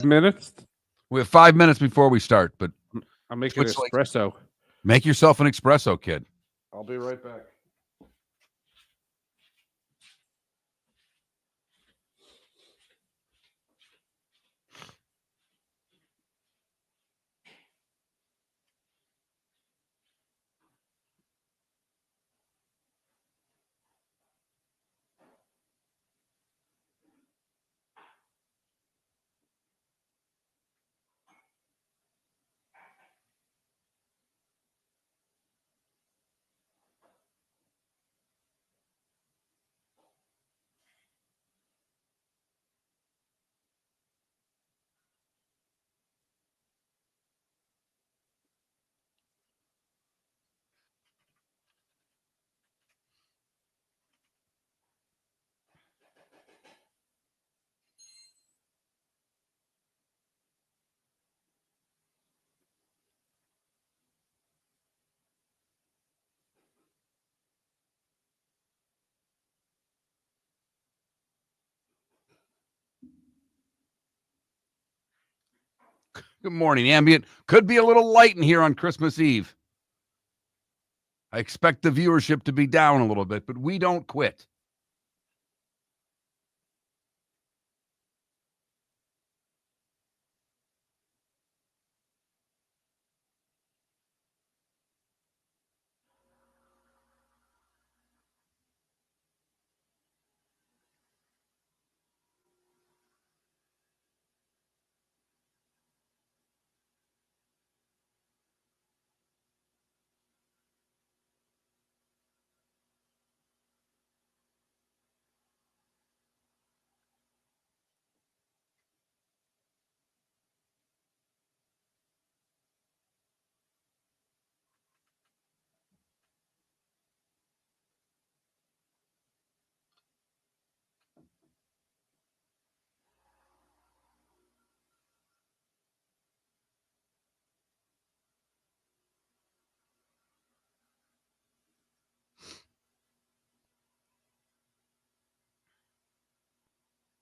Minutes. We have 5 minutes before we start, but I'll make it espresso. Make yourself an espresso, kid. I'll be right back. Good morning, Ambient. Could be a little light in here on Christmas Eve. I expect the viewership to be down a little bit, but we don't quit.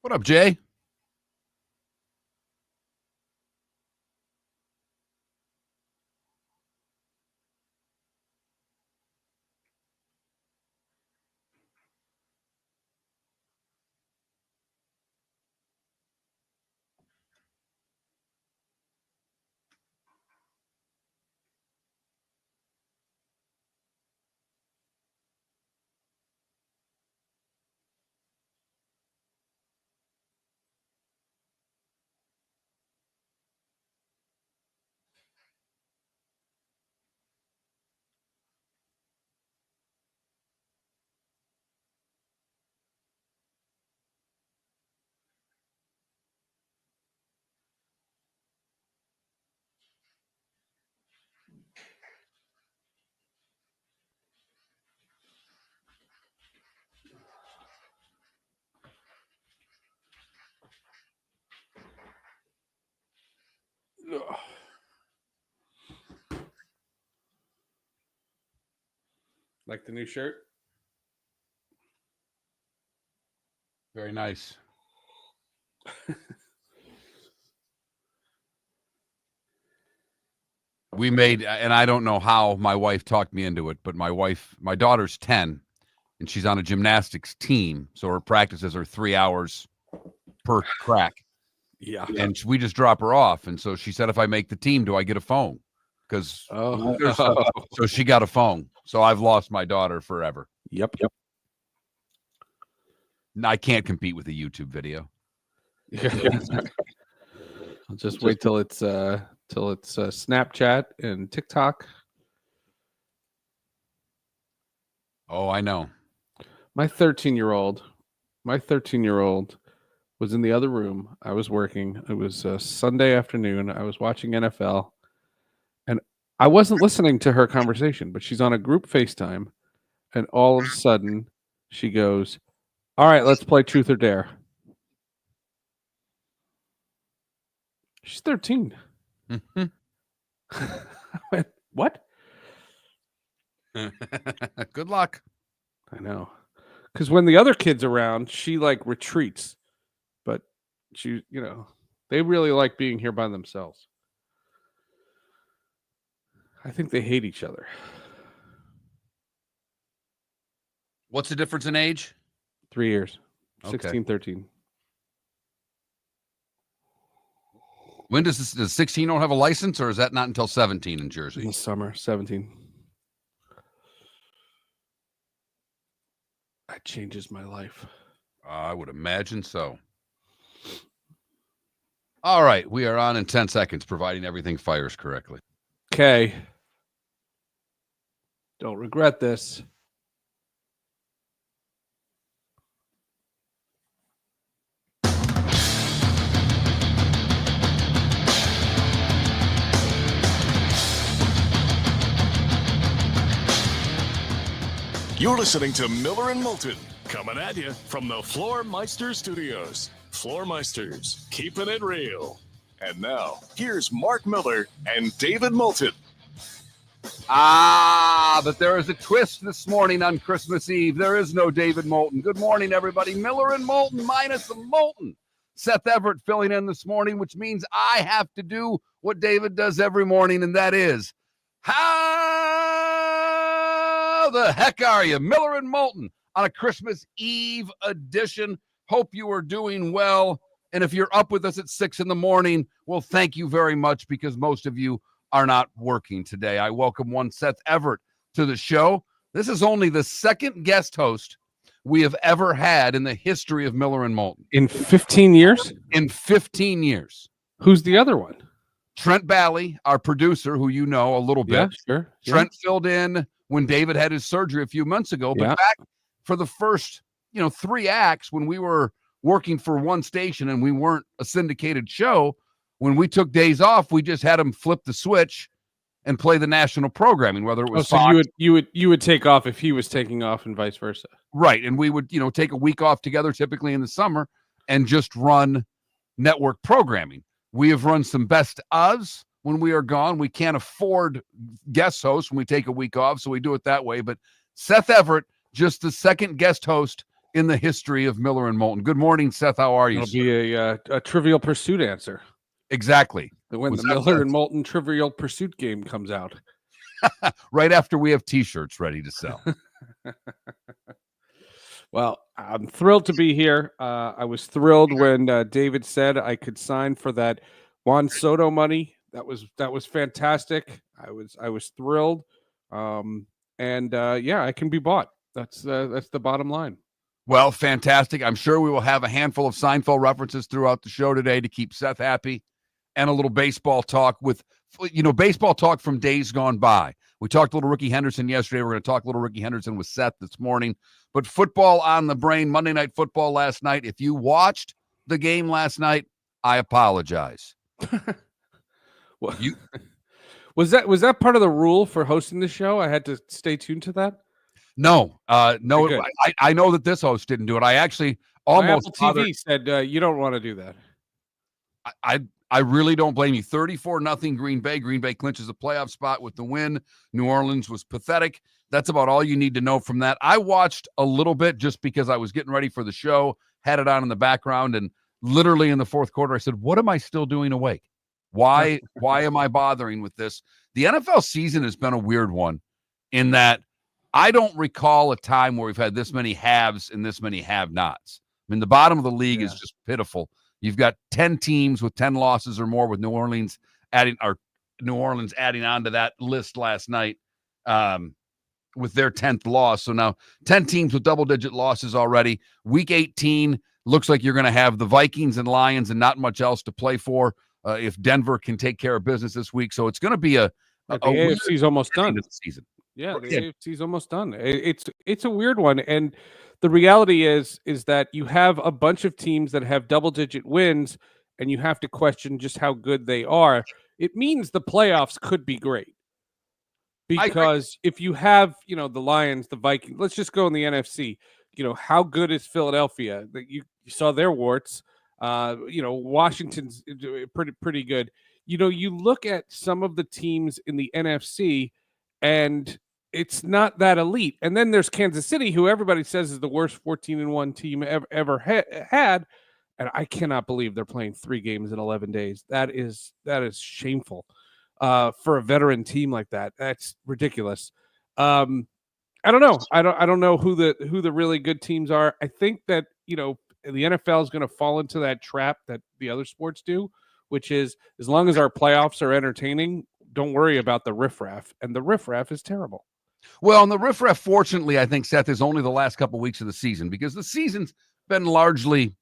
What up, Jay? Like the new shirt? Very nice. We made, and I don't know how my wife talked me into it, but my daughter's 10, and she's on a gymnastics team, so her practices are 3 hours per crack. Yeah. And we just drop her off, and so she said, if I make the team, do I get a phone? Because so she got a phone. So I've lost my daughter forever. Yep. I can't compete with a YouTube video. I'll just wait till it's Snapchat and TikTok. Oh, I know. My 13-year-old was in the other room. I was working. It was a Sunday afternoon. I was watching NFL, and I wasn't listening to her conversation, but she's on a group FaceTime, and all of a sudden she goes, "All right, let's play Truth or Dare." She's 13. Mm-hmm. I went, what? Good luck. I know. Because when the other kid's around, she like retreats. But she, They really like being here by themselves. I think they hate each other. What's the difference in age? 3 years. Okay. 16, 13. When does 16 don't have a license, or is that not until 17 in In Jersey? the summer, 17. That changes my life. I would imagine so. All right, we are on in 10 seconds, providing everything fires correctly. Okay. Don't regret this. You're listening to Miller and Moulton, coming at you from the Floormeister Studios. Floormeisters, keeping it real. And now, here's Mark Miller and David Moulton. But there is a twist this morning on Christmas Eve. There is no David Moulton. Good morning, everybody. Miller and Moulton minus the Moulton. Seth Everett filling in this morning, which means I have to do what David does every morning, and that is, how the heck are you? Miller and Moulton on a Christmas Eve edition. Hope you are doing well. And if you're up with us at 6 a.m, well, thank you very much, because most of you are not working today. I welcome one Seth Everett to the show. This is only the second guest host we have ever had in the history of Miller and Moulton. In 15 years? In 15 years. Who's the other one? Trent Bally, our producer, who you know a little bit. Yeah, sure. Trent filled in when David had his surgery a few months ago. But back for the first, 3 acts, when we were working for one station and we weren't a syndicated show, when we took days off, we just had him flip the switch and play the national programming, whether it was Fox. you would take off if he was taking off and vice versa. Right. And we would, take a week off together, typically in the summer, and just run network programming. We have run some best ofs when we are gone. We can't afford guest hosts when we take a week off, so we do it that way. But Seth Everett, just the second guest host in the history of Miller and Moulton. Good morning, Seth. How are you? It'll be a Trivial Pursuit answer. Exactly. When the Miller and Moulton Trivial Pursuit game comes out. Right after we have T-shirts ready to sell. Well, I'm thrilled to be here. I was thrilled when David said I could sign for that Juan Soto money. That was fantastic. I was thrilled. I can be bought. That's the bottom line. Well, fantastic. I'm sure we will have a handful of Seinfeld references throughout the show today to keep Seth happy, and a little baseball talk with, baseball talk from days gone by. We talked a little Ricky Henderson yesterday. We're going to talk a little Ricky Henderson with Seth this morning. But football on the brain, Monday Night Football last night. If you watched the game last night, I apologize. Was that part of the rule for hosting the show? I had to stay tuned to that? No. I know that this host didn't do it. I actually almost Apple TV said you don't want to do that. I really don't blame you. 34-0 Green Bay. Green Bay clinches a playoff spot with the win. New Orleans was pathetic. That's about all you need to know from that. I watched a little bit just because I was getting ready for the show, had it on in the background, and literally in the fourth quarter, I said, what am I still doing awake? Why am I bothering with this? The NFL season has been a weird one in that I don't recall a time where we've had this many haves and this many have-nots. I mean, the bottom of the league is just pitiful. You've got 10 teams with 10 losses or more, with New Orleans adding on to that list last night with their 10th loss. So now 10 teams with double-digit losses already. Week 18 looks like you're going to have the Vikings and Lions and not much else to play for if Denver can take care of business this week. So it's going to be the AFC's almost done. The season. Yeah, the AFC's almost done. It's a weird one, and the reality is that you have a bunch of teams that have double-digit wins, and you have to question just how good they are. It means the playoffs could be great, because if you have, the Lions, the Vikings, let's just go in the NFC. How good is Philadelphia? That you saw their warts. Washington's pretty good. You look at some of the teams in the NFC, and it's not that elite. And then there's Kansas City, who everybody says is the worst 14-1 team ever had. and I cannot believe they're playing 3 games in 11 days. That is shameful for a veteran team like that. That's ridiculous. I don't know. I don't know who the really good teams are. I think that, the NFL is going to fall into that trap that the other sports do, which is as long as our playoffs are entertaining, don't worry about the riffraff. And the riffraff is terrible. Well, and the riffraff, fortunately, I think, Seth, is only the last couple weeks of the season, because the season's been largely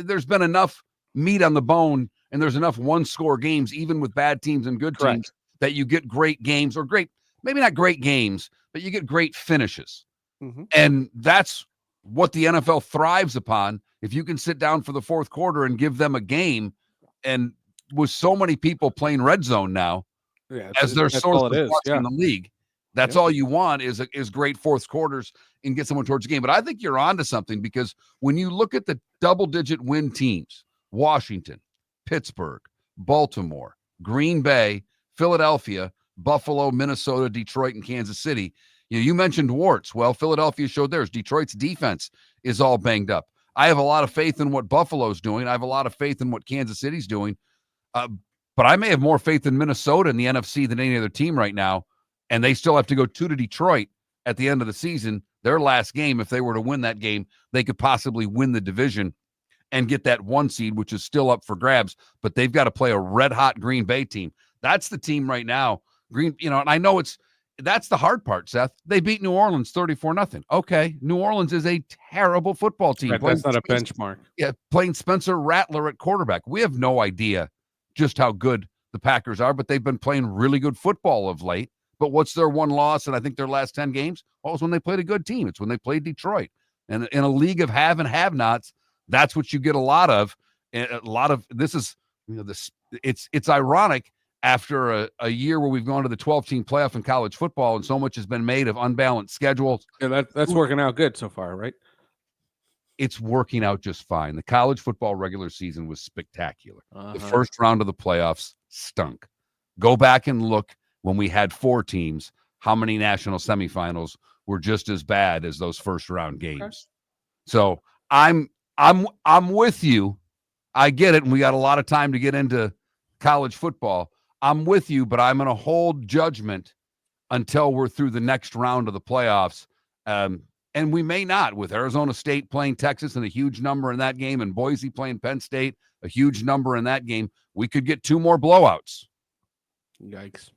there's been enough meat on the bone, and there's enough one-score games, even with bad teams and good teams, that you get great games, or maybe not great games, but you get great finishes. Mm-hmm. And that's what the NFL thrives upon. If you can sit down for the fourth quarter and give them a game, and with so many people playing red zone now, as their source of in the league, that's all you want is great fourth quarters and get someone towards the game. But I think you're onto something, because when you look at the double-digit win teams, Washington, Pittsburgh, Baltimore, Green Bay, Philadelphia, Buffalo, Minnesota, Detroit, and Kansas City, you mentioned warts. Well, Philadelphia showed theirs. Detroit's defense is all banged up. I have a lot of faith in what Buffalo's doing. I have a lot of faith in what Kansas City's doing. But I may have more faith in Minnesota in the NFC than any other team right now. And they still have to go to Detroit at the end of the season. Their last game, if they were to win that game, they could possibly win the division and get that 1 seed, which is still up for grabs. But they've got to play a red-hot Green Bay team. That's the team right now. And I know that's the hard part, Seth. They beat New Orleans 34-0. Okay, New Orleans is a terrible football team. Right, that's not a benchmark. Yeah, playing Spencer Rattler at quarterback. We have no idea just how good the Packers are, but they've been playing really good football of late. But what's their one loss? And I think their last 10 games, well, it was when they played a good team. It's when they played Detroit. And in a league of have and have-nots, that's what you get a lot of. And a lot of this is, it's ironic after a year where we've gone to the 12-team playoff in college football, and so much has been made of unbalanced schedules. Yeah, that's working out good so far, right? It's working out just fine. The college football regular season was spectacular. The first round of the playoffs stunk. Go back and look when we had 4 teams, how many national semifinals were just as bad as those first round games. Okay. So I'm with you. I get it. And we got a lot of time to get into college football. I'm with you, but I'm going to hold judgment until we're through the next round of the playoffs. And we may not, with Arizona State playing Texas and a huge number in that game, and Boise playing Penn State, a huge number in that game. We could get 2 more blowouts. Yikes.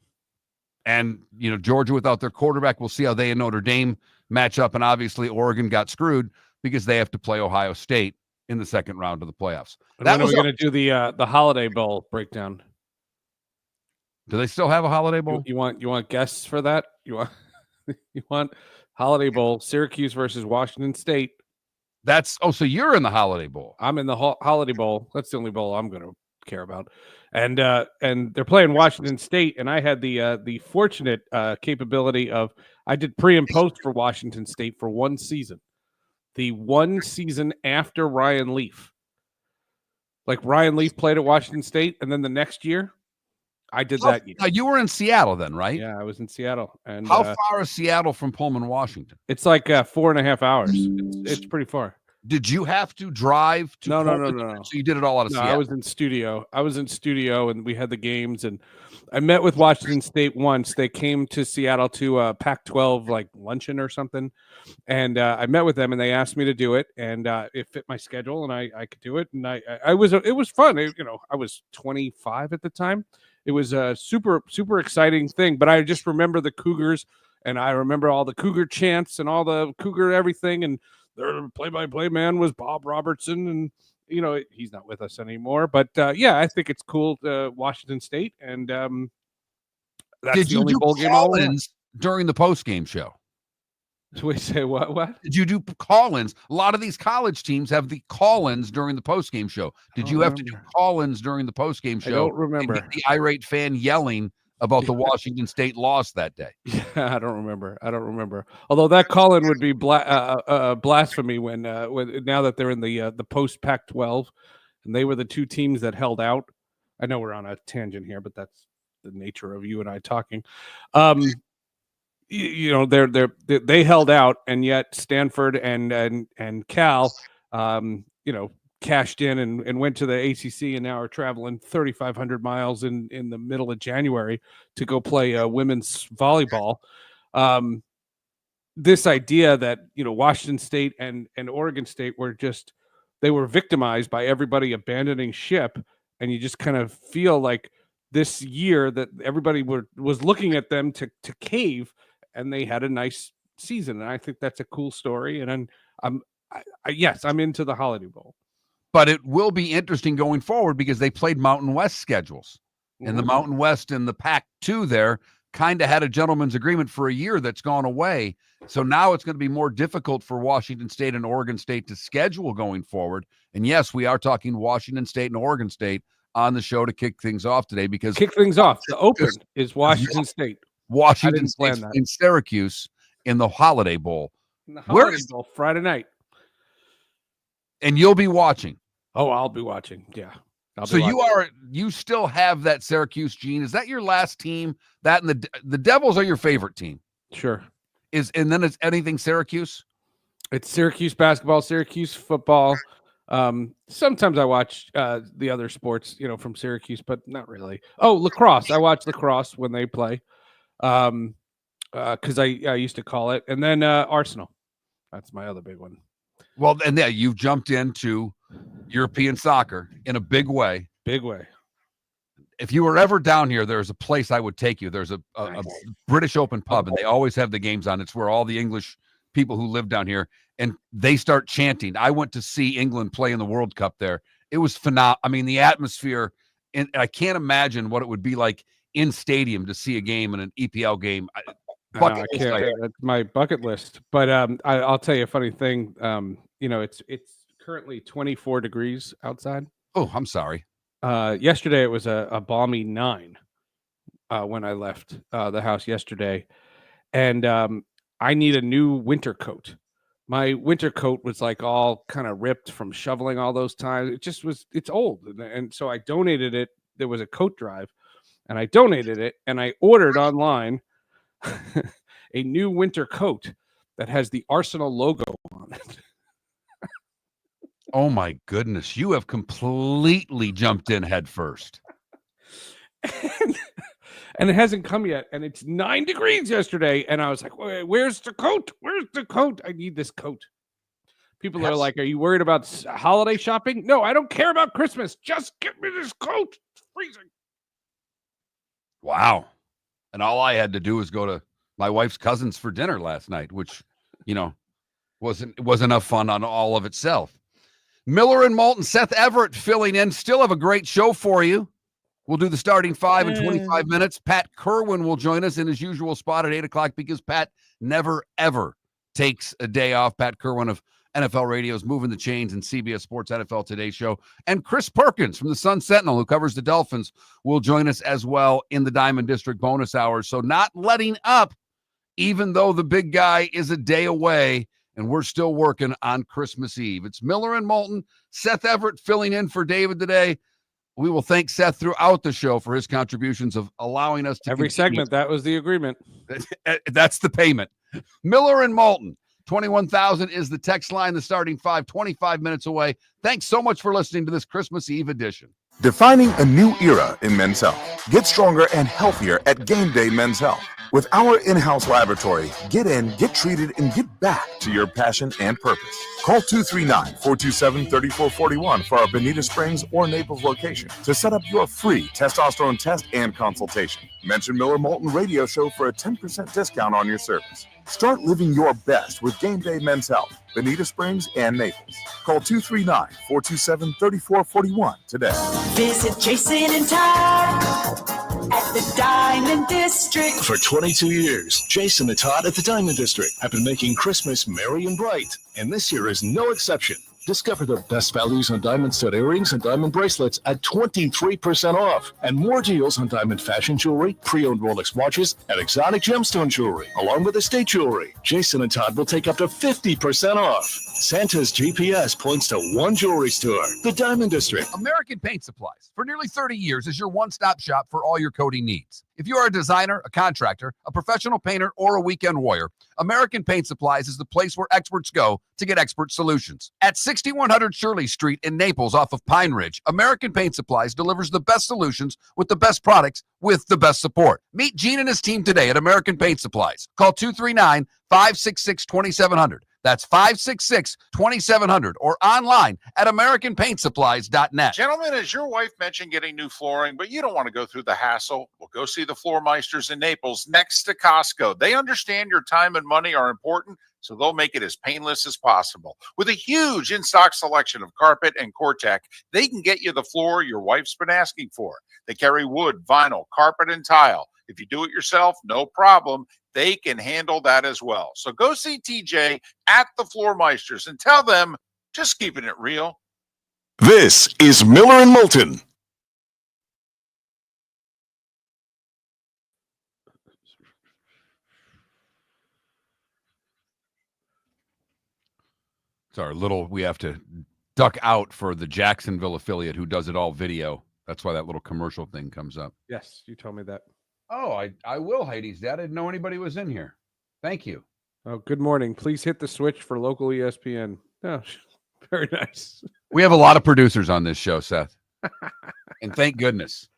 And, Georgia without their quarterback, we'll see how they and Notre Dame match up. And obviously Oregon got screwed because they have to play Ohio State in the second round of the playoffs. When are we going to do the Holiday Bowl breakdown? Do they still have a Holiday Bowl? You want guests for that? You want Holiday Bowl, Syracuse versus Washington State. So you're in the Holiday Bowl. I'm in the Holiday Bowl. That's the only bowl I'm going to care about. And they're playing Washington State, and I had the fortunate capability of I did pre and post for Washington State for 1 season. The 1 season after Ryan Leaf. Like Ryan Leaf played at Washington State, and then the next year I did that year. You were in Seattle then, right? Yeah, I was in Seattle. And how far is Seattle from Pullman, Washington? It's like 4.5 hours. It's pretty far. Did you have to drive to Pullman? No. So you did it all out of Seattle? I was in studio, and we had the games, and I met with Washington State once. They came to Seattle to a Pac-12 like luncheon or something, and I met with them, and they asked me to do it, and it fit my schedule, and I could do it, and it was fun. I was 25 at the time. It was a super, super exciting thing, but I just remember the Cougars, and I remember all the Cougar chants and all the Cougar everything, and their play-by-play man was Bob Robertson, and he's not with us anymore. But I think it's cool. Washington State, and that's Did the you only do bowl game call-ins during the post-game show? So we say what? Did you do call-ins? A lot of these college teams have the call-ins during the post-game show. Did you have to do call-ins during the post-game show? I don't remember. And get the irate fan yelling about the Washington State loss that day. Yeah, I don't remember. Although that call-in would be blasphemy when now that they're in the post Pac-12, and they were the 2 teams that held out. I know we're on a tangent here, but that's the nature of you and I talking. They held out, and yet Stanford and Cal, cashed in and went to the ACC and now are traveling 3,500 miles in the middle of January to go play women's volleyball. This idea that, Washington State and Oregon State they were victimized by everybody abandoning ship. And you just kind of feel like this year that everybody was looking at them to cave, and they had a nice season. And I think that's a cool story. And I'm into the Holiday Bowl. But it will be interesting going forward because they played Mountain West schedules. And the Mountain West and the Pac-2 there kind of had a gentleman's agreement for a year that's gone away. So now it's going to be more difficult for Washington State and Oregon State to schedule going forward. And yes, we are talking Washington State and Oregon State on the show to kick things off today because the open is Washington State. Washington State in Syracuse in the Holiday Bowl. Bowl Friday night. And you'll be watching. Oh, I'll be watching. Yeah. So you still have that Syracuse gene. Is that your last team? That and the Devils are your favorite team? Sure. And then it's anything Syracuse? It's Syracuse basketball, Syracuse football. Sometimes I watch the other sports, from Syracuse, but not really. Oh, lacrosse. I watch lacrosse when they play. Because I used to call it. And then Arsenal. That's my other big one. Well, and you've jumped into European soccer in a big way. Big way. If you were ever down here, there's a place I would take you. There's a British Open pub, and they always have the games on. It's where all the English people who live down here, and they start chanting. I went to see England play in the World Cup there. It was phenomenal. I mean, the atmosphere, and I can't imagine what it would be like in stadium to see a game in an EPL game. That's my bucket list. But I'll tell you a funny thing. It's currently 24 degrees outside. Oh, I'm sorry. Yesterday it was a balmy 9 when I left the house yesterday, and I need a new winter coat. My winter coat was like all kind of ripped from shoveling all those times. It's old, and so I donated it. There was a coat drive, and I donated it, and I ordered online a new winter coat that has the Arsenal logo on it. Oh my goodness, you have completely jumped in head first. And it hasn't come yet, and it's 9 degrees yesterday, and I was like, where's the coat? Where's the coat? I need this coat. People are like, are you worried about holiday shopping? No, I don't care about Christmas. Just get me this coat. It's freezing. Wow. And all I had to do was go to my wife's cousins for dinner last night, which, was enough fun on all of itself. Miller and Moulton, Seth Everett filling in. Still have a great show for you. We'll do the starting 5 in 25 minutes. Pat Kirwan will join us in his usual spot at 8 o'clock because Pat never, ever takes a day off. Pat Kirwan of NFL Radio's Moving the Chains and CBS Sports NFL Today show. And Chris Perkins from the Sun Sentinel, who covers the Dolphins, will join us as well in the Diamond District bonus hours. So not letting up, even though the big guy is a day away, and we're still working on Christmas Eve. It's Miller and Moulton. Seth Everett filling in for David today. We will thank Seth throughout the show for his contributions of allowing us to every segment. That was the agreement. That's the payment. Miller and Moulton. 21,000 is the text line, the starting 5, 25 minutes away. Thanks so much for listening to this Christmas Eve edition. Defining a new era in men's health. Get stronger and healthier at Game Day Men's Health. With our in-house laboratory, get in, get treated, and get back to your passion and purpose. Call 239-427-3441 for our Bonita Springs or Naples location to set up your free testosterone test and consultation. Mention Miller Moulton Radio Show for a 10% discount on your service. Start living your best with Game Day Men's Health, Bonita Springs and Naples. Call 239-427-3441 today. Visit Jason and Todd at the Diamond District. For 22 years, Jason and Todd at the Diamond District have been making Christmas merry and bright, and this year is no exception. Discover the best values on diamond stud earrings and diamond bracelets at 23% off, and more deals on diamond fashion jewelry, pre-owned Rolex watches, and exotic gemstone jewelry, along with estate jewelry. Jason and Todd will take up to 50% off. Santa's GPS points to one jewelry store, the Diamond District. American Paint Supplies, for nearly 30 years, is your one-stop shop for all your coating needs. If you are a designer, a contractor, a professional painter, or a weekend warrior, American Paint Supplies is the place where experts go to get expert solutions. At 6100 Shirley Street in Naples off of Pine Ridge, American Paint Supplies delivers the best solutions with the best products with the best support. Meet Gene and his team today at American Paint Supplies. Call 239-566-2700. That's 566-2700 or online at AmericanPaintSupplies.net. Gentlemen, as your wife mentioned getting new flooring, but you don't want to go through the hassle, well, go see the Floor Meisters in Naples next to Costco. They understand your time and money are important, so they'll make it as painless as possible. With a huge in-stock selection of carpet and Cortec, they can get you the floor your wife's been asking for. They carry wood, vinyl, carpet, and tile. If you do it yourself, no problem. They can handle that as well. So go see TJ at the Floor Meisters and tell them, just keeping it real. This is Miller and Moulton. It's our little, we have to duck out for the Jacksonville affiliate who does it all video. That's why that little commercial thing comes up. Yes, you told me that. Oh, I will, Hades' dad. I didn't know anybody was in here. Thank you. Oh, good morning. Please hit the switch for local ESPN. Oh, very nice. We have a lot of producers on this show, Seth. And thank goodness.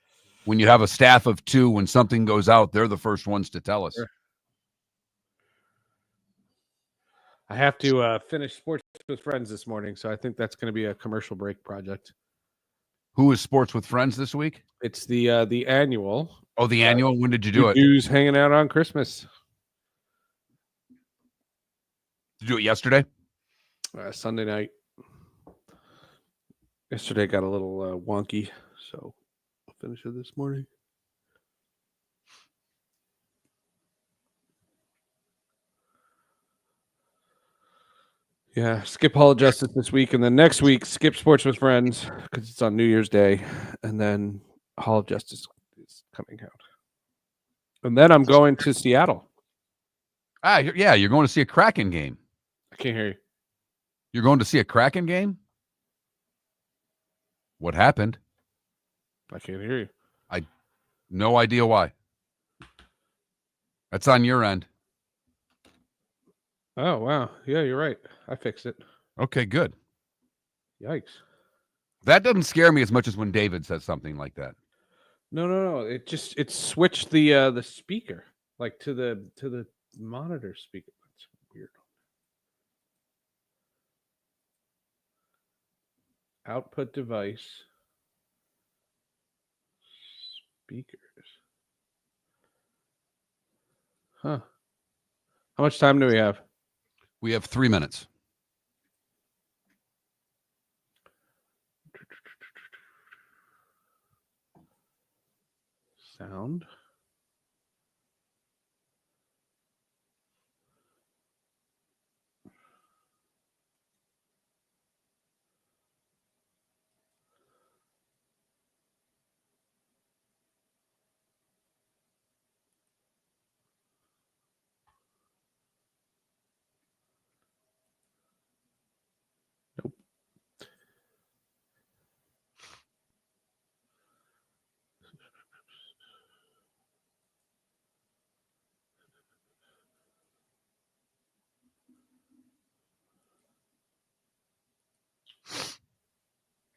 When you have a staff of two, when something goes out, they're the first ones to tell us. Sure. I have to finish Sports with Friends this morning, so I think that's going to be a commercial break project. Who is Sports with Friends this week? It's the annual. Oh, the annual. When did you do it? Who's hanging out on Christmas? Did you do it yesterday? Sunday night. Yesterday got a little wonky, so I'll finish it this morning. Yeah, skip Hall of Justice this week, and then next week, skip Sports with Friends because it's on New Year's Day, and then Hall of Justice is coming out. And then I'm going to Seattle. Yeah, you're going to see a Kraken game. I can't hear you. You're going to see a Kraken game? What happened? I can't hear you. No idea why. That's on your end. Oh, wow. Yeah, you're right. I fixed it. Okay, good. Yikes. That doesn't scare me as much as when David says something like that. No. It switched the speaker, like to the monitor speaker. That's weird. Output device. Speakers. Huh. How much time do we have? We have 3 minutes. Sound. Nope.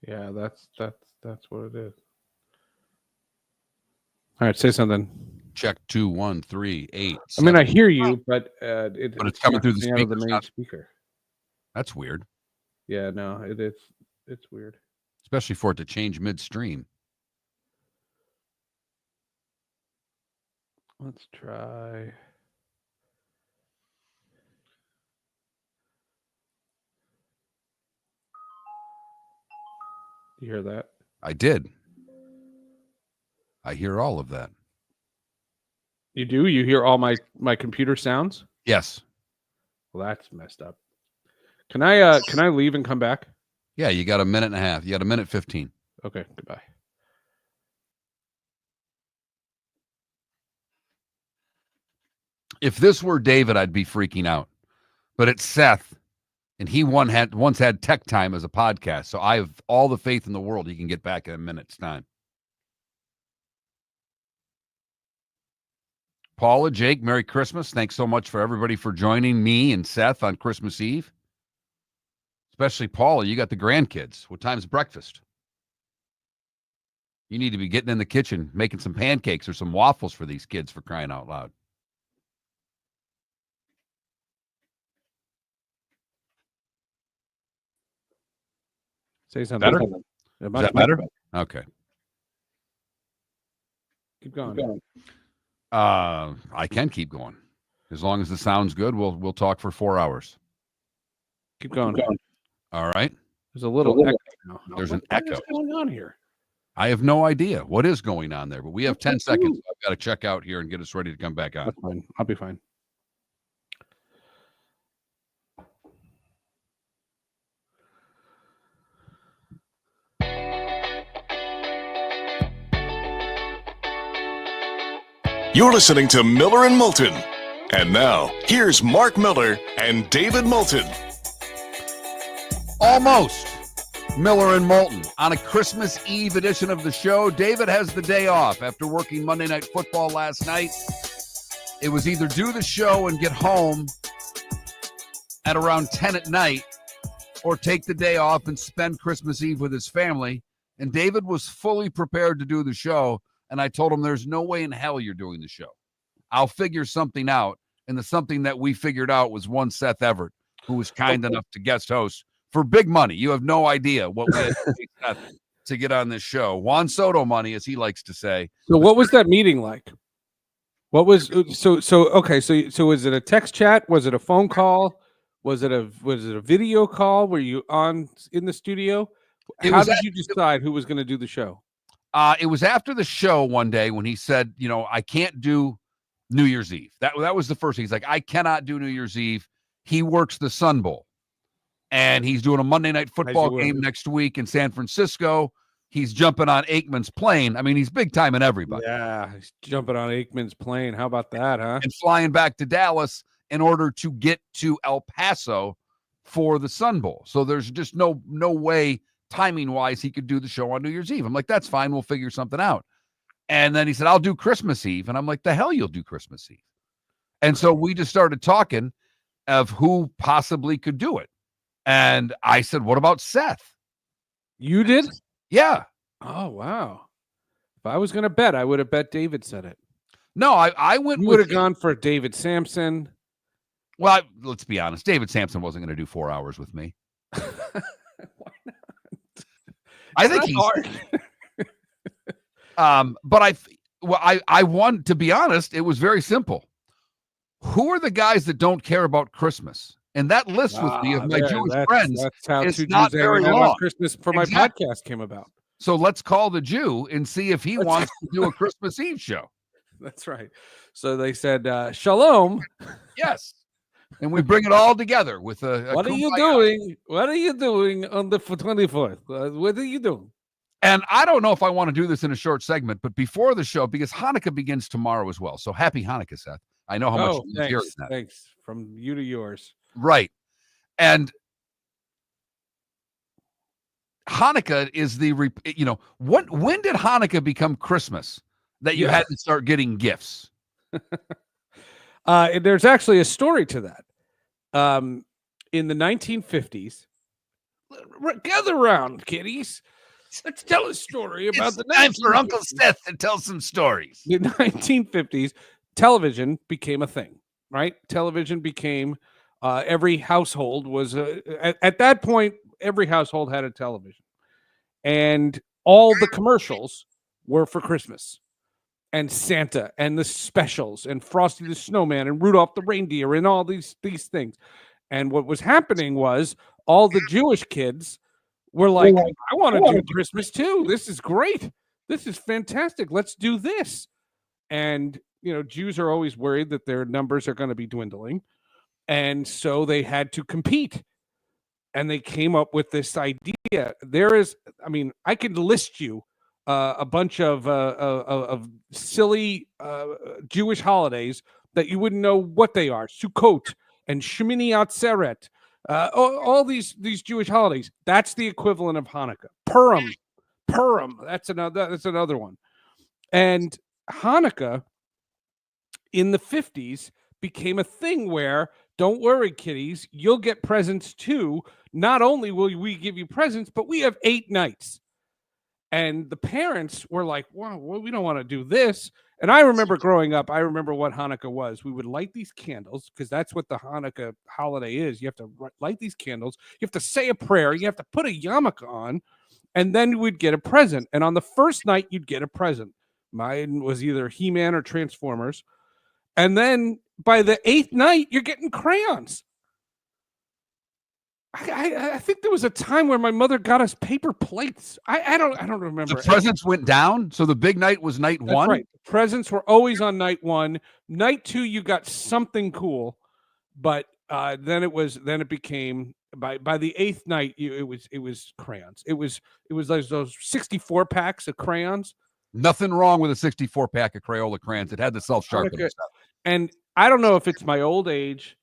Yeah, that's what it is. All right, say something. Check 2, 1, 3, 8. I mean, I 7. hear you, but it's coming not through the coming out of the speakers, main not- speaker. That's weird, Yeah, no, it's weird. especially for it to change midstream. Let's try. You hear that? I did. I hear all of that. You do? You hear all my computer sounds? Yes. Well, that's messed up. Can I leave and come back? Yeah, you got a minute and a half. You got a minute 15. Okay, goodbye. If this were David, I'd be freaking out. But it's Seth, and he once had Tech Time as a podcast, so I have all the faith in the world he can get back in a minute's time. Paula, Jake, Merry Christmas. Thanks so much for everybody for joining me and Seth on Christmas Eve. Especially Paula, you got the grandkids. What time's breakfast? You need to be getting in the kitchen, making some pancakes or some waffles for these kids, for crying out loud. Say something. Better? Yeah, Is that better? Okay. Keep going. I can keep going. As long as the sound's good, we'll talk for 4 hours. Keep going. All right. There's a little echo now. There's an What echo. is going on here? I have no idea what is going on there, but we have 10 seconds. I've got to check out here and get us ready to come back on. That's fine. I'll be fine. You're listening to Miller and Moulton. And now, here's Mark Miller and David Moulton. Almost. Miller and Moulton on a Christmas Eve edition of the show. David has the day off after working Monday Night Football last night. It was either do the show and get home at around 10 at night or take the day off and spend Christmas Eve with his family. And David was fully prepared to do the show. And I told him, there's no way in hell you're doing the show. I'll figure something out. And the something that we figured out was one Seth Everett, who was kind enough to guest host for big money. You have no idea what we had to pay Seth to get on this show. Juan Soto money, as he likes to say. So what was that meeting like? What was so was it a text chat? Was it a phone call? Was it a video call? Were you on in the studio? How did you decide who was going to do the show? It was after the show one day when he said, I can't do New Year's Eve. That was the first thing. He's like, I cannot do New Year's Eve. He works the Sun Bowl. And he's doing a Monday Night Football game next week in San Francisco. He's jumping on Aikman's plane. I mean, he's big time in everybody. Yeah, he's jumping on Aikman's plane. How about that, huh? And flying back to Dallas in order to get to El Paso for the Sun Bowl. So there's just no way timing-wise he could do the show on New Year's Eve. I'm like, that's fine. We'll figure something out. And then he said, I'll do Christmas Eve. And I'm like, the hell you'll do Christmas Eve. And so we just started talking of who possibly could do it. And I said, what about Seth? You did? Yeah. Oh, wow. If I was going to bet, I would have bet David said it. No, I went You with would have gone for David Sampson. Well, let's be honest. David Sampson wasn't going to do 4 hours with me. Why not? I think he's hard. But I want to be honest, it was very simple. Who are the guys that don't care about Christmas? And that list with me of my Jewish friends, that's how it's two not Jews very I Have long. on Christmas for my Exactly. podcast came about. So let's call the Jew and see if he wants to do a Christmas Eve show. That's right. So they said, Shalom. Yes. And we bring it all together with a What are you kumbaya. doing? What are you doing on the 24th? What are you doing? And I don't know if I want to do this in a short segment, but before the show, because Hanukkah begins tomorrow as well. So happy Hanukkah, Seth. I know how much you hear that. Thanks. From you to yours. Right. And Hanukkah is when did Hanukkah become Christmas that you had to start getting gifts? There's actually a story to that. In the 1950s, gather around, kiddies. Let's tell a story about the time for Uncle Seth to tell some stories. In the 1950s, television became a thing, right? Television became every household was at that point. Every household had a television, and all the commercials were for Christmas and Santa and the specials and Frosty the Snowman and Rudolph the Reindeer and all these things. And what was happening was all the Jewish kids were like, I want to do Christmas too. This is great. This is fantastic. Let's do this. And, Jews are always worried that their numbers are going to be dwindling. And so they had to compete. And they came up with this idea. I could list you a bunch of silly Jewish holidays that you wouldn't know what they are. Sukkot and Shemini Atzeret. All these Jewish holidays. That's the equivalent of Hanukkah. Purim. That's another one. And Hanukkah in the 50s became a thing where, don't worry, kiddies, you'll get presents too. Not only will we give you presents, but we have 8 nights. And the parents were like, wow, well, we don't want to do this. And I remember growing up, I remember what Hanukkah was. We would light these candles because that's what the Hanukkah holiday is. You have to light these candles. You have to say a prayer. You have to put a yarmulke on, and then we'd get a present. And on the first night, you'd get a present. Mine was either He-Man or Transformers. And then by the 8th night, you're getting crayons. I think there was a time where my mother got us paper plates. I don't remember. The presents went down, so the big night was night 1. Right. The presents were always on night 1. Night 2, you got something cool, but then it became by the 8th night, it was crayons. It was like those 64 packs of crayons. Nothing wrong with a 64 pack of Crayola crayons. It had the self-sharpening stuff. And I don't know if it's my old age,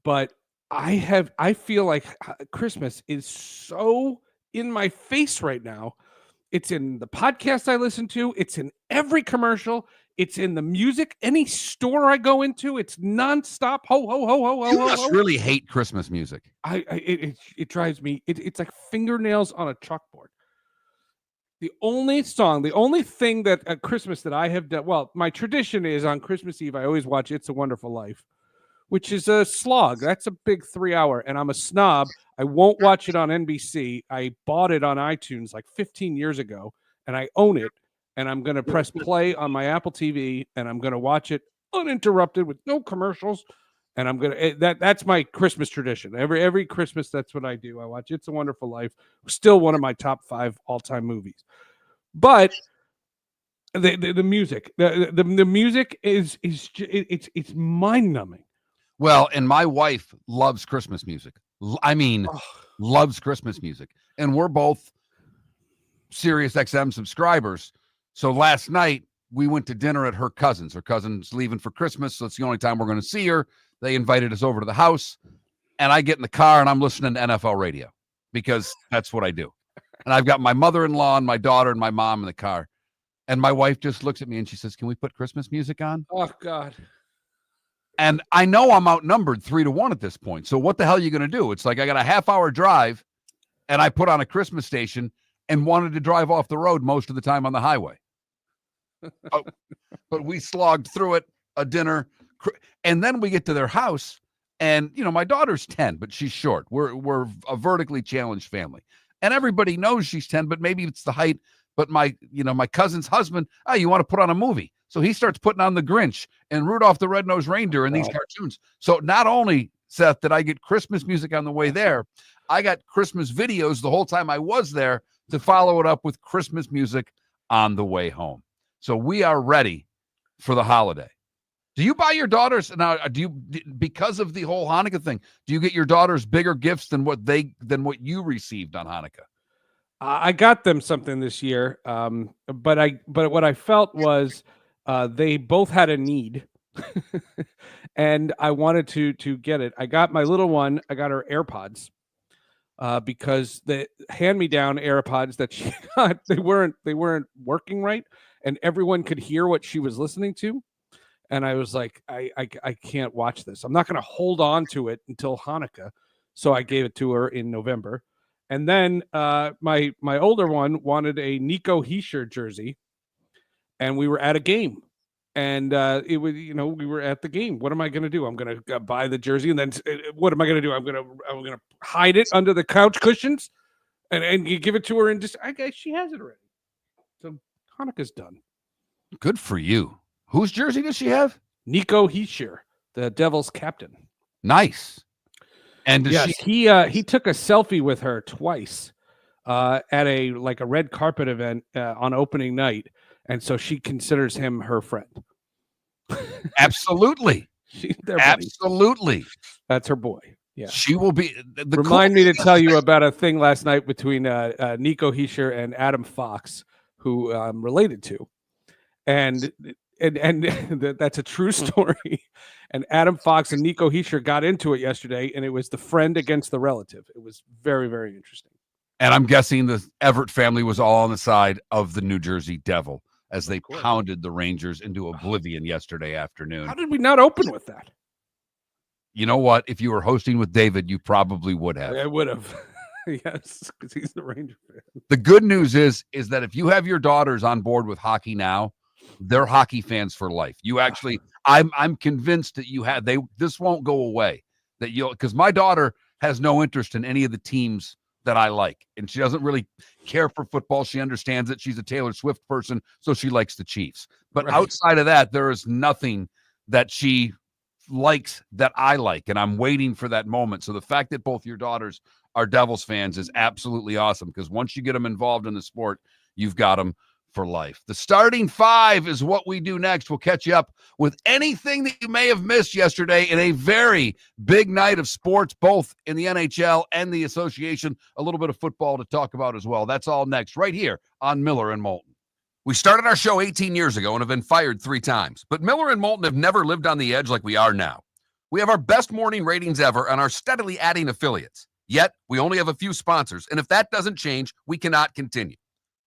but I feel like Christmas is so in my face right now. It's in the podcast I listen to. It's in every commercial. It's in the music. Any store I go into, it's nonstop. Ho, ho, ho, ho, ho, You ho, must ho. really hate Christmas music. It drives me. It's like fingernails on a chalkboard. The only thing that at Christmas that I have done, well, my tradition is on Christmas Eve, I always watch It's a Wonderful Life, which is a slog. That's a big 3-hour, and I'm a snob. I won't watch it on NBC. I bought it on iTunes like 15 years ago, and I own it, and I'm going to press play on my Apple TV, and I'm going to watch it uninterrupted with no commercials, and I'm going to that's my Christmas tradition. Every Christmas, that's what I do. I watch It's a Wonderful Life, still one of my top 5 all-time movies. But the music, the music is it's mind-numbing. Well, and my wife loves Christmas music. I mean, loves Christmas music. And we're both Sirius XM subscribers. So last night we went to dinner at her cousin's. Her cousin's leaving for Christmas, so it's the only time we're going to see her. They invited us over to the house, and I get in the car and I'm listening to NFL radio because that's what I do. And I've got my mother-in-law and my daughter and my mom in the car. And my wife just looks at me and she says, "Can we put Christmas music on?" Oh, God. And I know I'm outnumbered 3-1 at this point. So what the hell are you going to do? It's like I got a half-hour drive, and I put on a Christmas station and wanted to drive off the road most of the time on the highway. But we slogged through it, a dinner, and then we get to their house, and my daughter's 10, but she's short. We're a vertically challenged family, and everybody knows she's 10, but maybe it's the height. But my cousin's husband, you want to put on a movie. So he starts putting on The Grinch and Rudolph the Red-Nosed Reindeer and these cartoons. So not only, Seth, did I get Christmas music on the way there, I got Christmas videos the whole time I was there to follow it up with Christmas music on the way home. So we are ready for the holiday. Do you buy your daughters now? Because of the whole Hanukkah thing, do you get your daughters bigger gifts than what you received on Hanukkah? I got them something this year, but what I felt was they both had a need, and I wanted to get it. I got my little one. I got her AirPods because the hand-me-down AirPods that she got they weren't working right, and everyone could hear what she was listening to. And I was like, I can't watch this. I'm not going to hold on to it until Hanukkah, so I gave it to her in November. And then my older one wanted a Nico Heischer jersey, and we were at a game, and it was we were at the game. What am I going to do? I'm going to buy the jersey, and then what am I going to do? I'm going to hide it under the couch cushions, and give it to her, and she has it already. So Hanukkah's done. Good for you. Whose jersey does she have? Nico Heischer, the Devils captain. Nice. And he took a selfie with her twice at a red carpet event on opening night, and so she considers him her friend. Absolutely, absolutely. That's her boy. Yeah, she will be. Remind me to tell you about a thing last night between Nico Heischer and Adam Fox, who I'm related to, and that's a true story. And Adam Fox and Nico Heischer got into it yesterday, and it was the friend against the relative. It was very, very interesting. And I'm guessing the Everett family was all on the side of the New Jersey Devil. as they pounded the Rangers into oblivion yesterday afternoon. How did we not open with that? You know what? If you were hosting with David, you probably would have. I would have. Yes, because he's the Ranger fan. The good news is that if you have your daughters on board with hockey now, they're hockey fans for life. You actually, I'm convinced that this won't go away. Because my daughter has no interest in any of the teams that I like, and she doesn't really care for football. She understands it. She's a Taylor Swift person, so she likes the Chiefs. But outside of that, there is nothing that she likes that I like, and I'm waiting for that moment. So the fact that both your daughters are Devils fans is absolutely awesome, because once you get them involved in the sport, you've got them for life. The starting five is what we do next. We'll catch you up with anything that you may have missed yesterday in a very big night of sports, both in the NHL and the association. A little bit of football to talk about as well. That's all next, right here on Miller and Moulton. We started our show 18 years ago and have been fired 3 times, but Miller and Moulton have never lived on the edge like we are now. We have our best morning ratings ever and are steadily adding affiliates. Yet, we only have a few sponsors, and if that doesn't change, we cannot continue.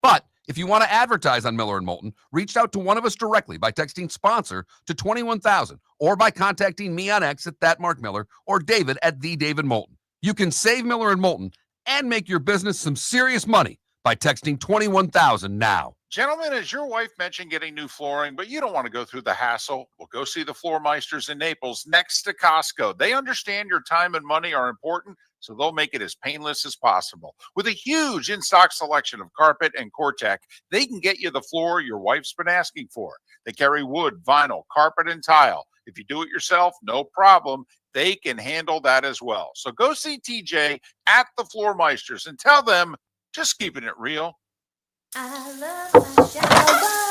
But if you want to advertise on Miller and Moulton, reach out to one of us directly by texting sponsor to 21,000 or by contacting me on X at @MarkMiller or David at @TheDavidMoulton. You can save Miller and Moulton and make your business some serious money by texting 21,000 now. Gentlemen, as your wife mentioned getting new flooring, but you don't want to go through the hassle, well, go see the Floor Meisters in Naples next to Costco. They understand your time and money are important, so they'll make it as painless as possible. With a huge in-stock selection of carpet and Cortec, they can get you the floor your wife's been asking for. They carry wood, vinyl, carpet, and tile. If you do it yourself, no problem. They can handle that as well. So go see TJ at the Floor Meisters and tell them, just keeping it real.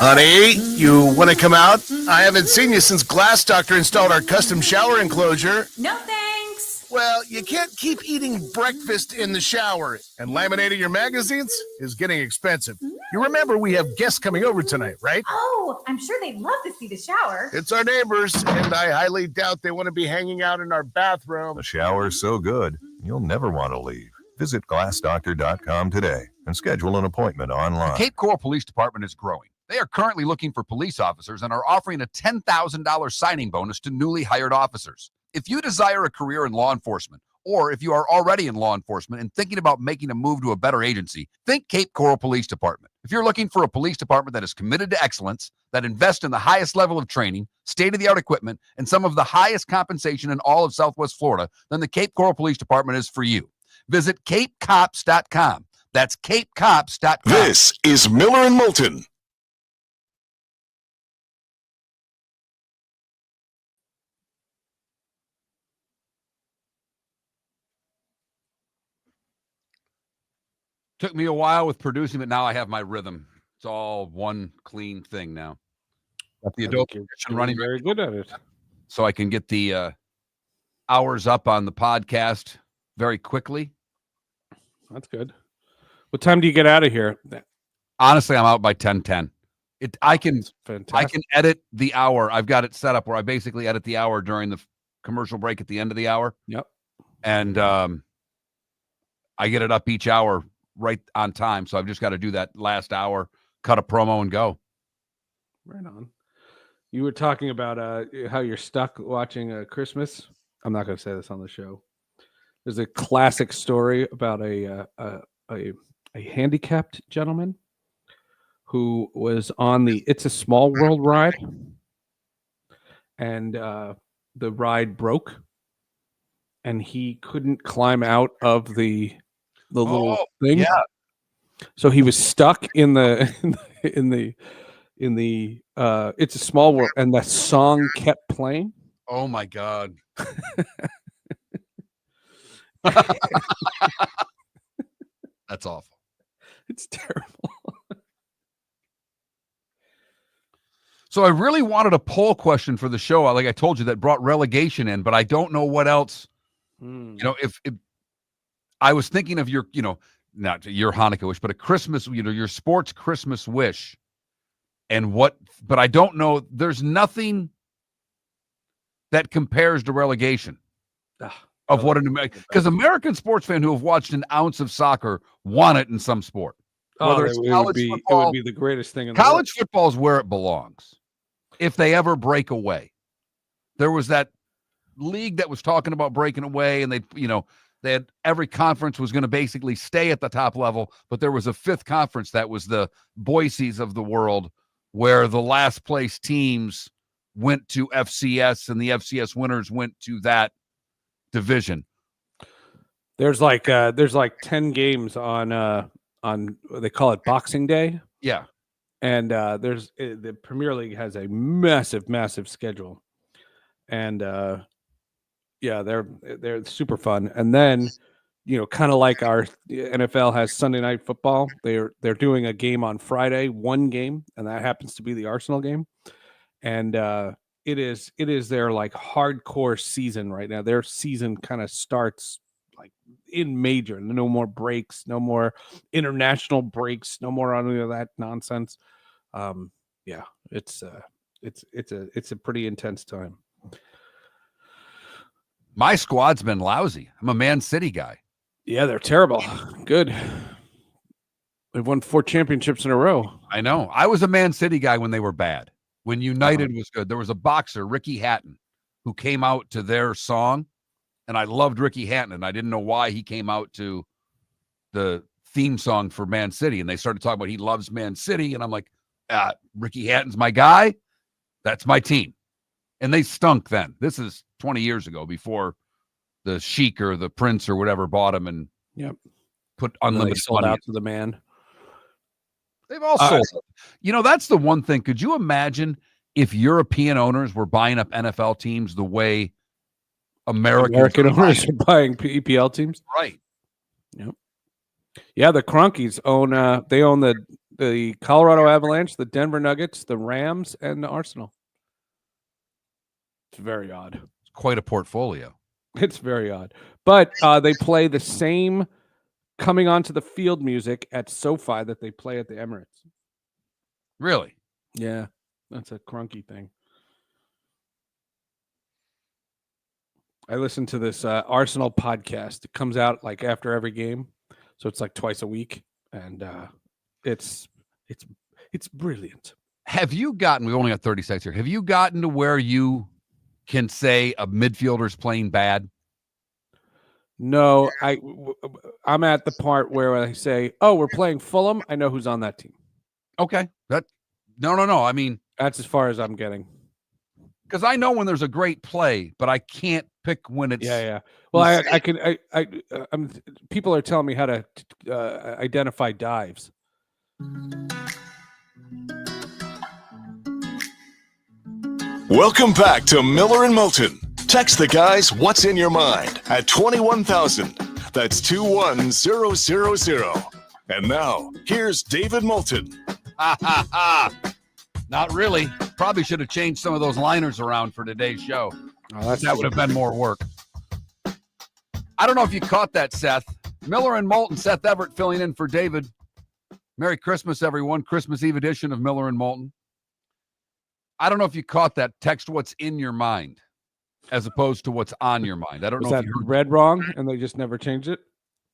Honey, you want to come out? I haven't seen you since Glass Doctor installed our custom shower enclosure. No thanks. Well, you can't keep eating breakfast in the shower, and laminating your magazines is getting expensive. You remember we have guests coming over tonight, right? Oh, I'm sure they'd love to see the shower. It's our neighbors, and I highly doubt they want to be hanging out in our bathroom. The shower's so good, you'll never want to leave. Visit glassdoctor.com today and schedule an appointment online. The Cape Coral Police Department is growing. They are currently looking for police officers and are offering a $10,000 signing bonus to newly hired officers. If you desire a career in law enforcement, or if you are already in law enforcement and thinking about making a move to a better agency, think Cape Coral Police Department. If you're looking for a police department that is committed to excellence, that invests in the highest level of training, state-of-the-art equipment, and some of the highest compensation in all of Southwest Florida, then the Cape Coral Police Department is for you. Visit capecops.com. That's capecops.com. This is Miller and Moulton. Took me a while with producing, but now I have my rhythm. It's all one clean thing now. Got the Adobe Audition running very good at it. so I can get the hours up on the podcast very quickly. That's good. What time do you get out of here? Honestly, I'm out by 10:10. I can edit the hour. I've got it set up where I basically edit the hour during the commercial break at the end of the hour. Yep. And I get it up each hour right on time. So I've just got to do that last hour, cut a promo, and go. Right on. You were talking about how you're stuck watching Christmas. I'm not going to say this on the show. There's a classic story about a handicapped gentleman who was on the It's a Small World ride, and the ride broke, and he couldn't climb out of the little thing. Yeah. So he was stuck in the It's a Small World, and the song kept playing. Oh my God. That's awful. It's terrible. So I really wanted a poll question for the show, like I told you, that brought relegation in, but I don't know what else. You know, if I was thinking of your, not your Hanukkah wish, but a Christmas, your sports Christmas wish, and but I don't know. There's nothing that compares to relegation of what because American sports fans who have watched an ounce of soccer want it in some sport. Whether it's college football, it would be the greatest thing in the world. college football is where it belongs. If they ever break away, there was that league that was talking about breaking away, and they had every conference was going to basically stay at the top level, but there was a fifth conference that was the Boise's of the world, where the last place teams went to FCS and the FCS winners went to that division. There's like 10 games on they call it Boxing Day. Yeah. And the Premier League has a massive schedule. And they're super fun. And then, kind of like our NFL has Sunday Night Football, they're doing a game on Friday, one game, and that happens to be the Arsenal game. And it is their like hardcore season right now. Their season kind of starts like in major. No more breaks, no more international breaks, no more any of that nonsense. It's a pretty intense time. My squad's been lousy. I'm a Man City guy. Yeah, they're terrible. Good. They've won 4 championships in a row. I know. I was a Man City guy when they were bad. When United was good. There was a boxer, Ricky Hatton, who came out to their song, and I loved Ricky Hatton, and I didn't know why he came out to the theme song for Man City, and they started talking about he loves Man City, and I'm like, Ricky Hatton's my guy. That's my team. And they stunk then. This is 20 years ago, before the Sheik or the Prince or whatever bought him and put unlimited sold money out to the man. They've all sold. That's the one thing. Could you imagine if European owners were buying up NFL teams the way American owners are buying EPL teams? Right. Yep. Yeah, the Cronkies own. They own the Colorado Avalanche, the Denver Nuggets, the Rams, and the Arsenal. It's very odd. It's quite a portfolio. It's very odd. But they play the same coming onto the field music at SoFi that they play at the Emirates. Really? Yeah, that's a Cronky thing. I listen to this Arsenal podcast. It comes out like after every game, so it's like twice a week, and it's brilliant. Have you gotten? We only got 30 seconds here. Have you gotten to where you can say a midfielder's playing bad? No, I'm at the part where I say, "Oh, we're playing Fulham. I know who's on that team." Okay, no. I mean, that's as far as I'm getting. Because I know when there's a great play, but I can't pick when it's. Yeah. Well, I can. People are telling me how to identify dives. Welcome back to Miller and Moulton. Text the guys what's in your mind at 21,000. That's 21000. And now, here's David Moulton. Not really. Probably should have changed some of those liners around for today's show. That would have been more work. I don't know if you caught that, Seth. Miller and Moulton, Seth Everett filling in for David. Merry Christmas, everyone. Christmas Eve edition of Miller and Moulton. I don't know if you caught that. Text what's in your mind as opposed to what's on your mind. I don't know if you read wrong and they just never changed it.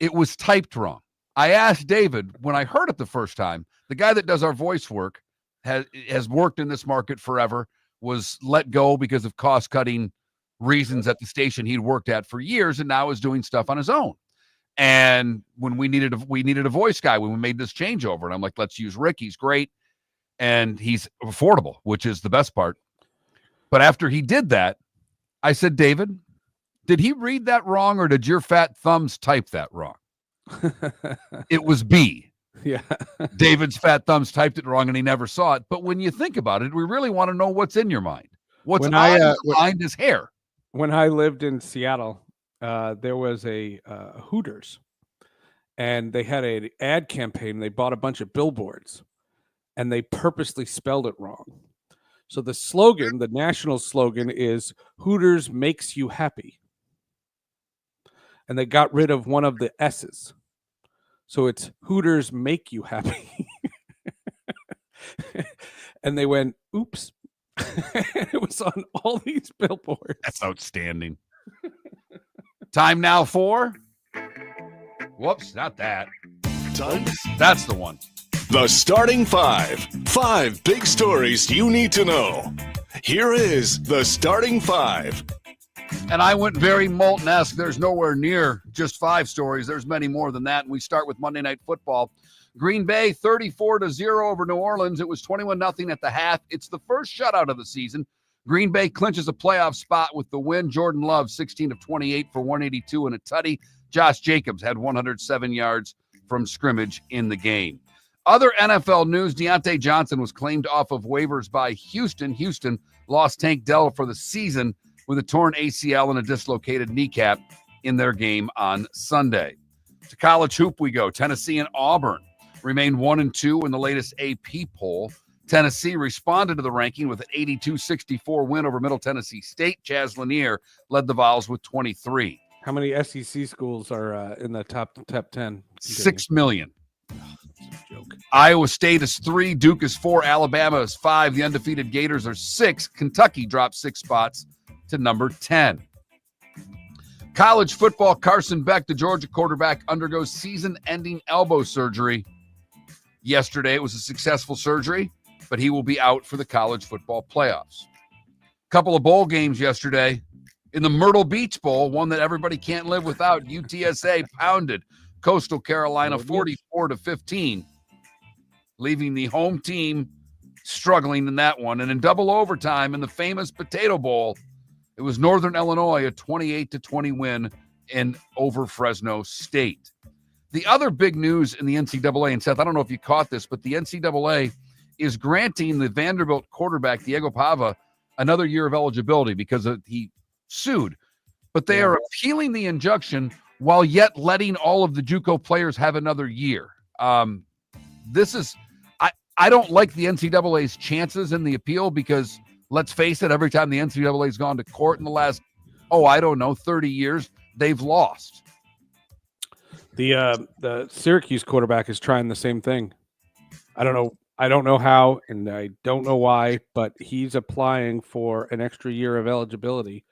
It was typed wrong. I asked David when I heard it the first time. The guy that does our voice work has worked in this market forever, was let go because of cost-cutting reasons at the station he'd worked at for years, and now is doing stuff on his own. And when we needed a voice guy when we made this changeover, and I'm like, let's use Rick. He's great, and he's affordable, which is the best part. But after he did that, I said, David, did he read that wrong, or did your fat thumbs type that wrong? It was B. Yeah. David's fat thumbs typed it wrong and he never saw it. But when you think about it, we really want to know what's in your mind. What's on your mind is hair. When I lived in Seattle, there was a Hooters, and they had an ad campaign. They bought a bunch of billboards, and they purposely spelled it wrong. So the slogan, the national slogan, is Hooters makes you happy. And they got rid of one of the S's. So it's Hooters make you happy. And they went, oops. It was on all these billboards. That's outstanding. Time now for... Whoops, not that. Time. That's the one. The starting five. 5 big stories you need to know. Here is the starting five. And I went very Moulton-esque. There's nowhere near just 5 stories. There's many more than that. And we start with Monday Night Football. Green Bay 34-0 over New Orleans. It was 21-0 at the half. It's the first shutout of the season. Green Bay clinches a playoff spot with the win. Jordan Love, 16 of 28 for 182 and a tutty. Josh Jacobs had 107 yards from scrimmage in the game. Other NFL news, Deontay Johnson was claimed off of waivers by Houston. Houston lost Tank Dell for the season with a torn ACL and a dislocated kneecap in their game on Sunday. To college hoop we go. Tennessee and Auburn remain 1-2 in the latest AP poll. Tennessee responded to the ranking with an 82-64 win over Middle Tennessee State. Chaz Lanier led the Vols with 23. How many SEC schools are in the top 10? 6 million. That's a joke. Iowa State is 3, Duke is 4, Alabama is 5, the undefeated Gators are 6. Kentucky dropped 6 spots to number 10. College football, Carson Beck, the Georgia quarterback, undergoes season-ending elbow surgery. Yesterday, it was a successful surgery, but he will be out for the college football playoffs. Couple of bowl games yesterday. In the Myrtle Beach Bowl, one that everybody can't live without, UTSA pounded Coastal Carolina 44-15, leaving the home team struggling in that one. And in double overtime in the famous Potato Bowl, it was Northern Illinois, a 28-20 win over Fresno State. The other big news in the NCAA, and Seth, I don't know if you caught this, but the NCAA is granting the Vanderbilt quarterback, Diego Pava, another year of eligibility because he sued. But they are appealing the injunction while yet letting all of the JUCO players have another year. I don't like the NCAA's chances in the appeal because, let's face it, every time the NCAA's gone to court in the last, 30 years, they've lost. The Syracuse quarterback is trying the same thing. I don't know how, and I don't know why, but he's applying for an extra year of eligibility.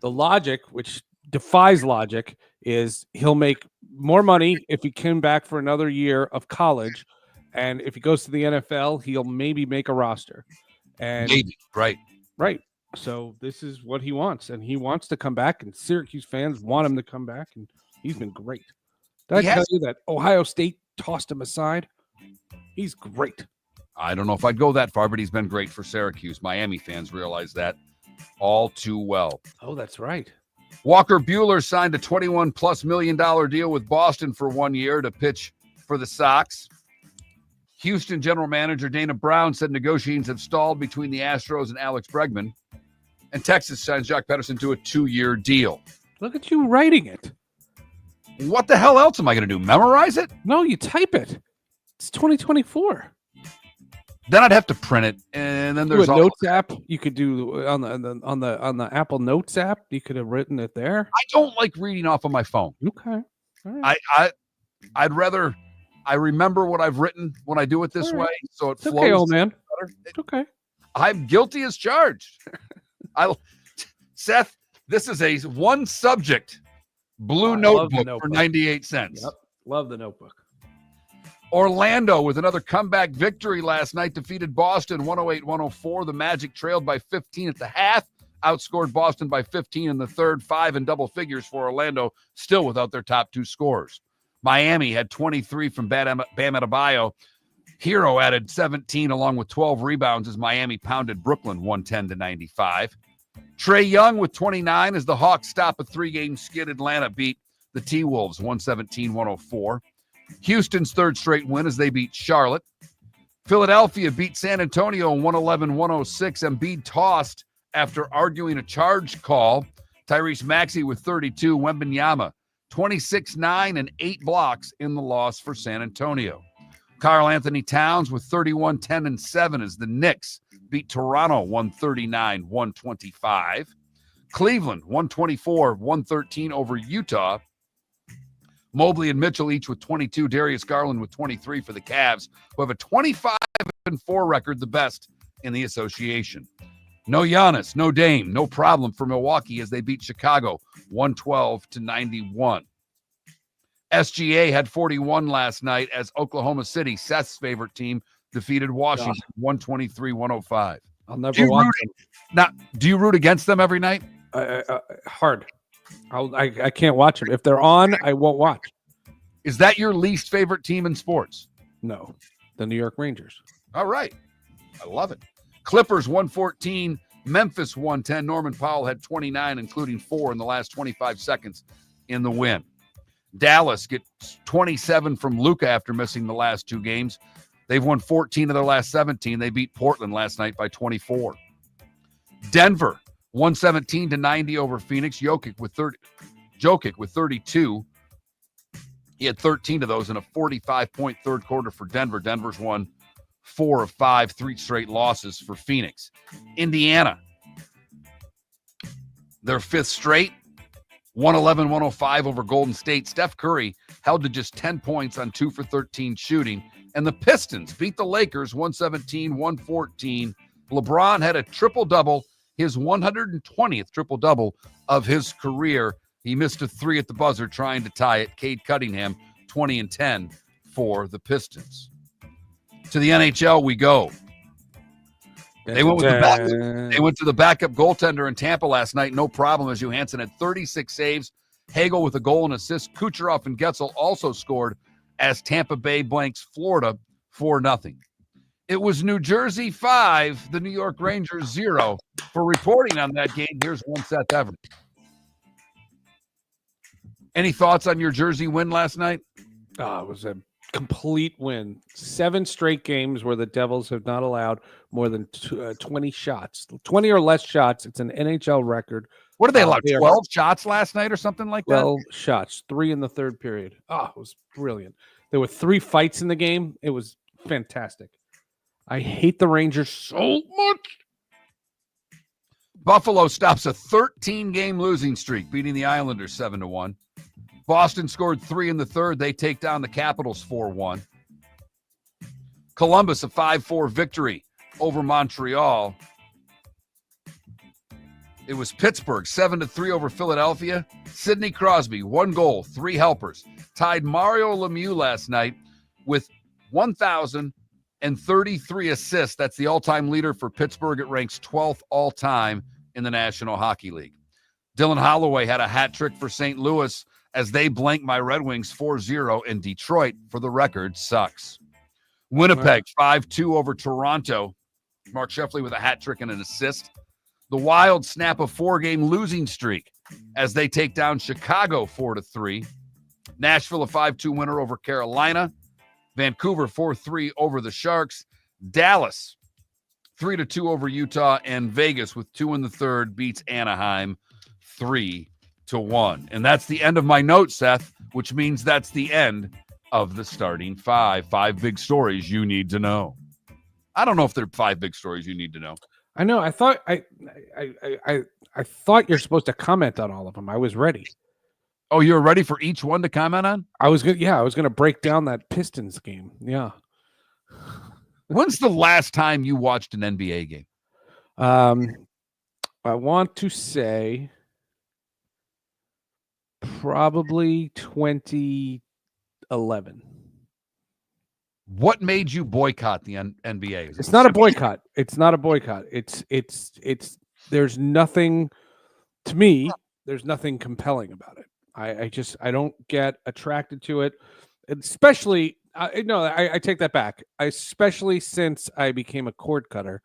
The logic, which defies logic, is he'll make more money if he came back for another year of college, and if he goes to the NFL, he'll maybe make a roster. And maybe, right. So this is what he wants, and he wants to come back, and Syracuse fans want him to come back, and he's been great. Did I tell you that Ohio State tossed him aside? He's great. I don't know if I'd go that far, but he's been great for Syracuse. Miami fans realize that all too well. Oh, that's right. Walker Buehler signed a $21+ million deal with Boston for 1 year to pitch for the Sox. Houston general manager Dana Brown said negotiations have stalled between the Astros and Alex Bregman. And Texas signs Jock Pederson to a 2-year deal. Look at you writing it. What the hell else am I going to do? Memorize it? No, you type it. It's 2024. Then I'd have to print it, and then there's a Notes app. You could do on the Apple Notes app. You could have written it there. I don't like reading off of my phone. Okay. All right. I'd rather I remember what I've written when I do it this way, so it flows. Okay, old man. Better. It's okay. I'm guilty as charged. Seth, this is a one subject blue notebook for 98 cents. Yep. Love the notebook. Orlando with another comeback victory last night defeated Boston 108-104. The Magic trailed by 15 at the half, outscored Boston by 15 in the third, 5 in double figures for Orlando, still without their top 2 scorers. Miami had 23 from Bam Adebayo. Hero added 17 along with 12 rebounds as Miami pounded Brooklyn 110-95. Trae Young with 29 as the Hawks stop a 3-game skid. Atlanta beat the T-Wolves 117-104. Houston's third straight win as they beat Charlotte. Philadelphia beat San Antonio 111-106. Embiid tossed after arguing a charge call. Tyrese Maxey with 32. Wembanyama 26-9 and 8 blocks in the loss for San Antonio. Karl Anthony Towns with 31, 10, and 7 as the Knicks beat Toronto 139-125. Cleveland 124-113 over Utah. Mobley and Mitchell each with 22. Darius Garland with 23 for the Cavs, who have a 25-4 record, the best in the association. No Giannis, no Dame, no problem for Milwaukee as they beat Chicago 112-91. SGA had 41 last night as Oklahoma City, Seth's favorite team, defeated Washington 123-105. I'll never watch them. Do you root against them every night? Hard. I can't watch them. If they're on, I won't watch. Is that your least favorite team in sports? No, the New York Rangers. All right. I love it. Clippers 114, Memphis 110. Norman Powell had 29, including 4 in the last 25 seconds in the win. Dallas gets 27 from Luka after missing the last 2 games. They've won 14 of their last 17. They beat Portland last night by 24. Denver 117-90 over Phoenix. Jokic with 32. He had 13 of those in a 45-point third quarter for Denver. Denver's won 4 of 5, 3 straight losses for Phoenix. Indiana, their 5th straight, 111-105 over Golden State. Steph Curry held to just 10 points on 2 for 13 shooting. And the Pistons beat the Lakers 117-114. LeBron had a triple-double, his 120th triple-double of his career. He missed a 3 at the buzzer trying to tie it. Cade Cunningham, 20 and 10 for the Pistons. To the NHL we go. They went to the backup goaltender in Tampa last night. No problem, as Johansson had 36 saves. Hagel with a goal and assist. Kucherov and Getzel also scored as Tampa Bay blanks Florida 4-0. It was New Jersey 5, the New York Rangers 0. For reporting on that game, here's one Seth Everett. Any thoughts on your Jersey win last night? It was a complete win. 7 straight games where the Devils have not allowed more than 20 shots. 20 or less shots. It's an NHL record. What did they allow? 12 shots last night or something like that? 12 shots, 3 in the third period. It was brilliant. There were 3 fights in the game. It was fantastic. I hate the Rangers so much. Buffalo stops a 13-game losing streak, beating the Islanders 7-1. Boston scored 3 in the third. They take down the Capitals 4-1. Columbus, a 5-4 victory over Montreal. It was Pittsburgh, 7-3 over Philadelphia. Sidney Crosby, 1 goal, 3 helpers. Tied Mario Lemieux last night with 1,033 assists. That's the all-time leader for Pittsburgh. It ranks 12th all-time in the National Hockey League. Dylan Holloway had a hat trick for St. Louis as they blank my Red Wings 4-0, and Detroit, for the record, sucks. Winnipeg, 5-2 over Toronto. Mark Sheffley with a hat trick and an assist. The Wild snap a 4-game losing streak as they take down Chicago 4-3. Nashville, a 5-2 winner over Carolina. Vancouver, 4-3 over the Sharks. Dallas, 3-2 over Utah. And Vegas, with 2 in the third, beats Anaheim 3-1. And that's the end of my note, Seth, which means that's the end of the starting 5. 5 big stories you need to know. I don't know if there are 5 big stories you need to know. I know. I thought I thought you're supposed to comment on all of them. I was ready. Oh, you're ready for each one to comment on? I was gonna break down that Pistons game. Yeah. When's the last time you watched an NBA game? I want to say probably 2011. What made you boycott the NBA? It's not a boycott. It's not a boycott. It's there's nothing, to me, there's nothing compelling about it. I don't get attracted to it, especially, I take that back. Especially since I became a cord cutter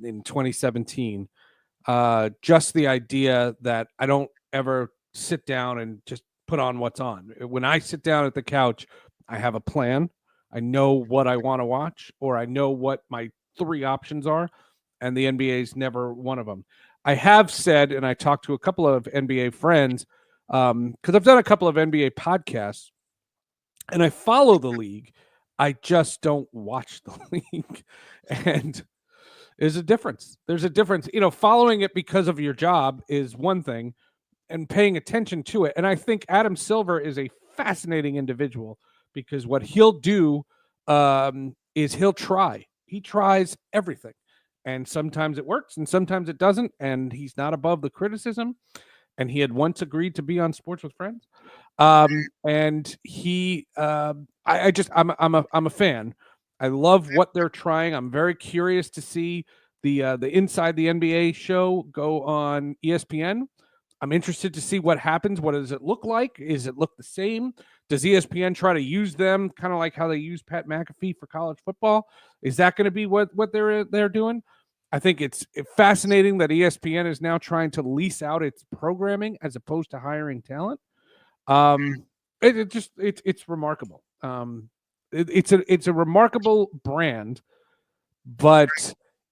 in 2017. Just the idea that I don't ever sit down and just put on what's on. When I sit down at the couch, I have a plan. I know what I want to watch, or I know what my 3 options are, and the NBA is never one of them. I have said, and I talked to a couple of NBA friends, because I've done a couple of NBA podcasts, and I follow the league. I just don't watch the league. And there's a difference. There's a difference. Following it because of your job is one thing, and paying attention to it. And I think Adam Silver is a fascinating individual, because what he'll do is he'll try. He tries everything. And sometimes it works and sometimes it doesn't. And he's not above the criticism. and he had once agreed to be on Sports with Friends. And he, I'm a fan. I love what they're trying. I'm very curious to see the Inside the NBA show go on ESPN. I'm interested to see what happens. What does it look like? Is it look the same? Does ESPN try to use them kind of like how they use Pat McAfee for college football? Is that going to be what they're doing? I think it's fascinating that ESPN is now trying to lease out its programming as opposed to hiring talent. It's remarkable. It's a remarkable brand, but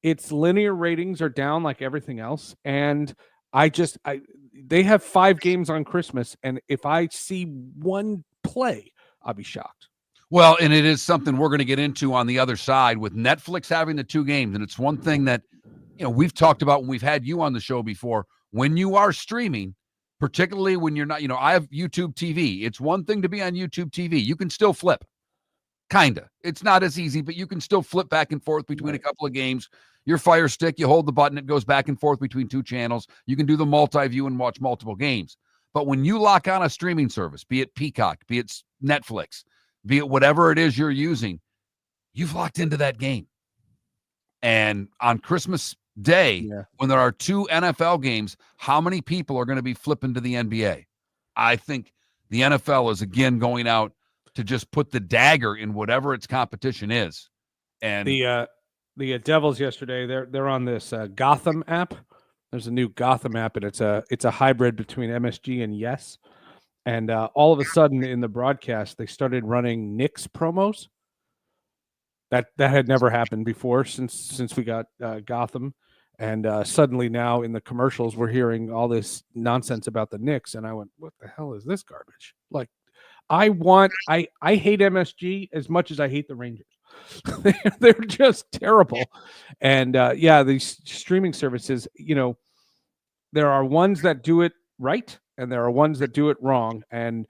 its linear ratings are down like everything else. And they have 5 games on Christmas, and if I see one play, I'll be shocked. Well, and it is something we're going to get into on the other side with Netflix having the 2 games. And it's one thing that, we've talked about when we've had you on the show before. When you are streaming, particularly when you're not, I have YouTube TV. It's one thing to be on YouTube TV. You can still flip. Kinda. It's not as easy, but you can still flip back and forth between a couple of games. Your Fire Stick, you hold the button, it goes back and forth between 2 channels. You can do the multi-view and watch multiple games. But when you lock on a streaming service, be it Peacock, be it Netflix, be it whatever it is you're using, you've locked into that game. And on Christmas Day, when there are 2 NFL games, how many people are going to be flipping to the NBA? I think the NFL is again going out to just put the dagger in whatever its competition is. And the Devils yesterday, they're on this Gotham app. There's a new Gotham app, and it's a hybrid between MSG and Yes. And all of a sudden in the broadcast, they started running Knicks promos. That had never happened before since we got Gotham. And suddenly now in the commercials, we're hearing all this nonsense about the Knicks. And I went, what the hell is this garbage? Like, I hate MSG as much as I hate the Rangers. They're just terrible. And these streaming services, there are ones that do it right and there are ones that do it wrong. And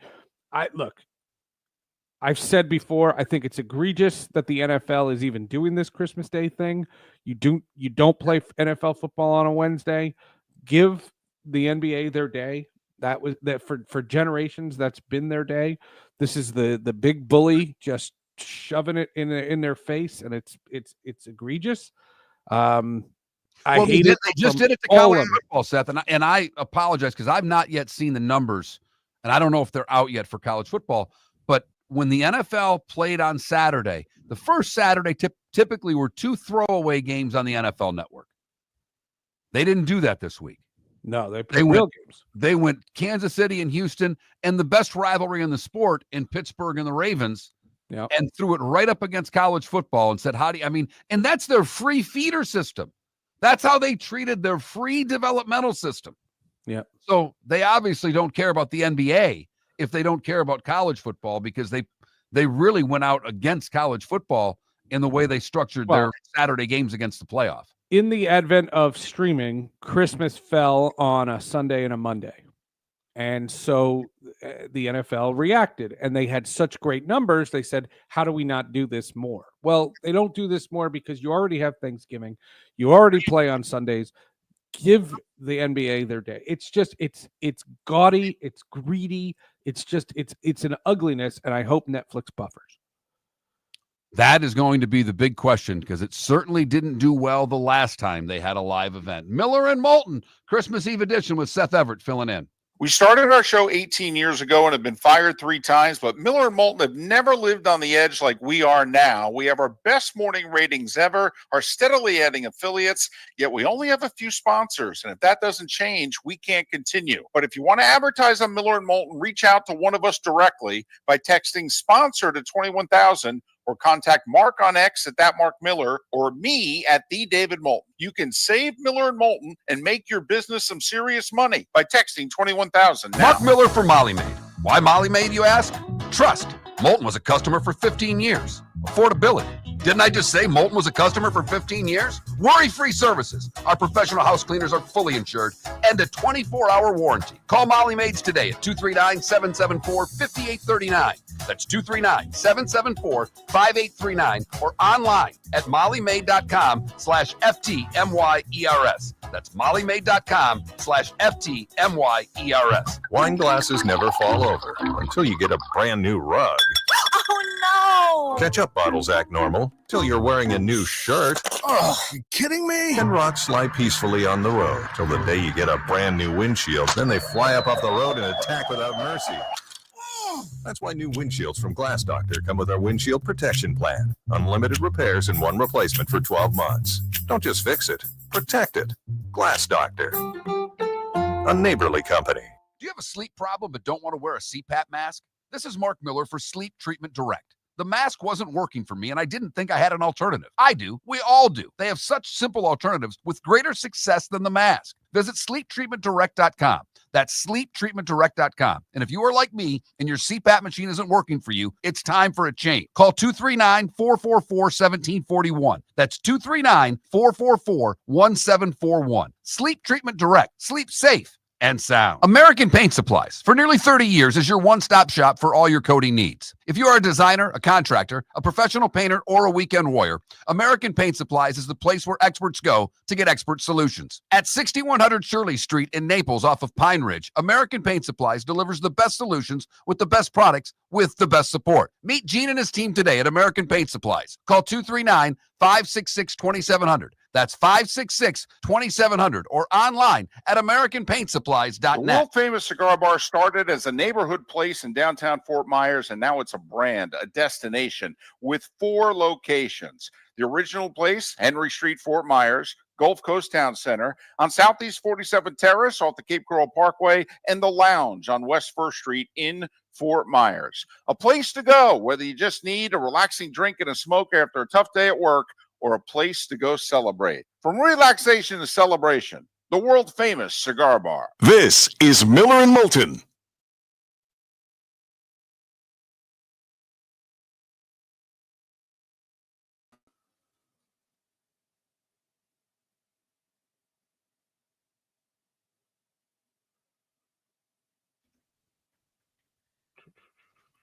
I've said before, I think it's egregious that the NFL is even doing this Christmas Day thing. You don't play NFL football on a Wednesday. Give the NBA their day. That for generations, that's been their day. This is the big bully just shoving it in their face, and it's egregious. I hate it. They just did it to college football, Seth, and I apologize because I've not yet seen the numbers, and I don't know if they're out yet for college football. But when the NFL played on Saturday, the first Saturday typically were 2 throwaway games on the NFL Network. They didn't do that this week. No, they played real games. They went Kansas City and Houston, and the best rivalry in the sport in Pittsburgh and the Ravens, and threw it right up against college football and said, and that's their free feeder system. That's how they treated their free developmental system. Yeah. So they obviously don't care about the NBA if they don't care about college football, because they really went out against college football in the way they structured their Saturday games against the playoff. In the advent of streaming, Christmas fell on a Sunday and a Monday. And so the NFL reacted, and they had such great numbers. They said, how do we not do this more? Well, they don't do this more because you already have Thanksgiving. You already play on Sundays. Give the NBA their day. It's just, it's gaudy. It's greedy. It's an ugliness. And I hope Netflix buffers. That is going to be the big question, because it certainly didn't do well the last time they had a live event. Miller and Moulton, Christmas Eve edition with Seth Everett filling in. We started our show 18 years ago and have been fired 3 times, but Miller and Moulton have never lived on the edge like we are now. We have our best morning ratings ever, are steadily adding affiliates, yet we only have a few sponsors. And if that doesn't change, we can't continue. But if you want to advertise on Miller and Moulton, reach out to one of us directly by texting sponsor to 21,000 or contact Mark on X at @MarkMiller or me at @TheDavidMoulton. You can save Miller and Moulton and make your business some serious money by texting 21,000 now. Mark Miller for Molly Maid. Why Molly Maid, you ask? Trust. Moulton was a customer for 15 years. Affordability. Didn't I just say Moulton was a customer for 15 years? Worry-free services. Our professional house cleaners are fully insured and a 24-hour warranty. Call Molly Maids today at 239-774-5839. That's 239-774-5839 or online at mollymaid.com/FTMYERS. That's mollymaid.com/FTMYERS. Wine glasses never fall over until you get a brand new rug. Oh, no. Ketchup bottles act normal till you're wearing a new shirt. Oh, you kidding me? And rocks slide peacefully on the road till the day you get a brand new windshield. Then they fly up off the road and attack without mercy. That's why new windshields from Glass Doctor come with our windshield protection plan. Unlimited repairs and one replacement for 12 months. Don't just fix it, protect it. Glass Doctor, a neighborly company. Do you have a sleep problem but don't want to wear a CPAP mask? This is Mark Miller for Sleep Treatment Direct. The mask wasn't working for me, and I didn't think I had an alternative. I do. We all do. They have such simple alternatives with greater success than the mask. Visit sleeptreatmentdirect.com. That's sleeptreatmentdirect.com. And if you are like me and your CPAP machine isn't working for you, it's time for a change. Call 239-444-1741. That's 239-444-1741. Sleep Treatment Direct. Sleep safe and sound. American Paint Supplies, for nearly 30 years, is your one-stop shop for all your coating needs. If you are a designer, a contractor, a professional painter, or a weekend warrior, American Paint Supplies is the place where experts go to get expert solutions. At 6100 Shirley Street in Naples off of Pine Ridge, American Paint Supplies delivers the best solutions with the best products with the best support. Meet Gene and his team today at American Paint Supplies. Call 239-566-2700. That's 566-2700 or online at The AmericanPaintSupplies.net. world-famous cigar bar started as a neighborhood place in downtown Fort Myers, and now it's a brand, a destination with 4 locations. The original place, Henry Street, Fort Myers, Gulf Coast Town Center, on Southeast 47th Terrace off the Cape Coral Parkway, and the Lounge on West 1st Street in Fort Myers. A place to go, whether you just need a relaxing drink and a smoke after a tough day at work, or a place to go celebrate. From relaxation to celebration, the world-famous cigar bar. This is Miller and Moulton.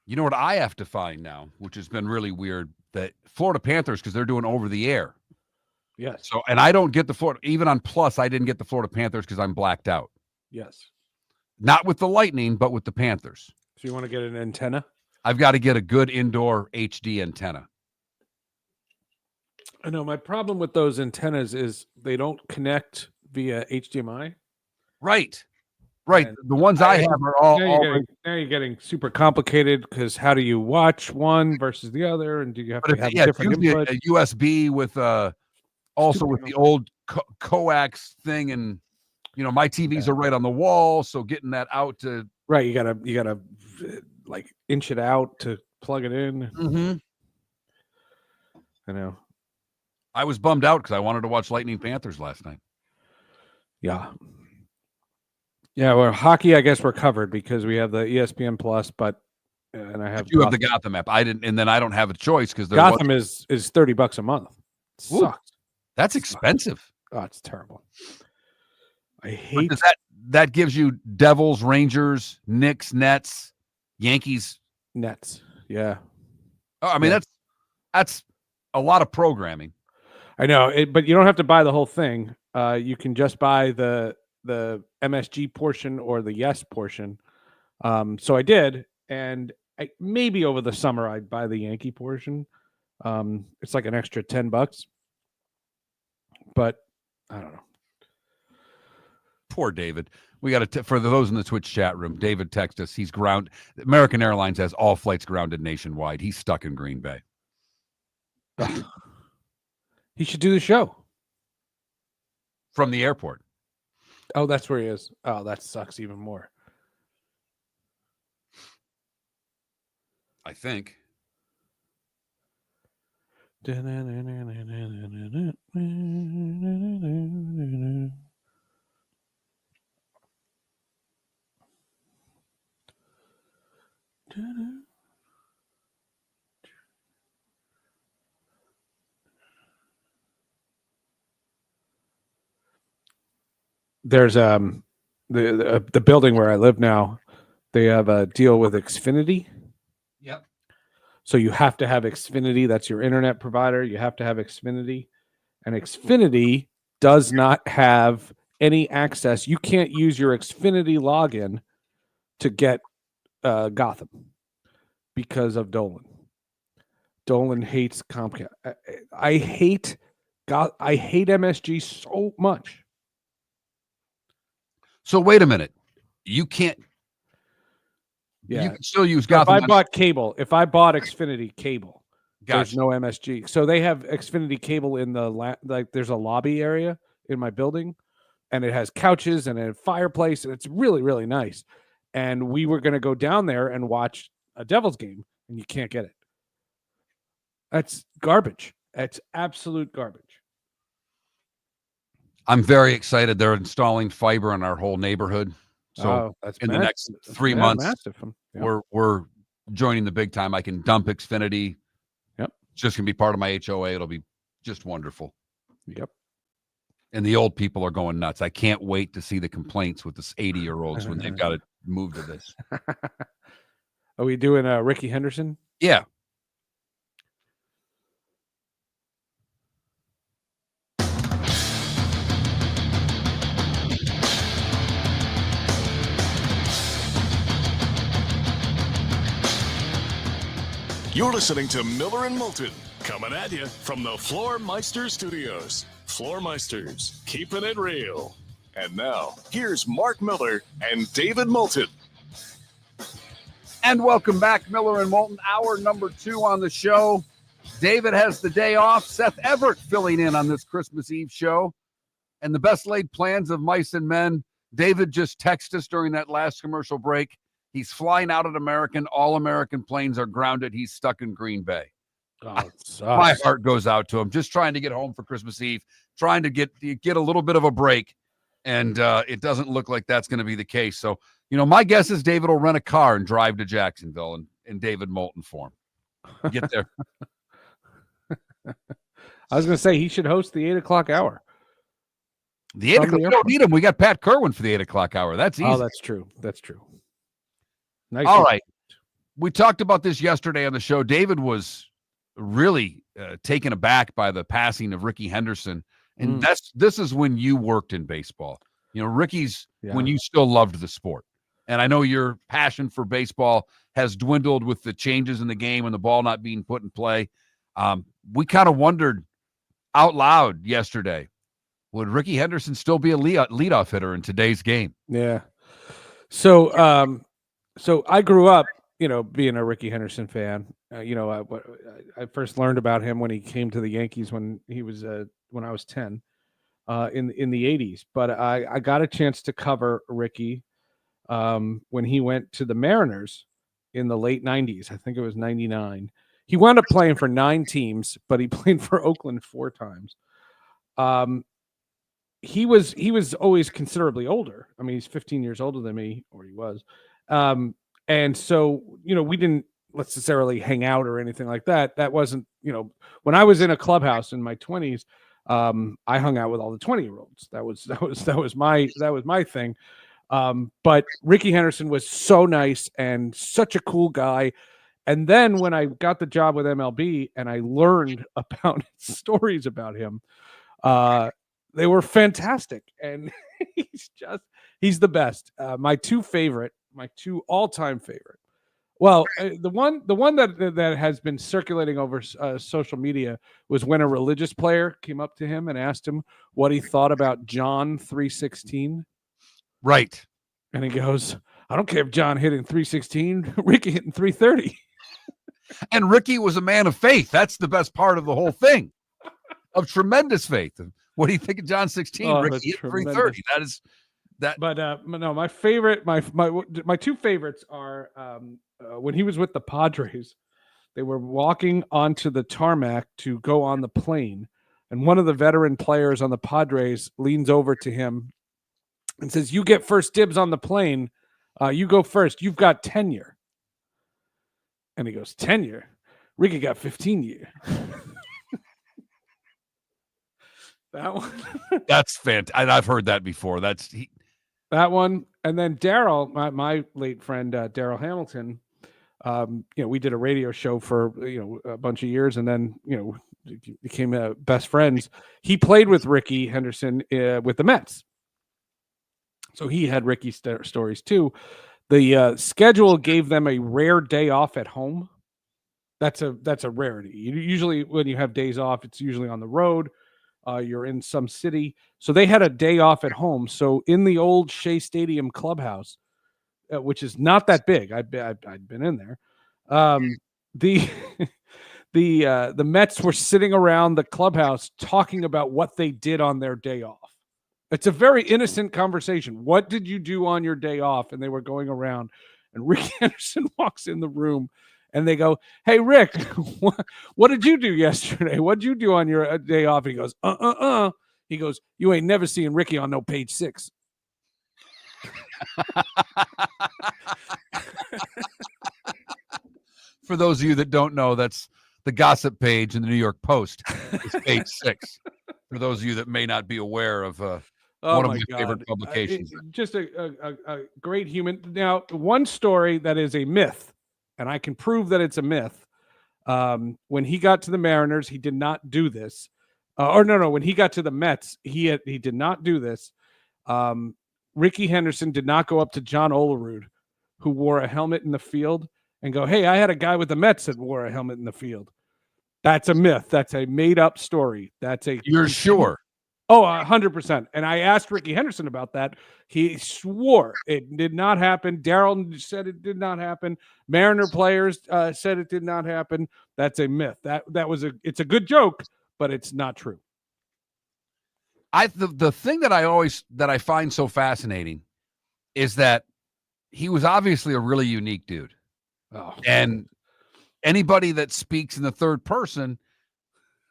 You know what I have to find now, which has been really weird, that Florida Panthers, because they're doing over the air. Yes. So, and I don't get the Florida, even on Plus, I didn't get the Florida Panthers because I'm blacked out. Yes. Not with the Lightning, but with the Panthers. So you want to get an antenna? I've got to get a good indoor HD antenna. I know my problem with those antennas is they don't connect via HDMI. Right. Right. And The ones I have are all. Now you're getting super complicated because how do you watch one versus the other, and do you have But to have yeah, different usually input? a USB with also with the old coax thing, and my TVs are right on the wall, so getting that out to Right, you gotta like inch it out to plug it in. Mm-hmm. I know. I was bummed out because I wanted to watch Lightning Panthers last night. Yeah. Yeah, well, hockey, I guess we're covered because we have the ESPN Plus, but and I have But you have the Gotham app. I didn't, and then I don't have a choice because Gotham is $30 a month. Ooh, Sucks. That's expensive. Oh, it's terrible. I But hate does that gives you Devils, Rangers, Knicks, Nets, Yankees. Nets. Yeah. Oh, I mean, Yeah. that's a lot of programming. I know, but you don't have to buy the whole thing. You can just buy the MSG portion or the Yes portion. So I did, and maybe over the summer I'd buy the Yankee portion. It's like an extra $10, but I don't know. Poor David. We got to for those in the Twitch chat room. David texted us. He's grounded. American Airlines has all flights grounded nationwide. He's stuck in Green Bay. He should do the show From the airport. Oh, that's where he is. Oh, that sucks even more. I think. there's the building where I live now. They have a deal with Xfinity. Yep. So you have to have Xfinity. That's your internet provider. You have to have Xfinity, and Xfinity does not have any access. You can't use your Xfinity login to get Gotham because of Dolan. Dolan hates Comcast. I hate MSG so much. So wait a minute. You can't. Yeah. You can still use So if Gotham. I bought cable, if I bought Xfinity cable, there's Gotcha. no MSG. So they have Xfinity cable in the like. There's a lobby area in my building, and it has couches and a fireplace, and it's really, really nice. And we were going to go down there and watch a Devils game, and you can't get it. That's garbage. That's absolute garbage. I'm very excited. They're installing fiber in our whole neighborhood. So that's in the next 3 months, massive. Yeah. we're joining the big time. I can dump Xfinity. Yep. It's just gonna be part of my HOA. It'll be just wonderful. Yep. And the old people are going nuts. I can't wait to see the complaints with this 80-year-olds when they've got to move to this. Are we doing Ricky Henderson? Yeah. You're listening to Miller and Moulton, coming at you from the Floor Meister Studios. Floor Meisters, keeping it real. And now, here's Mark Miller and David Moulton. And welcome back, Miller and Moulton, hour number 2 on the show. David has the day off. Seth Everett filling in on this Christmas Eve show. And the best laid plans of mice and men. David just texted us during that last commercial break. He's flying out at American. All American planes are grounded. He's stuck in Green Bay. Oh, my heart goes out to him. Just trying to get home for Christmas Eve, trying to get a little bit of a break. And it doesn't look like that's going to be the case. So, my guess is David will rent a car and drive to Jacksonville in David Moulton form. Get there. I was going to say he should host the 8 o'clock hour. The 8 o'clock. We don't need him. We got Pat Kirwan for the 8 o'clock hour. That's easy. Oh, that's true. That's true. Nice. All right. We talked about this yesterday on the show. David was really taken aback by the passing of Ricky Henderson. And this is when you worked in baseball. Ricky's when you still loved the sport. And I know your passion for baseball has dwindled with the changes in the game and the ball not being put in play. We kind of wondered out loud yesterday, would Ricky Henderson still be a leadoff hitter in today's game? Yeah. So I grew up, being a Ricky Henderson fan. I first learned about him when he came to the Yankees when he was when I was 10 in the 80s. But I got a chance to cover Ricky when he went to the Mariners in the late 90s. I think it was 99. He wound up playing for 9 teams, but he played for Oakland 4 times. He was always considerably older. I mean, he's 15 years older than me, or he was. And so, we didn't necessarily hang out or anything like that. That wasn't, when I was in a clubhouse in my 20s, I hung out with all the 20-year-olds. That was my thing. But Ricky Henderson was so nice and such a cool guy. And then when I got the job with MLB and I learned about stories about him, they were fantastic. And he's the best. My two all-time favorite. Well, the one that has been circulating over social media was when a religious player came up to him and asked him what he thought about John 3:16. Right. And he goes, I don't care if John hit in 3:16, Ricky hit in 3:30. And Ricky was a man of faith. That's the best part of the whole thing. Of tremendous faith. What do you think of John 16? Ricky hit 3:30. That is that. But no, my favorite, my two favorites are when he was with the Padres. They were walking onto the tarmac to go on the plane, and one of the veteran players on the Padres leans over to him and says, "You get first dibs on the plane. You go first. You've got tenure." And he goes, "Tenure? Ricky got 15 years." That one. That's fantastic. I've heard that before. That one. And then Daryl, my late friend, Daryl Hamilton, we did a radio show for, a bunch of years, and then, became best friends. He played with Ricky Henderson with the Mets. So he had Ricky stories too. The schedule gave them a rare day off at home. That's a rarity. Usually when you have days off, it's usually on the road. You're in some city. So they had a day off at home. So in the old Shea Stadium clubhouse, which is not that big, I'd been in there. The the Mets were sitting around the clubhouse talking about what they did on their day off. It's a very innocent conversation. What did you do on your day off? And they were going around, and Rick Henderson walks in the room, and they go, "Hey, Rick, what did you do yesterday? What did you do on your day off?" And he goes, He goes, "You ain't never seeing Ricky on no Page 6." For those of you that don't know, that's the gossip page in the New York Post. It's Page 6. For those of you that may not be aware of one of my favorite publications. Just a great human. Now, one story that is a myth, and I can prove that it's a myth. When he got to the Mariners, he did not do this. When he got to the Mets, he did not do this. Ricky Henderson did not go up to John Olerud, who wore a helmet in the field, and go, "Hey, I had a guy with the Mets that wore a helmet in the field." That's a myth. That's a made-up story. You're sure? Oh, 100%. And I asked Ricky Henderson about that. He swore it did not happen. Daryl said it did not happen. Mariner players said it did not happen. That's a myth. It's a good joke, but it's not true. The thing that I find so fascinating is that he was obviously a really unique dude. Oh, and anybody that speaks in the third person,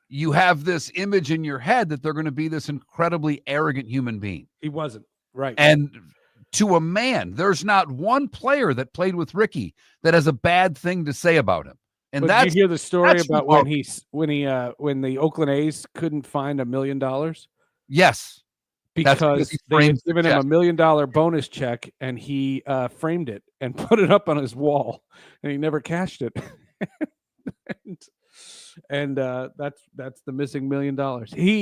you have this image in your head that they're going to be this incredibly arrogant human being. He wasn't, right? And to a man, there's not one player that played with Ricky that has a bad thing to say about him. And but that's, you hear the story about remarkable. when the Oakland A's couldn't find $1 million? Yes. Because they had given him $1 million bonus check, and he framed it and put it up on his wall, and he never cashed it. and that's the missing $1 million.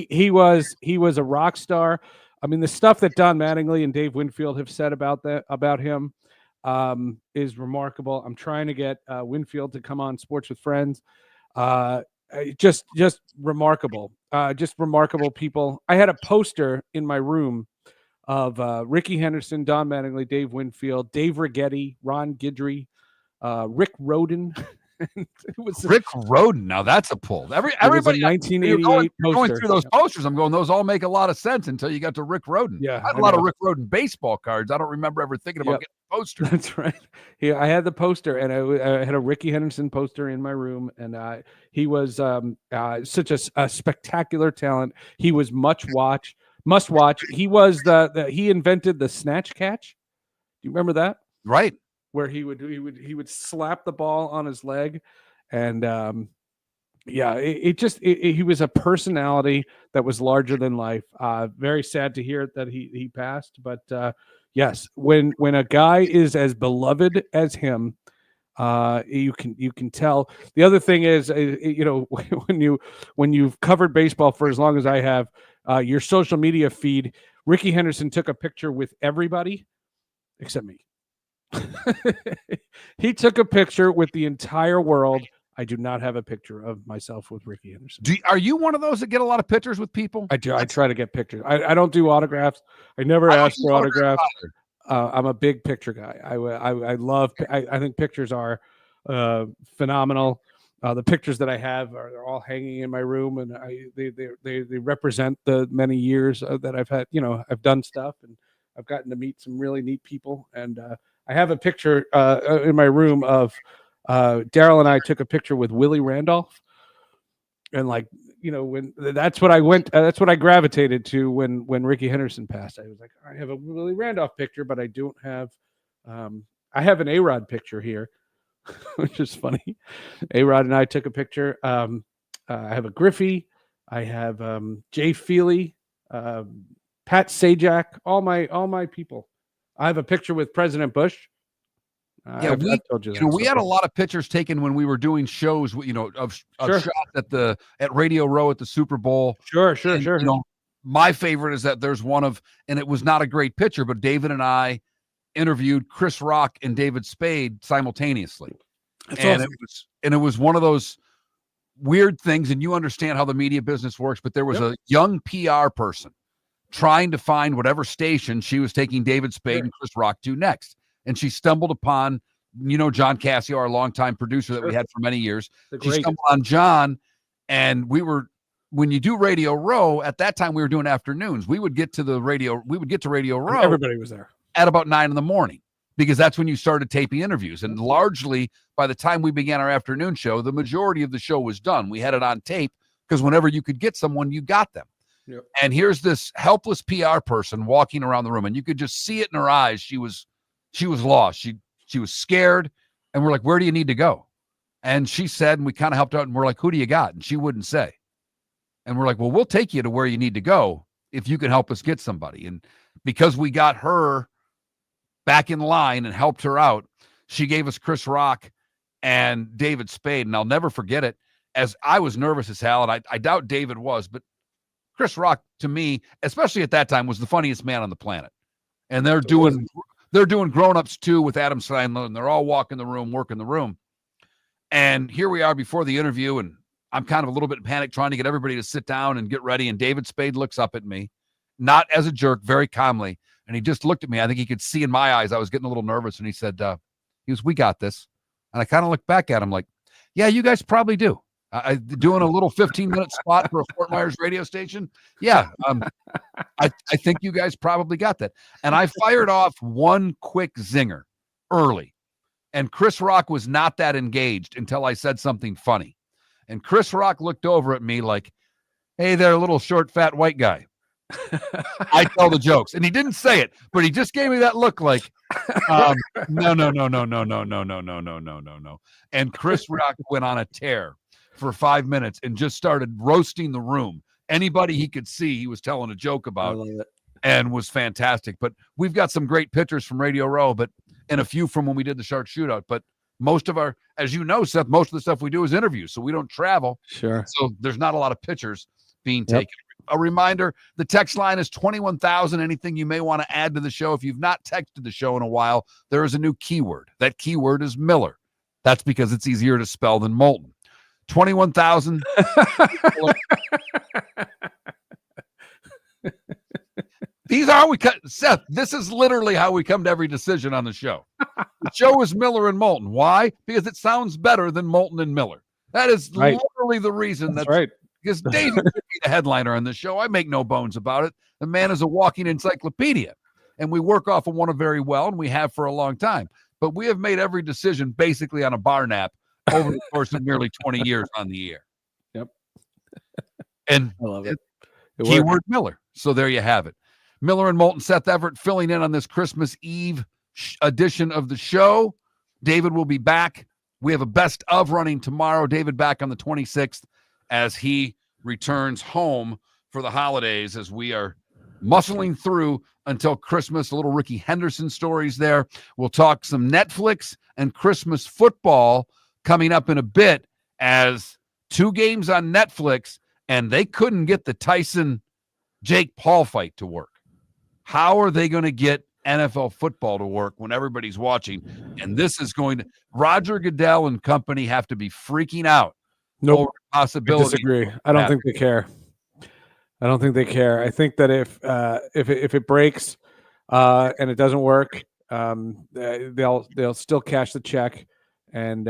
He was a rock star. I mean, the stuff that Don Mattingly and Dave Winfield have said about him is remarkable. I'm trying to get Winfield to come on Sports with Friends. Just remarkable. Just remarkable people. I had a poster in my room of Ricky Henderson, Don Mattingly, Dave Winfield, Dave Righetti, Ron Guidry, Rick Rhoden. Rick Rhoden. Now that's a pull. Everybody, 1988 going through those posters, I'm going, those all make a lot of sense until you got to Rick Rhoden. Yeah, I had a lot of Rick Rhoden baseball cards. I don't remember ever thinking about getting a poster. That's right. I had the poster, and I had a Ricky Henderson poster in my room, and he was such a spectacular talent. He was must watch. He was he invented the snatch catch. Do you remember that? Right. Where he would slap the ball on his leg, and he was a personality that was larger than life. Very sad to hear that he passed, but yes, when a guy is as beloved as him, you can tell. The other thing is, when you've covered baseball for as long as I have, your social media feed, Ricky Henderson took a picture with everybody except me. He took a picture with the entire world. I do not have a picture of myself with Ricky Henderson. Are you one of those that get a lot of pictures with people? I do. I try to get pictures. I don't do autographs. I never ask for autographs. I'm a big picture guy. I love. I think pictures are phenomenal. The pictures that I have they're all hanging in my room, and they represent the many years that I've had. I've done stuff, and I've gotten to meet some really neat people, and I have a picture in my room of Daryl and I took a picture with Willie Randolph, and when that's what I gravitated to when Ricky Henderson passed. I was like, I have a Willie Randolph picture, but I don't have. I have an A-Rod picture here, which is funny. A-Rod and I took a picture. I have a Griffey. I have Jay Feely, Pat Sajak, all my people. I have a picture with President Bush. Yeah, I've told you that. we had a lot of pictures taken when we were doing shows, of Sure. shots at Radio Row at the Super Bowl. Sure. And, my favorite is that there's one of, and it was not a great picture, but David and I interviewed Chris Rock and David Spade simultaneously. That's and awesome. it was one of those weird things, and you understand how the media business works, but there was a young PR person trying to find whatever station she was taking David Spade and Chris Rock to next. And she stumbled upon, John Cassio, our longtime producer that we had for many years. She stumbled on John, and when you do Radio Row, at that time we were doing afternoons. We would get to Radio Row. Everybody was there at about 9 a.m. because that's when you started taping interviews. And largely by the time we began our afternoon show, the majority of the show was done. We had it on tape because whenever you could get someone, you got them. Yep. And here's this helpless PR person walking around the room, and you could just see it in her eyes. She was lost. She was scared. And we're like, where do you need to go? And she said, and we kind of helped out, and we're like, who do you got? And she wouldn't say. And we're like, well, we'll take you to where you need to go if you can help us get somebody. And because we got her back in line and helped her out, she gave us Chris Rock and David Spade. And I'll never forget it, as I was nervous as hell, and I doubt David was, but Chris Rock, to me, especially at that time, was the funniest man on the planet. And they're doing Grown-Ups too with Adam Sandler, and they're all working the room. And here we are before the interview, and I'm kind of a little bit in panic trying to get everybody to sit down and get ready. And David Spade looks up at me, not as a jerk, very calmly. And he just looked at me. I think he could see in my eyes I was getting a little nervous. And he said, we got this. And I kind of looked back at him like, yeah, you guys probably do. Doing a little 15-minute spot for a Fort Myers radio station. Yeah, I think you guys probably got that. And I fired off one quick zinger early. And Chris Rock was not that engaged until I said something funny. And Chris Rock looked over at me like, hey there, little short, fat white guy. I tell the jokes. And he didn't say it, but he just gave me that look like, no. And Chris Rock went on a tear for 5 minutes and just started roasting the room. Anybody he could see, he was telling a joke about, and was fantastic. But we've got some great pictures from Radio Row, and a few from when we did the Shark Shootout. But most of our, as you know, Seth, most of the stuff we do is interviews, so we don't travel. Sure. So there's not a lot of pictures being taken. A reminder, the text line is 21,000. Anything you may want to add to the show. If you've not texted the show in a while, there is a new keyword. That keyword is Miller. That's because it's easier to spell than Moulton. 21,000. These are how we cut. Seth, this is literally how we come to every decision on the show. The show is Miller and Moulton. Why? Because it sounds better than Moulton and Miller. That is literally the reason. That's right. Because David could be the headliner on this show. I make no bones about it. The man is a walking encyclopedia. And we work off of one very well, and we have for a long time. But we have made every decision basically on a bar nap over the course of nearly 20 years on the air. Yep. And I love it. Keyword Miller. So there you have it. Miller and Moulton, Seth Everett filling in on this Christmas Eve edition of the show. David will be back. We have a best of running tomorrow. David back on the 26th as he returns home for the holidays, as we are muscling through until Christmas. A little Ricky Henderson stories there. We'll talk some Netflix and Christmas football coming up in a bit, as 2 games on Netflix, and they couldn't get the Tyson Jake Paul fight to work. How are they going to get NFL football to work when everybody's watching? And this is going to, Roger Goodell and company have to be freaking out. Nope. Possibility. I disagree. I don't think they care. I think that if it breaks and it doesn't work, they'll still cash the check. And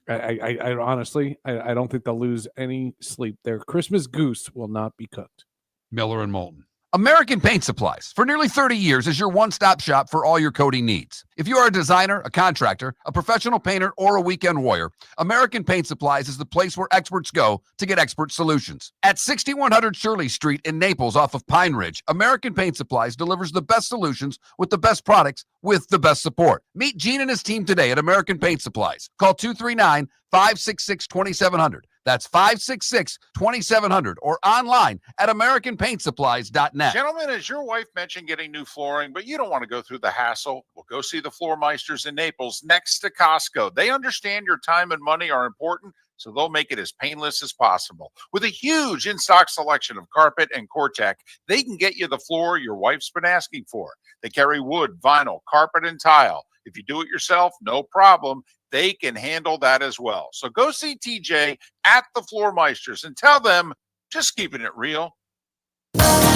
I honestly don't think they'll lose any sleep. Their Christmas goose will not be cooked. Miller and Moulton. American Paint Supplies, for nearly 30 years, is your one-stop shop for all your coating needs. If you are a designer, a contractor, a professional painter, or a weekend warrior, American Paint Supplies is the place where experts go to get expert solutions. At 6100 Shirley Street in Naples off of Pine Ridge, American Paint Supplies delivers the best solutions with the best products with the best support. Meet Gene and his team today at American Paint Supplies. Call 239-566-2700. That's 566-2700 or online at AmericanPaintSupplies.net. Gentlemen, as your wife mentioned getting new flooring, but you don't want to go through the hassle, well, go see the Floor Meisters in Naples next to Costco. They understand your time and money are important, so they'll make it as painless as possible. With a huge in-stock selection of carpet and Cortec, they can get you the floor your wife's been asking for. They carry wood, vinyl, carpet, and tile. If you do it yourself, no problem. They can handle that as well. So go see TJ at the Floor Meisters and tell them, just keeping it real.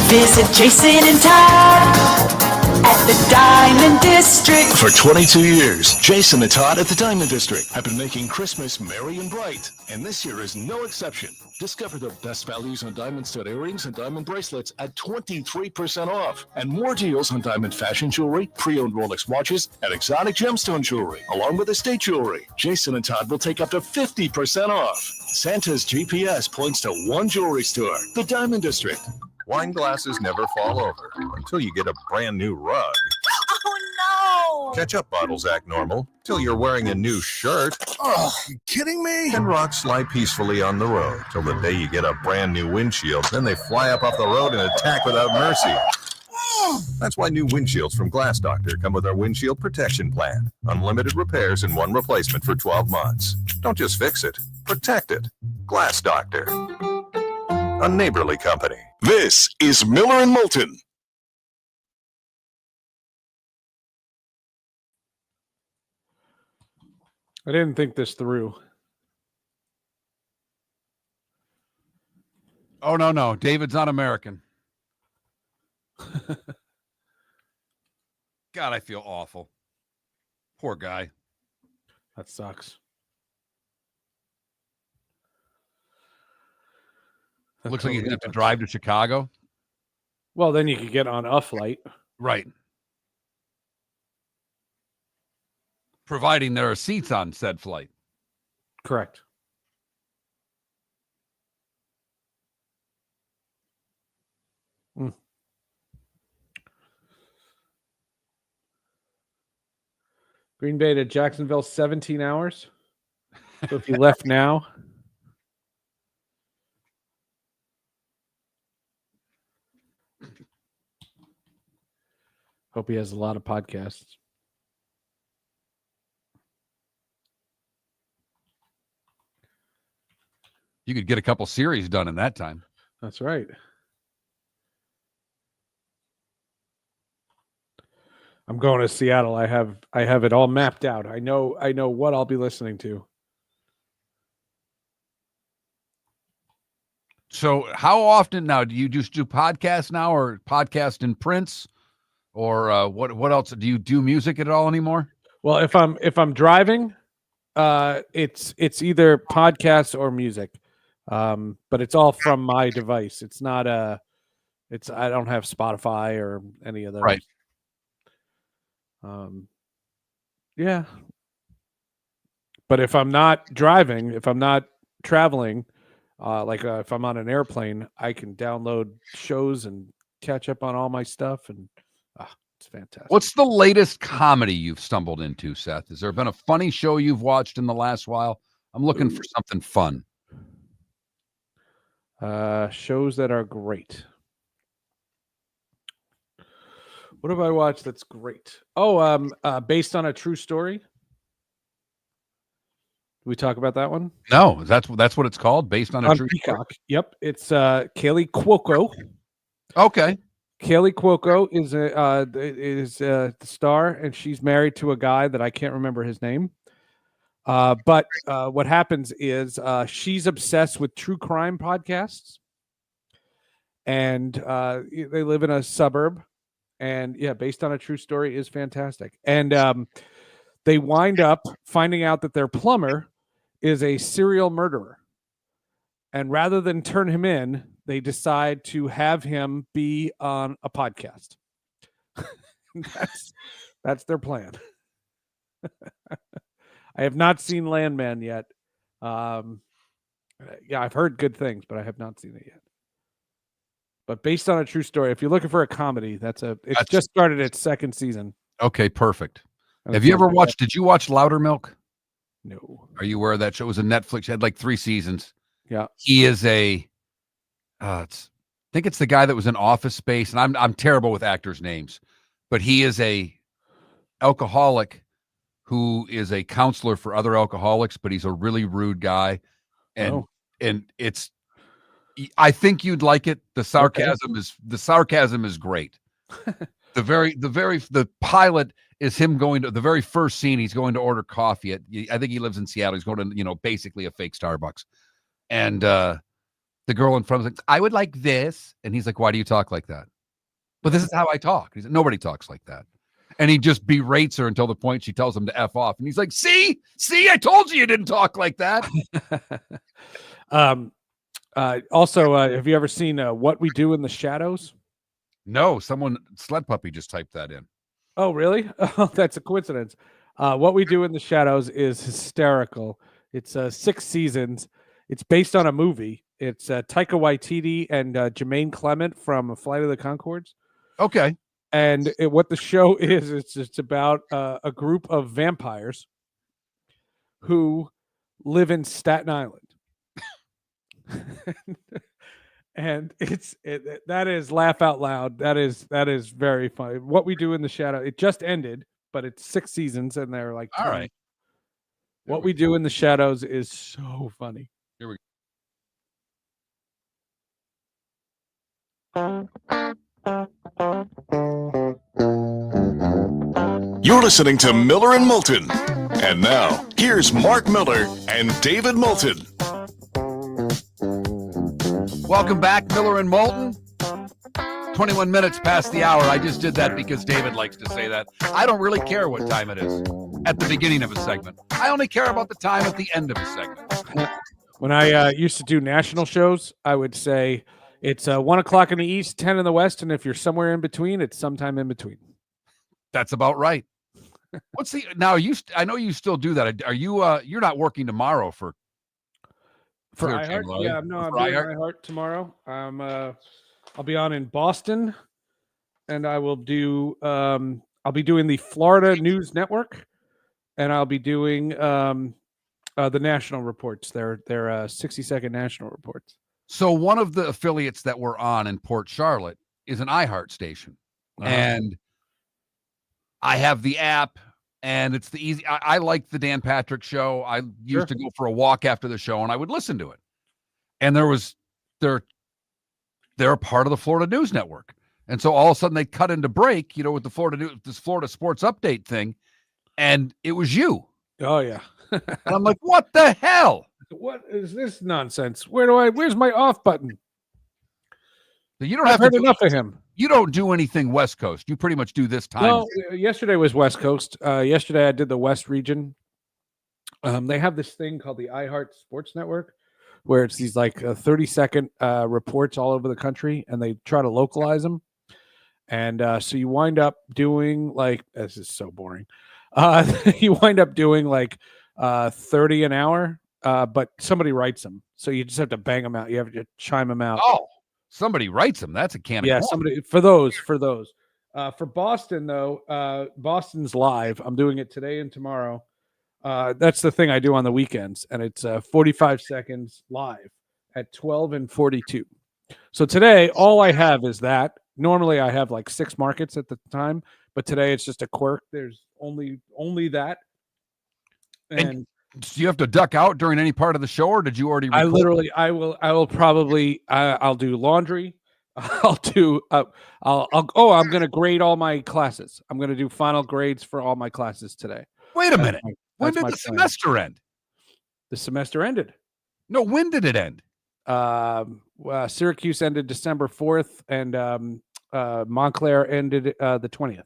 Visit Jason and Todd at the Diamond District. For 22 years, Jason and Todd at the Diamond District have been making Christmas merry and bright, and this year is no exception. Discover the best values on diamond stud earrings and diamond bracelets at 23% off, and more deals on diamond fashion jewelry, pre-owned Rolex watches, and exotic gemstone jewelry, along with estate jewelry. Jason and Todd will take up to 50% off. Santa's GPS points to one jewelry store, the Diamond District. Wine glasses never fall over until you get a brand new rug. Oh, no. Ketchup bottles act normal till you're wearing a new shirt. Oh, you kidding me? And rocks slide peacefully on the road till the day you get a brand new windshield. Then they fly up off the road and attack without mercy. That's why new windshields from Glass Doctor come with our windshield protection plan. Unlimited repairs and one replacement for 12 months. Don't just fix it, protect it. Glass Doctor. A neighborly company. This is Miller and Moulton. I didn't think this through. Oh, no. David's not American. God, I feel awful. Poor guy. That sucks. That Looks like he's totally going to have to sucks. drive to Chicago. Well, then you could get on a flight. Right. Providing there are seats on said flight. Correct. Green Bay to Jacksonville, 17 hours. So if you left now, hope he has a lot of podcasts. You could get a couple series done in that time. That's right. I'm going to Seattle. I have it all mapped out. I know what I'll be listening to. So how often now do you just do podcasts now, or podcast in prints, or what else? Do you do music at all anymore? Well, if I'm driving, it's either podcasts or music. But it's all from my device. It's not I don't have Spotify or any of those. Right. Yeah. But if I'm not driving, if I'm not traveling, if I'm on an airplane, I can download shows and catch up on all my stuff, and it's fantastic. What's the latest comedy you've stumbled into, Seth? Has there been a funny show you've watched in the last while? I'm looking for something fun. Shows that are great. What have I watched that's great? Oh, based on a true story. Did we talk about that one? No, that's what it's called, based on a true Peacock. Story. Yep, it's Kaylee Cuoco. Okay. Kaylee Cuoco is the star, and she's married to a guy that I can't remember his name. But what happens is she's obsessed with true crime podcasts, and they live in a suburb, and based on a true story is fantastic. And they wind up finding out that their plumber is a serial murderer, and rather than turn him in, they decide to have him be on a podcast. That's their plan. I have not seen Landman yet. I've heard good things, but I have not seen it yet. But based on a true story, if you're looking for a comedy, it's just started its second season. Okay, perfect. And Have you ever watched? Did you watch Loudermilk? No. Are you aware of that show? It was a Netflix. It had like 3 seasons. Yeah. He is I think it's the guy that was in Office Space, and I'm terrible with actors' names, but he is a alcoholic who is a counselor for other alcoholics, but he's a really rude guy. And it's I think you'd like it. The sarcasm is great. The pilot is him going to the very first scene. He's going to order coffee I think he lives in Seattle. He's going to, basically a fake Starbucks. And the girl in front of him is like, I would like this. And he's like, why do you talk like that? But this is how I talk. He said, nobody talks like that. And he just berates her until the point she tells him to F off. And he's like, see, I told you didn't talk like that. Also, have you ever seen What We Do in the Shadows? No, Sled Puppy just typed that in. Oh, really? Oh, that's a coincidence. What We Do in the Shadows is hysterical. It's 6 seasons. It's based on a movie. It's Taika Waititi and Jermaine Clement from Flight of the Conchords. Okay. And what the show is, it's about a group of vampires who live in Staten Island. And that is laugh out loud. That is very funny. What We Do in the Shadow. It just ended, but it's 6 seasons, and they're like, all right. What We Do in the Shadows is so funny. Here we go. You're listening to Miller and Moulton. And now, here's Mark Miller and David Moulton. Welcome back, Miller and Moulton. 21 minutes past the hour. I just did that because David likes to say that. I don't really care what time it is at the beginning of a segment. I only care about the time at the end of a segment. When I used to do national shows, I would say it's 1 o'clock in the east, 10 in the west, and if you're somewhere in between, it's sometime in between. That's about right. I know you still do that. Are you you're not working tomorrow for iHeart? Yeah, no, I'm doing iHeart tomorrow. I'll be on in Boston, and I will do. I'll be doing the Florida News Network, and I'll be doing the national reports. They're 60-second national reports. So one of the affiliates that we're on in Port Charlotte is an iHeart station, and I have the app. And it's the easy. I like the Dan Patrick Show. I used to go for a walk after the show, and I would listen to it. And they're a part of the Florida News Network, and so all of a sudden they cut into break, with the this Florida Sports Update thing, and it was you. Oh yeah, and I'm like, what the hell? What is this nonsense? Where's my off button? You don't have heard enough of him. You don't do anything West Coast. You pretty much do this time. Well, yesterday was West Coast. Yesterday I did the West region. They have this thing called the iHeart Sports Network, where it's these like 30-second reports all over the country, and they try to localize them. And so you wind up doing this is so boring. You wind up doing 30 an hour, but somebody writes them, so you just have to bang them out. You have to chime them out. Oh. Somebody writes them. That's a can of corn. Somebody for those. For Boston, though, Boston's live. I'm doing it today and tomorrow. That's the thing I do on the weekends, and it's 45 seconds live at 12 and 42. So today, all I have is that. Normally, I have 6 markets at the time, but today it's just a quirk. There's only that. And do you have to duck out during any part of the show, or did you already record? I will probably I'll do laundry. I'm going to grade all my classes. I'm going to do final grades for all my classes today. Wait a minute. When did the semester end? The semester ended. No, when did it end? Syracuse ended December 4th, and Montclair ended the 20th.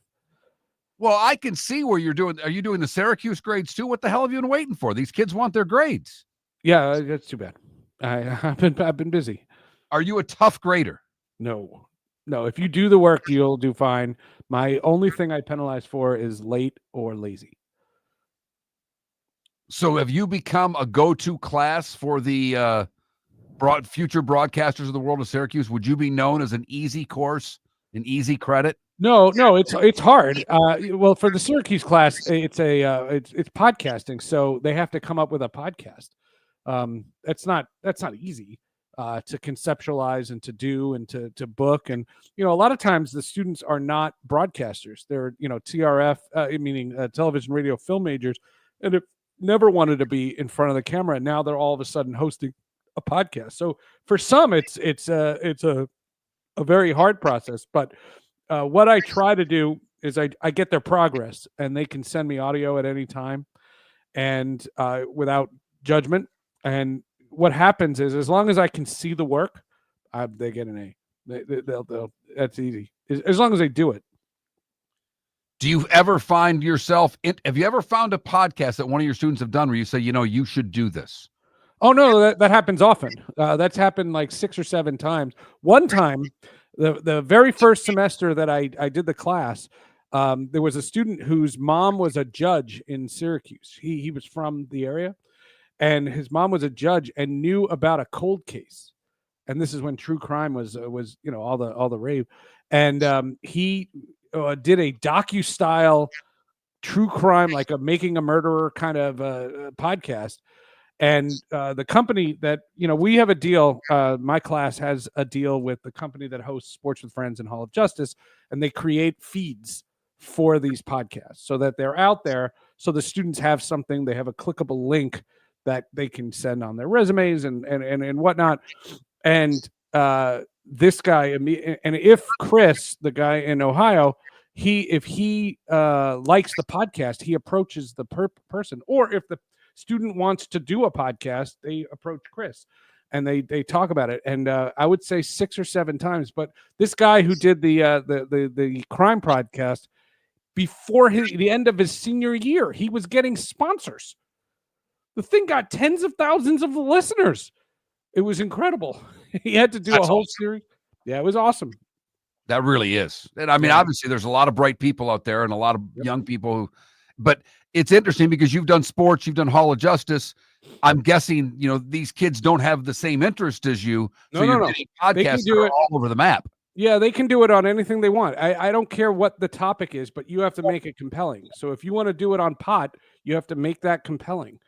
Well, I can see where you're doing. Are you doing the Syracuse grades too? What the hell have you been waiting for? These kids want their grades. Yeah, that's too bad. I've been busy. Are you a tough grader? No. If you do the work, you'll do fine. My only thing I penalize for is late or lazy. So, have you become a go-to class for the future broadcasters of the world of Syracuse? Would you be known as an easy course, an easy credit? No, it's hard. Well, for the Syracuse class, it's podcasting, so they have to come up with a podcast. That's not easy to conceptualize and to do and to book. And a lot of times the students are not broadcasters. They're TRF, meaning television, radio, film majors, and have never wanted to be in front of the camera. And now they're all of a sudden hosting a podcast. So for some, it's a very hard process. But what I try to do is I get their progress, and they can send me audio at any time, and without judgment. And what happens is, as long as I can see the work, they get an A. They'll that's easy, as long as they do it. Do you ever find yourself? Have you ever found a podcast that one of your students have done where you say, you should do this? Oh no, that happens often. That's happened like 6 or 7 times. One time, the very first semester that I did the class, there was a student whose mom was a judge in Syracuse. He was from the area, and his mom was a judge and knew about a cold case. And this is when true crime was all the rave. And he did a docu-style true crime, like a Making a Murderer kind of podcast. And the company that, we have a deal, my class has a deal with the company that hosts Sports with Friends and Hall of Justice, and they create feeds for these podcasts so that they're out there. So the students have something, they have a clickable link that they can send on their resumes and whatnot. And this guy, and if Chris, the guy in Ohio, if he likes the podcast, he approaches the person, or if the student wants to do a podcast, they approach Chris and they talk about it. And I would say 6 or 7 times. But this guy who did the crime podcast, before the end of his senior year, he was getting sponsors. The thing got tens of thousands of listeners. It was incredible. He had to do a whole series. Yeah, it was awesome. That really is. And I mean, obviously there's a lot of bright people out there and a lot of young people but it's interesting because you've done sports, you've done Hall of Justice. I'm guessing, these kids don't have the same interest as you. So you're getting podcasts that are all over the map. Yeah, they can do it on anything they want. I don't care what the topic is, but you have to make it compelling. So if you want to do it on pot, you have to make that compelling.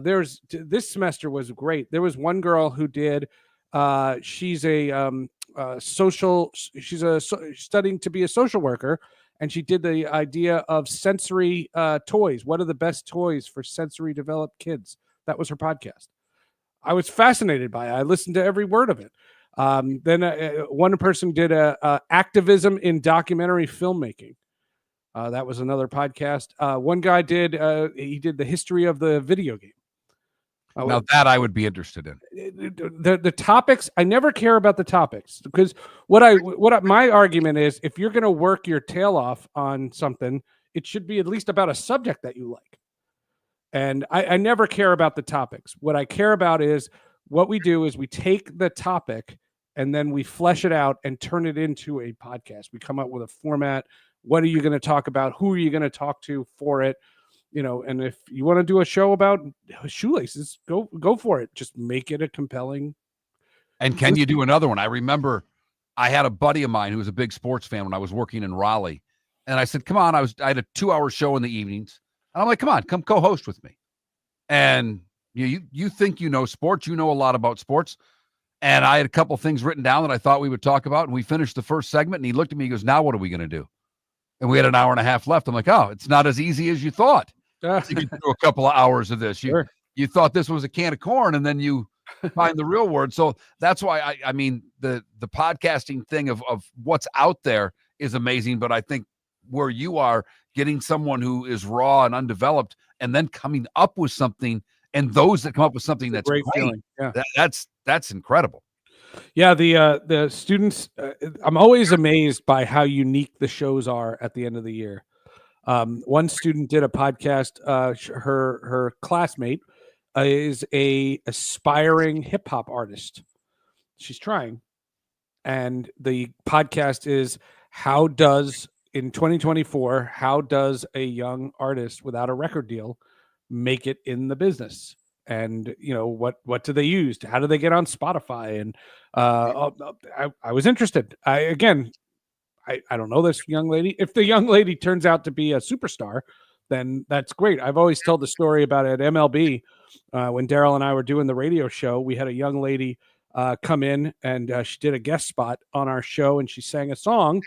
This semester was great. There was one girl who did, she's studying to be a social worker. And she did the idea of sensory toys. What are the best toys for sensory developed kids? That was her podcast. I was fascinated by it. I listened to every word of it. Then one person did activism in documentary filmmaking. That was another podcast. One guy did the history of the video game. Now that I would be interested in. The topics, I never care about the topics, because my argument is, if you're going to work your tail off on something, it should be at least about a subject that you like. And I never care about the topics. What I care about is what we do is we take the topic and then we flesh it out and turn it into a podcast. We come up with a format. What are you going to talk about? Who are you going to talk to for it? And if you want to do a show about shoelaces, go for it. Just make it a compelling. And can you do another one? I remember I had a buddy of mine who was a big sports fan when I was working in Raleigh. And I said, come on, I had a 2-hour show in the evenings. And I'm like, come on, come co-host with me. And you think you know sports, you know a lot about sports. And I had a couple things written down that I thought we would talk about. And we finished the first segment and he looked at me, he goes, now what are we going to do? And we had an hour and a half left. I'm like, oh, it's not as easy as you thought. You can do a couple of hours of this. You thought this was a can of corn, and then you find the real word. So that's why I mean the podcasting thing of what's out there is amazing. But I think where you are, getting someone who is raw and undeveloped and then coming up with something, and those that come up with something that's great feeling. Yeah. That's incredible. Yeah, the students, I'm always amazed by how unique the shows are at the end of the year. One student did a podcast. Her classmate is a aspiring hip hop artist. She's trying. And the podcast is, in 2024, how does a young artist without a record deal make it in the business? And, what do they use? How do they get on Spotify? And I was interested. I don't know this young lady. If the young lady turns out to be a superstar, then that's great. I've always told the story about at MLB when Daryl and I were doing the radio show. We had a young lady come in and she did a guest spot on our show and she sang a song,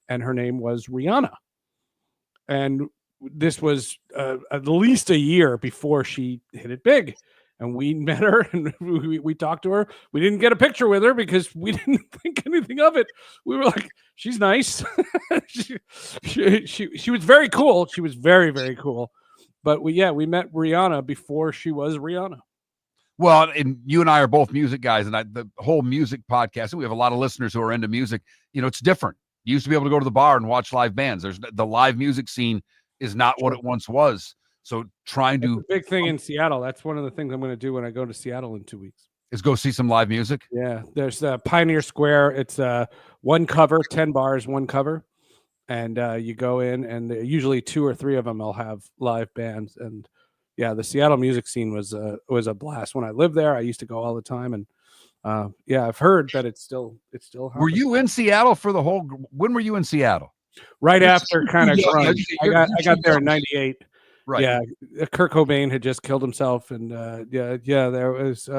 and her name was Rihanna. And this was at least a year before she hit it big. And we met her and we talked to her. We didn't get a picture with her because we didn't think anything of it. We were like, she's nice. she was very cool. She was very, very cool. But we met Rihanna before she was Rihanna. Well, and you and I are both music guys, and the whole music podcast, and we have a lot of listeners who are into music. It's different. You used to be able to go to the bar and watch live bands. The live music scene is not what it once was. So trying to big thing in Seattle. That's one of the things I'm going to do when I go to Seattle in 2 weeks. Is go see some live music. Yeah, there's Pioneer Square. It's one cover, 10 bars, one cover, and you go in, and usually 2 or 3 of them will have live bands. And yeah, the Seattle music scene was a blast. When I lived there, I used to go all the time, and I've heard that it's still. Were you in Seattle for the whole? When were you in Seattle? Right after kind of grunge. I got there in '98. Right. Yeah, Kurt Cobain had just killed himself, and there was.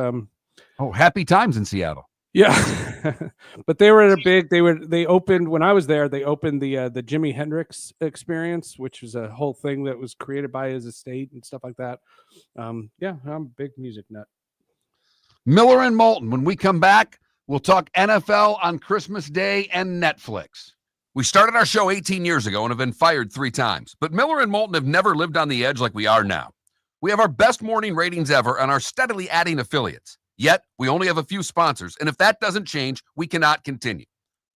Happy times in Seattle. Yeah, but they were they opened when I was there. They opened the Jimi Hendrix Experience, which was a whole thing that was created by his estate and stuff like that. I'm a big music nut. Miller and Moulton. When we come back, we'll talk NFL on Christmas Day and Netflix. We started our show 18 years ago and have been fired 3 times, but Miller and Moulton have never lived on the edge like we are now. We have our best morning ratings ever and are steadily adding affiliates. Yet, we only have a few sponsors, and if that doesn't change, we cannot continue.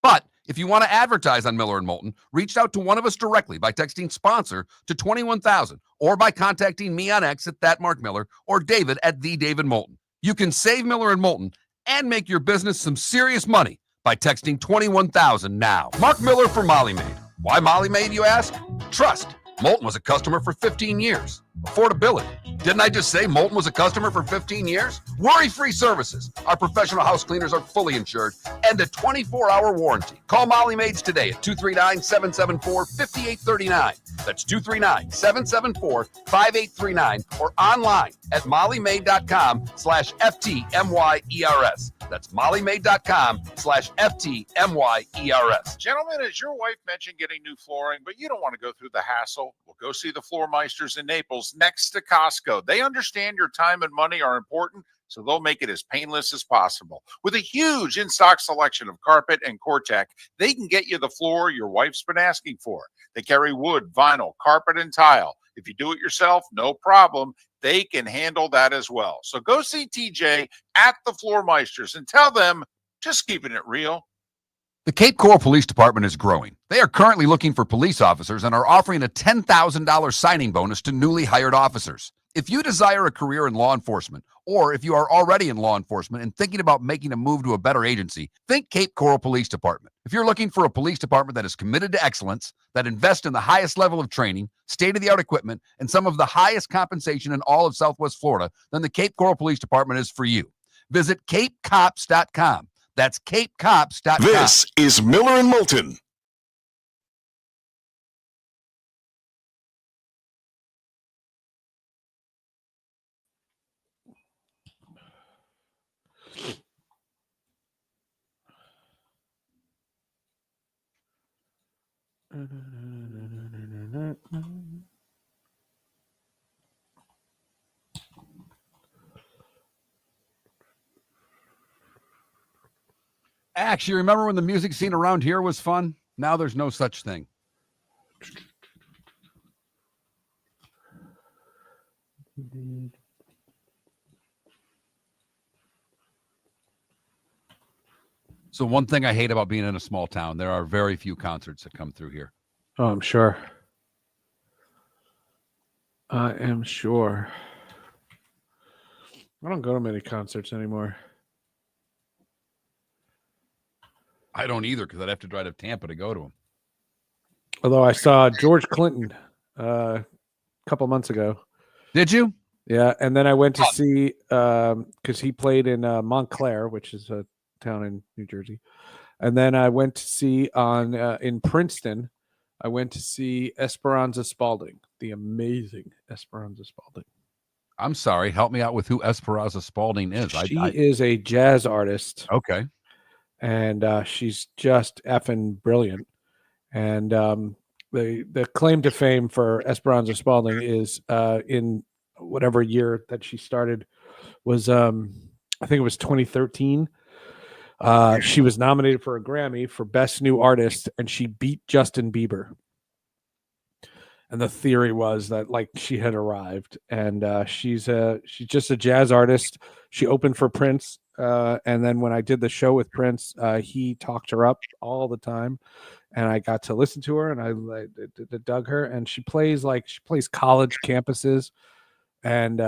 But if you want to advertise on Miller & Moulton, reach out to one of us directly by texting sponsor to 21,000 or by contacting me on X at @MarkMiller or David at @TheDavidMoulton. You can save Miller & Moulton and make your business some serious money by texting 21,000 now. Mark Miller for Molly Maid. Why Molly Maid, you ask? Trust. Moulton was a customer for 15 years. Affordability. Didn't I just say Moulton was a customer for 15 years? Worry-free services. Our professional house cleaners are fully insured and a 24-hour warranty. Call Molly Maids today at 239-774-5839. That's 239-774-5839 or online at mollymaid.com/FTMYERS. That's mollymaid.com/FTMYERS. Gentlemen, as your wife mentioned getting new flooring, but you don't want to go through the hassle, well, go see the Floor Meisters in Naples next to Costco. They understand your time and money are important, so they'll make it as painless as possible. With a huge in-stock selection of carpet and Cortec, they can get you the floor your wife's been asking for. They carry wood, vinyl, carpet, and tile. If you do it yourself, no problem. They can handle that as well. So go see TJ at the Floor Meisters and tell them, just keeping it real. The Cape Coral Police Department is growing. They are currently looking for police officers and are offering a $10,000 signing bonus to newly hired officers. If you desire a career in law enforcement, or if you are already in law enforcement and thinking about making a move to a better agency, think Cape Coral Police Department. If you're looking for a police department that is committed to excellence, that invests in the highest level of training, state-of-the-art equipment, and some of the highest compensation in all of Southwest Florida, then the Cape Coral Police Department is for you. Visit capecops.com. That's capecops.com. This is Miller and Moulton. Actually, remember when the music scene around here was fun? Now there's no such thing. So one thing I hate about being in a small town, there are very few concerts that come through here. Oh, I'm sure. I am sure. I don't go to many concerts anymore. I don't either because I'd have to drive to Tampa to go to them. Although I saw George Clinton a couple months ago. Did you? Yeah, and then I went to see because he played in Montclair, which is a town in New Jersey, and then I went to see in Princeton I went to see Esperanza Spalding, the amazing Esperanza Spalding. I'm sorry. Help me out with who Esperanza Spalding is. She is a jazz artist. Okay. And she's just effing brilliant. And the claim to fame for Esperanza Spalding is in whatever year that she started was, I think it was 2013. She was nominated for a Grammy for Best New Artist, and she beat Justin Bieber. And the theory was that like she had arrived, and she's just a jazz artist. She opened for Prince, and then when I did the show with Prince, he talked her up all the time, and I got to listen to her, and I dug her. And she plays college campuses, and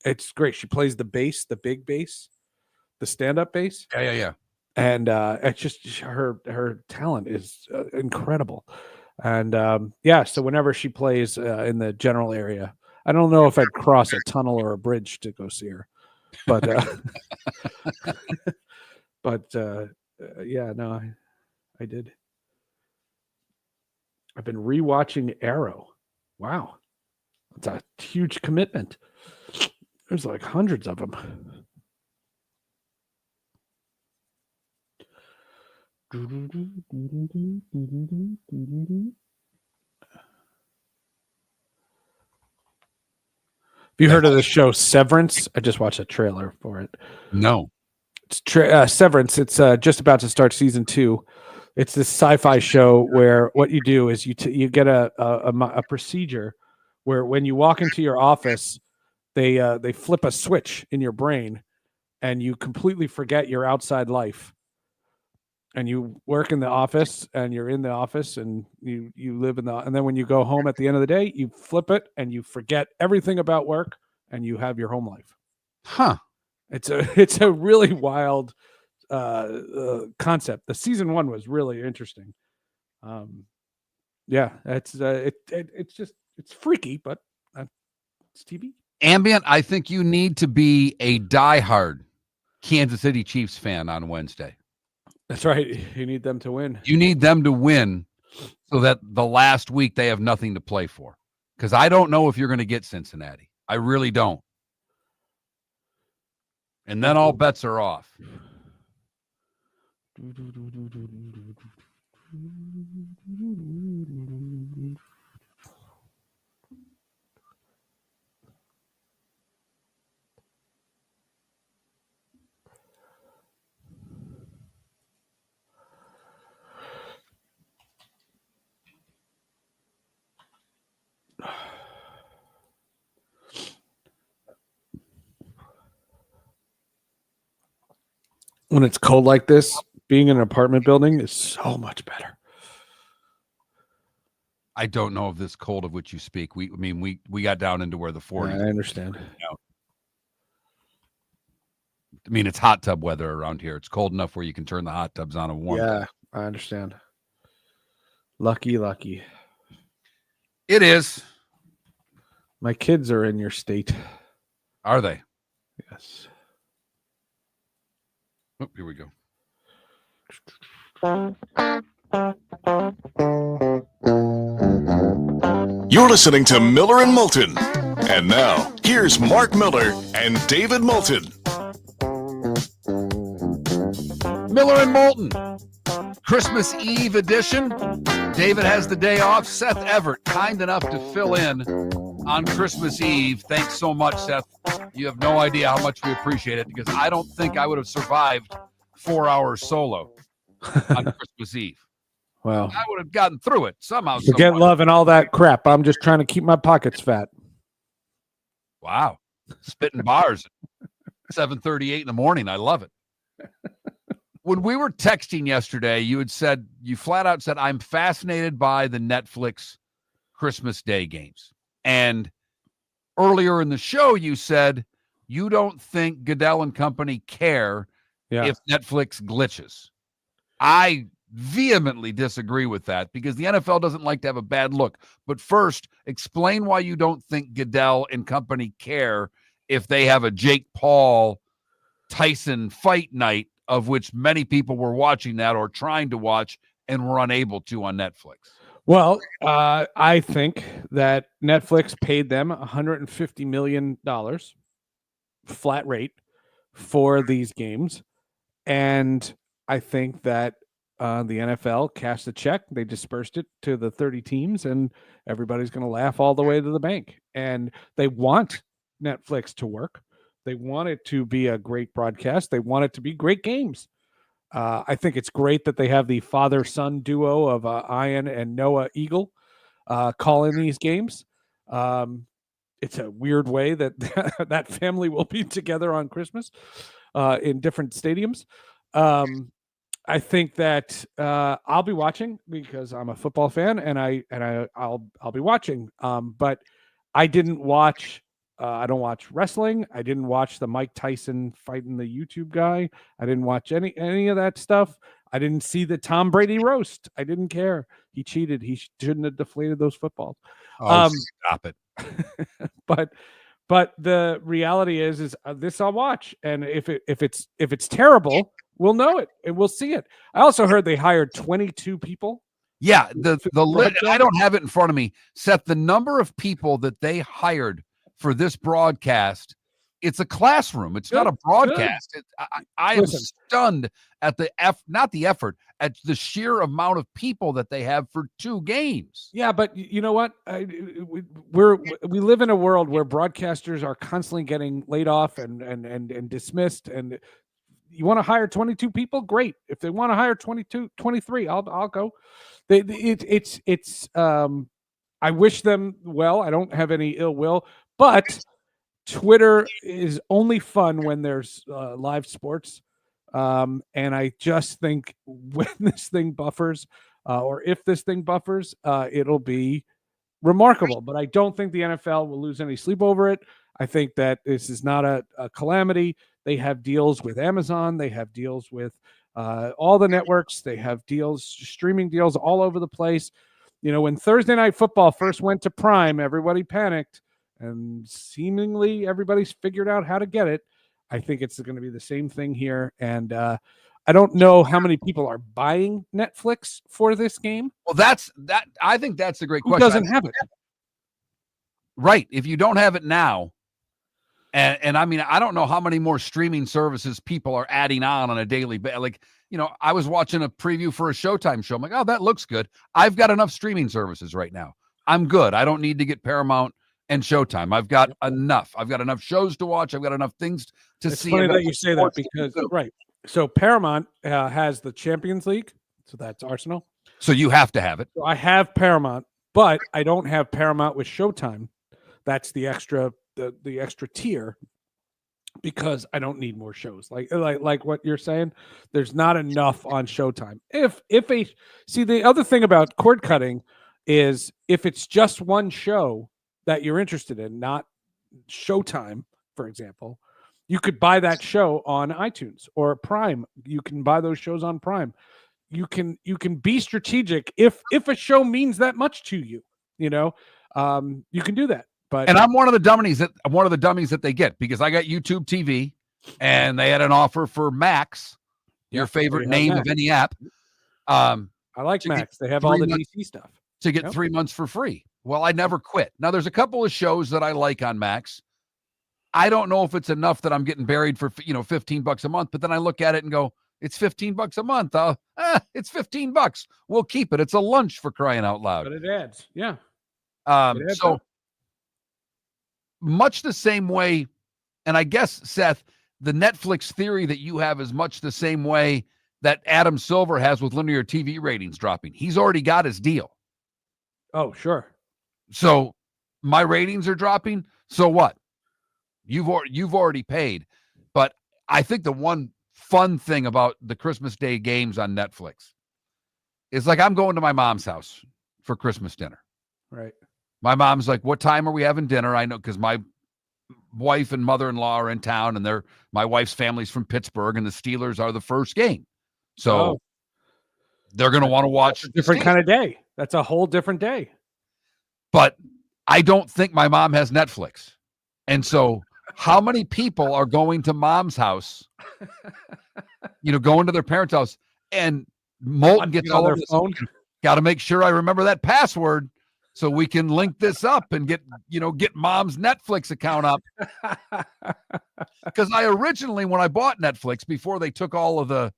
it's great. She plays the bass, the big bass, the stand-up bass. Yeah. And it's just her talent is incredible. And so whenever she plays in the general area, I don't know if I'd cross a tunnel or a bridge to go see her, but I did. I've been rewatching Arrow. Wow, it's a huge commitment. There's like hundreds of them. Have you heard of the show Severance? I just watched a trailer for it. No. It's Severance. It's just about to start season 2. It's this sci-fi show where what you do is you get a procedure where when you walk into your office, they flip a switch in your brain, and you completely forget your outside life. And you work in the office, and you're in the office, and you live in and then when you go home at the end of the day, you flip it and you forget everything about work, and you have your home life. Huh. It's a really wild concept. The season 1 was really interesting. It's freaky, but it's TV. Ambient, I think you need to be a diehard Kansas City Chiefs fan on Wednesday. That's right. You need them to win. You need them to win so that the last week they have nothing to play for. Because I don't know if you're going to get Cincinnati. I really don't. And then all bets are off. When it's cold like this, being in an apartment building is so much better. I don't know of this cold of which you speak. We got down into where the 40s. I understand. I mean, it's hot tub weather around here. It's cold enough where you can turn the hot tubs on and warm. Yeah, I understand. Lucky. It is. My kids are in your state. Are they? Yes. Oh, here we go. You're listening to Miller and Moulton. And now, here's Mark Miller and David Moulton. Miller and Moulton, Christmas Eve edition. David has the day off. Seth Everett, kind enough to fill in on Christmas Eve. Thanks so much, Seth. You have no idea how much we appreciate it, because I don't think I would have survived 4 hours solo on Christmas Eve. Well, I would have gotten through it somehow. Forget love and all that crap. I'm just trying to keep my pockets fat. Wow. Spitting bars at 7:38 in the morning. I love it. When we were texting yesterday, you flat out said, I'm fascinated by the Netflix Christmas Day games. And earlier in the show, you said you don't think Goodell and company care if Netflix glitches. I vehemently disagree with that, because the NFL doesn't like to have a bad look. But first, explain why you don't think Goodell and company care if they have a Jake Paul Tyson fight night, of which many people were watching that or trying to watch and were unable to on Netflix. Well, I think that Netflix paid them $150 million flat rate for these games. And I think that the NFL cashed the check. They dispersed it to the 30 teams, and everybody's going to laugh all the way to the bank. And they want Netflix to work. They want it to be a great broadcast. They want it to be great games. I think it's great that they have the father-son duo of Ian and Noah Eagle calling these games. It's a weird way that that family will be together on Christmas in different stadiums. I think that I'll be watching because I'm a football fan, and I'll be watching. But I didn't watch. I don't watch wrestling. I didn't watch the Mike Tyson fighting the YouTube guy. I didn't watch any of that stuff. I didn't see the Tom Brady roast. I didn't care. He cheated. He shouldn't have deflated those footballs. Oh, stop it. But the reality is this I'll watch, and if it's terrible, we'll know it and we'll see it. I also heard they hired 22 people. Yeah, I don't have it in front of me. Seth, the number of people that they hired for this broadcast, it's a classroom. It's not a broadcast. I am stunned at not the effort, at the sheer amount of people that they have for 2 games. Yeah, but you know what? We live in a world where broadcasters are constantly getting laid off and dismissed. And you want to hire 22 people? Great. If they want to hire 22, 23, I'll go. I wish them well. I don't have any ill will, but Twitter is only fun when there's live sports. And I just think when this thing buffers, or if this thing buffers, it'll be remarkable. But I don't think the NFL will lose any sleep over it. I think that this is not a calamity. They have deals with Amazon. They have deals with all the networks. They have streaming deals all over the place. You know, when Thursday Night Football first went to Prime, everybody panicked, and seemingly everybody's figured out how to get it. I think it's going to be the same thing here. And I don't know how many people are buying Netflix for this game. Well, I think that's a great question. Who doesn't have it? Right. If you don't have it now, and I mean, I don't know how many more streaming services people are adding on a daily basis. Like, you know, I was watching a preview for a Showtime show. I'm like, oh, that looks good. I've got enough streaming services right now. I'm good. I don't need to get Paramount and Showtime. I've got enough. I've got enough shows to watch. I've got enough things to see. It's funny that you say that because, right. So Paramount has the Champions League. So that's Arsenal. So you have to have it. So I have Paramount, but I don't have Paramount with Showtime. That's the extra tier, because I don't need more shows. Like what you're saying, there's not enough on Showtime. The other thing about cord cutting is if it's just one show that you're interested in, not Showtime, for example, you could buy that show on iTunes or Prime. You can buy those shows on Prime. You can be strategic if a show means that much to you. You know, you can do that. And I'm one of the dummies that they get, because I got YouTube TV, and they had an offer for Max, your favorite name of any app. I like Max. They have all the DC stuff to get 3 months for free. Well, I never quit. Now, there's a couple of shows that I like on Max. I don't know if it's enough that I'm getting buried for $15 a month, but then I look at it and go, it's $15 a month. It's $15. We'll keep it. It's a lunch, for crying out loud. But it adds, yeah. So much the same way, and I guess, Seth, the Netflix theory that you have is much the same way that Adam Silver has with linear TV ratings dropping. He's already got his deal. Oh, sure. So my ratings are dropping. So what? You've already paid. But I think the one fun thing about the Christmas Day games on Netflix is, like, I'm going to my mom's house for Christmas dinner. Right. My mom's like, what time are we having dinner? I know, because my wife and mother-in-law are in town, and my wife's family's from Pittsburgh, and the Steelers are the first game. So they're going to want to watch a different kind of day. That's a whole different day. But I don't think my mom has Netflix. And so how many people are going to mom's house, going to their parents' house, and Moulton gets all of this phone? Got to make sure I remember that password so we can link this up and get mom's Netflix account up. Because I originally, when I bought Netflix, before they took all of the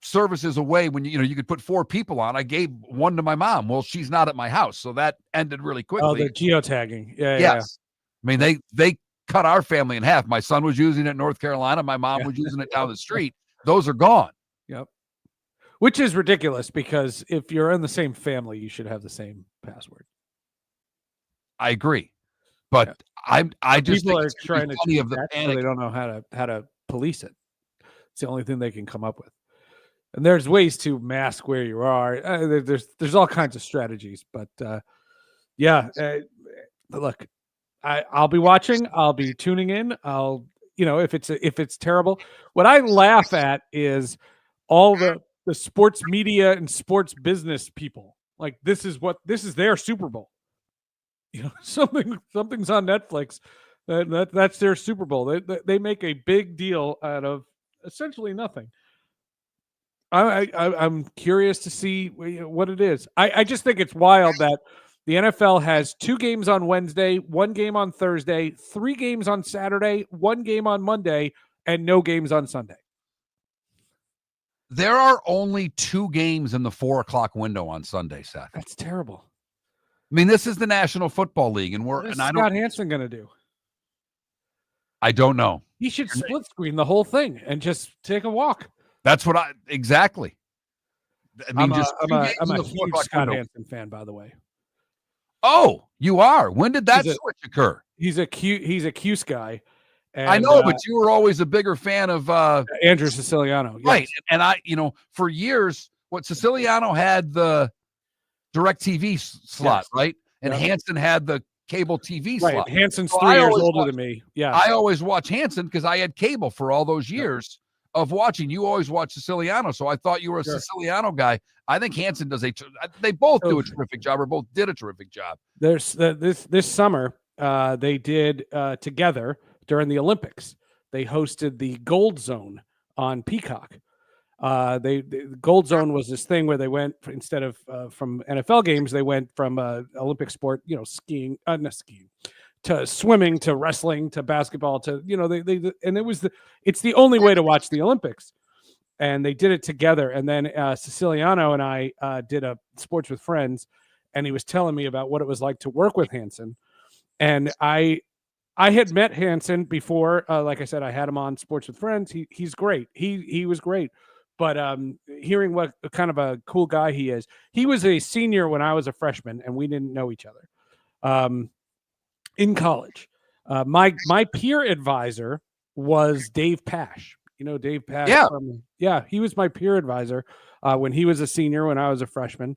services away, when you could put 4 people on, I gave one to my mom. Well, she's not at my house, so that ended really quickly. Oh, the geotagging. Yeah. Yes. I mean, they cut our family in half. My son was using it in North Carolina. My mom was using it down the street. Those are gone. Yep. Which is ridiculous, because if you're in the same family, you should have the same password. I agree, but I just people think are trying to funny of the that, so panic. they don't know how to police it. It's the only thing they can come up with. And there's ways to mask where you are. There's all kinds of strategies, but look, I'll be watching. I'll be tuning in. If it's terrible. What I laugh at is all the sports media and sports business people. Like, this is their Super Bowl. Something's on Netflix. That's their Super Bowl. They make a big deal out of essentially nothing. I'm curious to see what it is. I just think it's wild that the NFL has 2 games on Wednesday, 1 game on Thursday, 3 games on Saturday, 1 game on Monday, and no games on Sunday. There are only 2 games in the 4:00 window on Sunday, Seth. That's terrible. I mean, this is the National Football League, and What is Scott Hansen going to do? I don't know. He should split screen the whole thing and just take a walk. That's what exactly. I mean, I'm a huge Scott Hansen fan, by the way. Oh, you are? When did that switch occur? He's a Cuse guy. And, I know, but you were always a bigger fan of Andrew Siciliano. Yes. Right. And for years, Siciliano had the DirecTV slot, right? And Hansen had the cable TV slot. Right. Hansen's 3 years older than me. Yeah. I always watch Hansen because I had cable for all those years of watching. You always watch Siciliano, so I thought you were a Siciliano guy. I think Hansen does they both do a terrific job, or both did a terrific job. There's this summer they did together during the Olympics. They hosted the Gold Zone on Peacock. The Gold Zone was this thing where they went instead of from NFL games, they went from Olympic sport, skiing, not skiing, to swimming, to wrestling, to basketball, to it's the only way to watch the Olympics. And they did it together. And then Siciliano and I did a Sports with Friends, and he was telling me about what it was like to work with Hansen. And I had met Hansen before. Like I said, I had him on Sports with Friends. He's great. He was great. But hearing what kind of a cool guy he is, he was a senior when I was a freshman, and we didn't know each other in college. My peer advisor was Dave Pash. Dave Pash. Yeah. He was my peer advisor when he was a senior, when I was a freshman.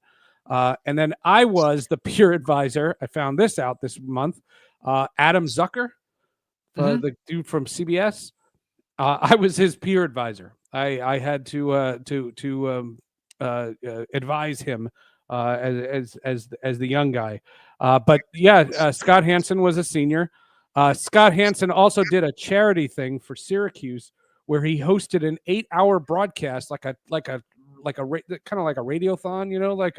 And then I was the peer advisor. I found this out this month. Adam Zucker, the dude from CBS. I was his peer advisor. I had to advise him as the young guy. But Scott Hansen was a senior. Scott Hansen also did a charity thing for Syracuse where he hosted an 8-hour broadcast, like a kind of like a radiothon, like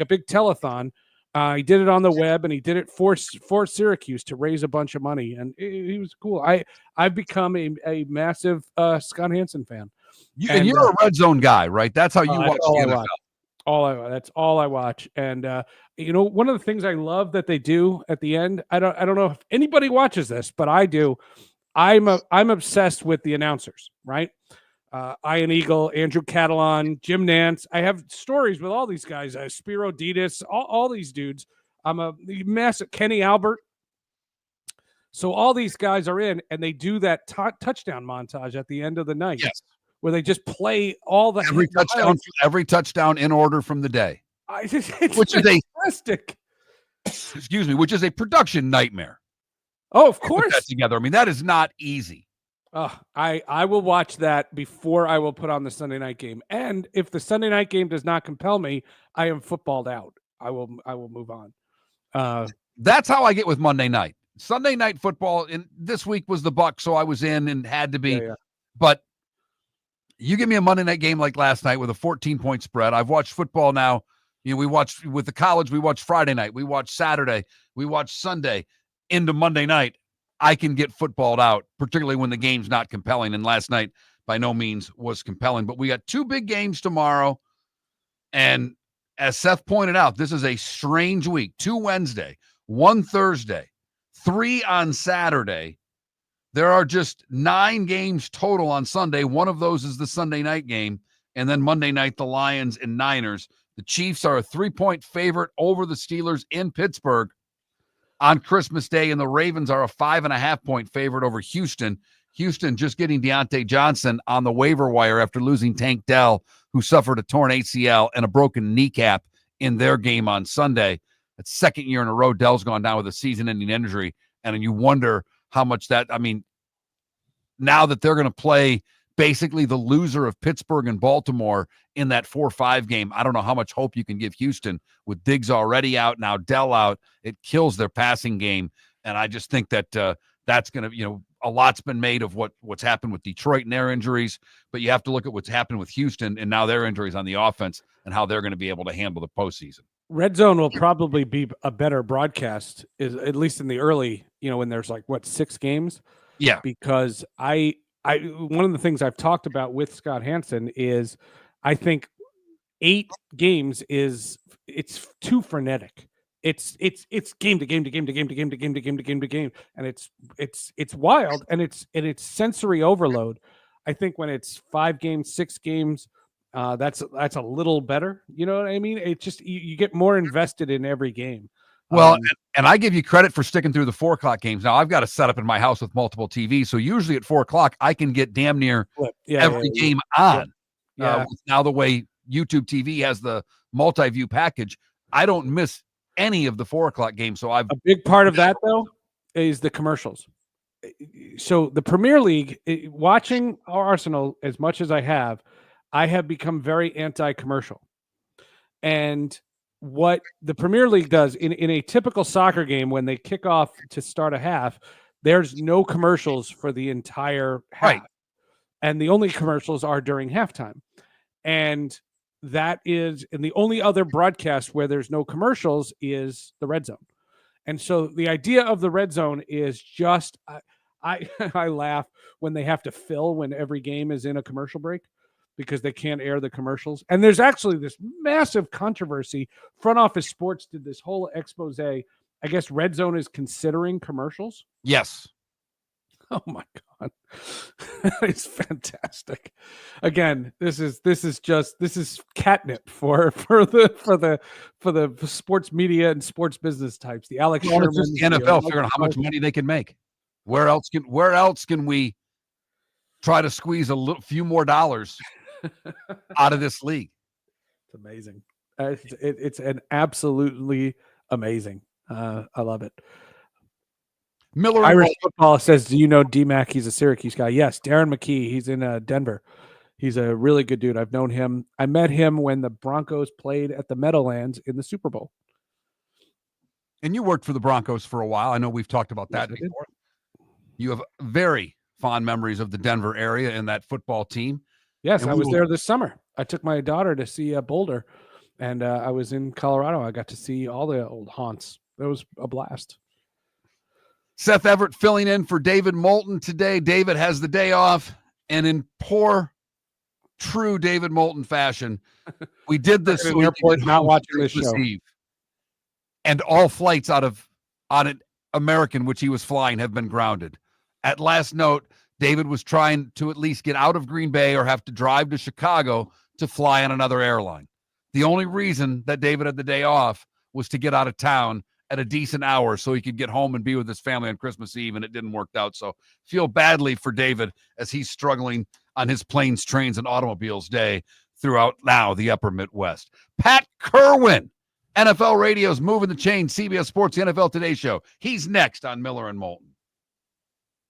a big telethon. He did it on the web, and he did it for Syracuse to raise a bunch of money, and he was cool. I've become a massive Scott Hansen fan. You're a red zone guy, right? That's how you watch the NFL. That's all I watch. And one of the things I love that they do at the end, I don't know if anybody watches this, but I do. I'm obsessed with the announcers, right? Ian Eagle, Andrew Catalan, Jim Nantz. I have stories with all these guys. Spiro Ditas, all these dudes. I'm a massive Kenny Albert. So all these guys are in, and they do that touchdown montage at the end of the night. Yes. Where they just play all the every touchdown in order from the day. Which is fantastic. Which is a production nightmare. Oh, of course. Put that together. I mean, that is not easy. I will watch that before I will put on the Sunday night game. And if the Sunday night game does not compel me, I am footballed out. I will move on. That's how I get with Monday night. Sunday night football, and this week was the Bucs, so I was in and had to be. Yeah. But You give me a Monday night game like last night with a 14-point spread. I've watched football now. We watched with the college. We watched Friday night. We watched Saturday. We watched Sunday into Monday night. I can get footballed out, particularly when the game's not compelling. And last night, by no means, was compelling. But we got 2 big games tomorrow. And as Seth pointed out, this is a strange week. 2 Wednesday, 1 Thursday, 3 on Saturday. There are just 9 games total on Sunday. One of those is the Sunday night game. And then Monday night, the Lions and Niners. The Chiefs are a 3-point favorite over the Steelers in Pittsburgh on Christmas Day, and the Ravens are a 5.5-point favorite over Houston. Houston just getting Deontay Johnson on the waiver wire after losing Tank Dell, who suffered a torn ACL and a broken kneecap in their game on Sunday. That's second year in a row Dell's gone down with a season-ending injury, and you wonder how much that, now that they're going to play basically the loser of Pittsburgh and Baltimore in that 4-5 game, I don't know how much hope you can give Houston with Diggs already out, now Dell out. It kills their passing game, and I just think that that's going to, a lot's been made of what's happened with Detroit and their injuries, but you have to look at what's happened with Houston and now their injuries on the offense and how they're going to be able to handle the postseason. Red Zone will probably be a better broadcast, at least in the early, when there's 6 games. Yeah, because I one of the things I've talked about with Scott Hansen is I think 8 games it's too frenetic. It's game to game to game to game to game to game to game to game to game, and it's wild, and it's sensory overload. I think when it's 5 games, 6 games, that's a little better. You know what I mean? It just you get more invested in every game. Well, and I give you credit for sticking through the 4 o'clock games. Now, I've got a setup in my house with multiple TVs, so usually at 4 o'clock, I can get damn near every game on. Yeah. Now, the way YouTube TV has the multi-view package, I don't miss any of the 4 o'clock games. So a big part of that, though, is the commercials. So the Premier League, watching our Arsenal as much as I have become very anti-commercial. And what the Premier League does in a typical soccer game, when they kick off to start a half, there's no commercials for the entire half. Right. And the only commercials are during halftime. And the only other broadcast where there's no commercials is the Red Zone. And so the idea of the Red Zone is just, I laugh when they have to fill when every game is in a commercial break, because they can't air the commercials. And there's actually this massive controversy. Front Office Sports did this whole expose. I guess Red Zone is considering commercials. Yes. Oh my God. It's fantastic. Again, this is catnip for the sports media and sports business types. The Alex Sherman, it's just the NFL figuring out how much money they can make. Where else can we try to squeeze a few more dollars out of this league? It's amazing. It's an absolutely amazing. I love it. Miller Irish Football says, do you know D-Mac? He's a Syracuse guy. Yes. Darren McKee. He's in Denver. He's a really good dude. I've known him. I met him when the Broncos played at the Meadowlands in the Super Bowl. And you worked for the Broncos for a while. I know we've talked about that before. You have very fond memories of the Denver area and that football team. Yes, I was there this summer. I took my daughter to see Boulder, and I was in Colorado. I got to see all the old haunts. It was a blast. Seth Everett filling in for David Moulton today. David has the day off, and in true David Moulton fashion, we did this in the airport, not watching this show. Eve, and all flights on an American, which he was flying, have been grounded. At last note, David was trying to at least get out of Green Bay or have to drive to Chicago to fly on another airline. The only reason that David had the day off was to get out of town at a decent hour so he could get home and be with his family on Christmas Eve, and it didn't work out. So feel badly for David as he's struggling on his planes, trains, and automobiles day throughout now the upper Midwest. Pat Kirwan, NFL Radio's Moving the Chain, CBS Sports, the NFL Today Show. He's next on Miller and Moulton.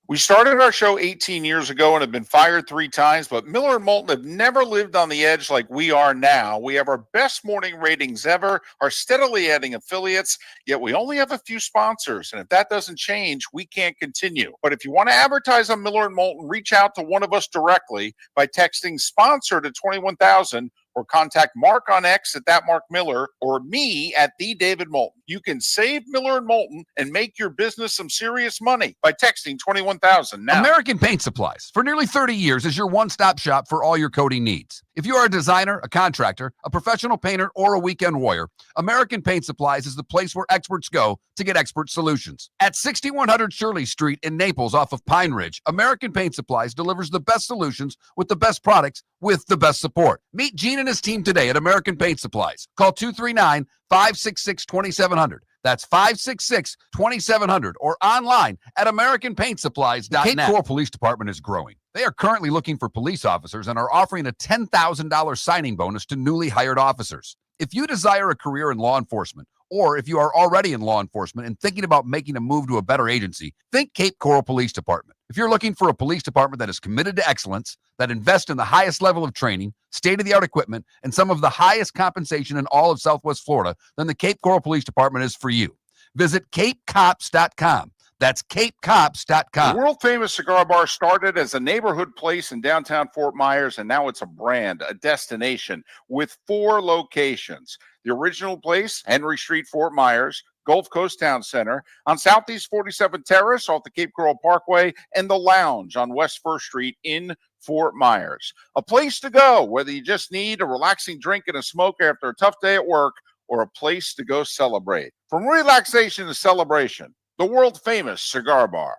We started our show 18 years ago and have been fired 3 times, but Miller and Moulton have never lived on the edge like we are now. We have our best morning ratings ever, are steadily adding affiliates, yet we only have a few sponsors. And if that doesn't change, we can't continue. But if you want to advertise on Miller and Moulton, reach out to one of us directly by texting sponsor to 21,000 or contact Mark on X at that Mark Miller or me at the David Moulton. You can save Miller and Moulton and make your business some serious money by texting 21,000 now. American Paint Supplies, for nearly 30 years, is your one-stop shop for all your coating needs. If you are a designer, a contractor, a professional painter, or a weekend warrior, American Paint Supplies is the place where experts go to get expert solutions. At 6100 Shirley Street in Naples off of Pine Ridge, American Paint Supplies delivers the best solutions with the best products with the best support. Meet Gene and his team today at American Paint Supplies. Call 239-566-2700. That's 566-2700 or online at AmericanPaintSupplies.net. Cape Coral Police Department is growing. They are currently looking for police officers and are offering a $10,000 signing bonus to newly hired officers. If you desire a career in law enforcement, or if you are already in law enforcement and thinking about making a move to a better agency, think Cape Coral Police Department. If you're looking for a police department that is committed to excellence, that invests in the highest level of training, state-of-the-art equipment, and some of the highest compensation in all of Southwest Florida, then the Cape Coral Police Department is for you. Visit capecops.com. That's capecops.com. The world-famous cigar bar started as a neighborhood place in downtown Fort Myers, and now it's a brand, a destination, with 4 locations. The original place, Henry Street, Fort Myers, Gulf Coast Town Center, on Southeast 47th Terrace off the Cape Coral Parkway, and the Lounge on West 1st Street in Fort Myers. A place to go, whether you just need a relaxing drink and a smoke after a tough day at work, or a place to go celebrate. From relaxation to celebration, the world-famous cigar bar.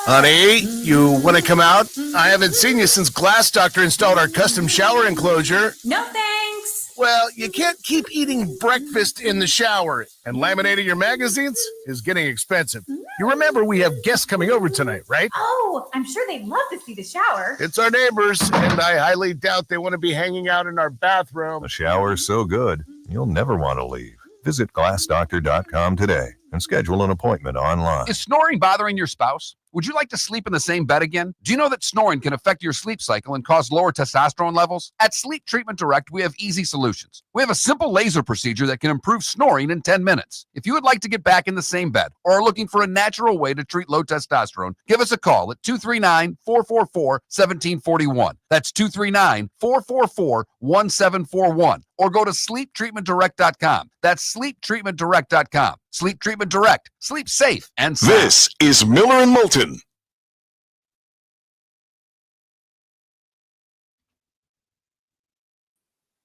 Honey, you want to come out? I haven't seen you since Glass Doctor installed our custom shower enclosure. No thanks. Well, you can't keep eating breakfast in the shower, and laminating your magazines is getting expensive. You remember we have guests coming over tonight, right? Oh, I'm sure they'd love to see the shower. It's our neighbors, and I highly doubt they want to be hanging out in our bathroom. The shower's so good, you'll never want to leave. Visit glassdoctor.com today and schedule an appointment online. Is snoring bothering your spouse? Would you like to sleep in the same bed again? Do you know that snoring can affect your sleep cycle and cause lower testosterone levels? At Sleep Treatment Direct, we have easy solutions. We have a simple laser procedure that can improve snoring in 10 minutes. If you would like to get back in the same bed or are looking for a natural way to treat low testosterone, give us a call at 239-444-1741. That's 239-444-1741. Or go to sleeptreatmentdirect.com. That's sleeptreatmentdirect.com. Sleep Treatment Direct. Sleep safe and sound. This is Miller and Moulton.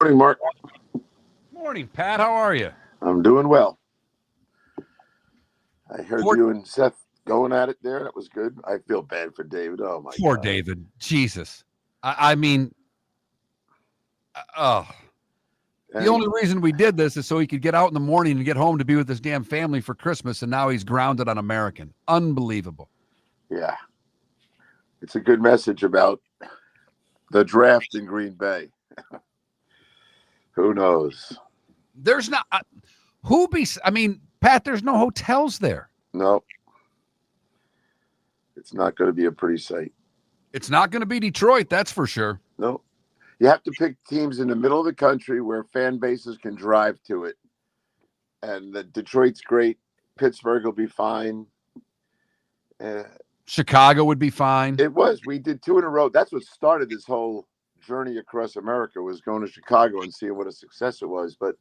Morning, Mark. Morning, Pat. How are you? I'm doing well. I heard Poor- you and Seth going at it there. That was good. I feel bad for David. Oh, my Poor God. David. Jesus. I mean, the only reason we did this is so he could get out in the morning and get home to be with his damn family for Christmas, and now he's grounded on American. Unbelievable. Yeah. It's a good message about the draft in Green Bay. Who knows? There's not I mean, Pat, there's no hotels there. No. It's not going to be a pretty sight. It's not going to be Detroit, that's for sure. No. You have to pick teams in the middle of the country where fan bases can drive to it. And Detroit's great. Pittsburgh will be fine. Chicago would be fine. It was. We did 2 in a row. That's what started this whole journey across America, was going to Chicago and seeing what a success it was. But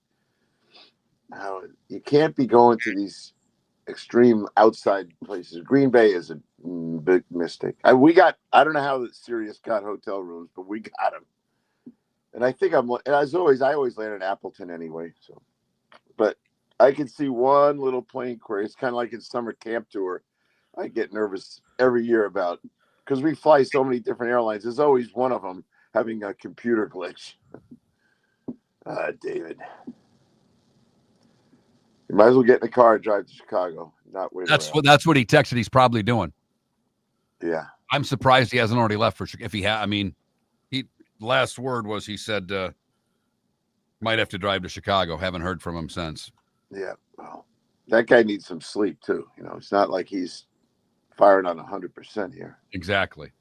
you can't be going to these extreme outside places. Green Bay is a big mistake. I don't know how the Sirius got hotel rooms, but we got them. And I think and as always, I always land in Appleton anyway. So, but I can see one little plane query. It's kind of like in summer camp tour. I get nervous every year because we fly so many different airlines. There's always one of them having a computer glitch. David, you might as well get in a car and drive to Chicago. Not wait. That's what he texted. He's probably doing. Yeah, I'm surprised he hasn't already left for Chicago. If he had, I mean, last word was he said might have to drive to Chicago. Haven't heard from him since. Yeah, well, that guy needs some sleep too. It's not like he's firing on 100% here. Exactly.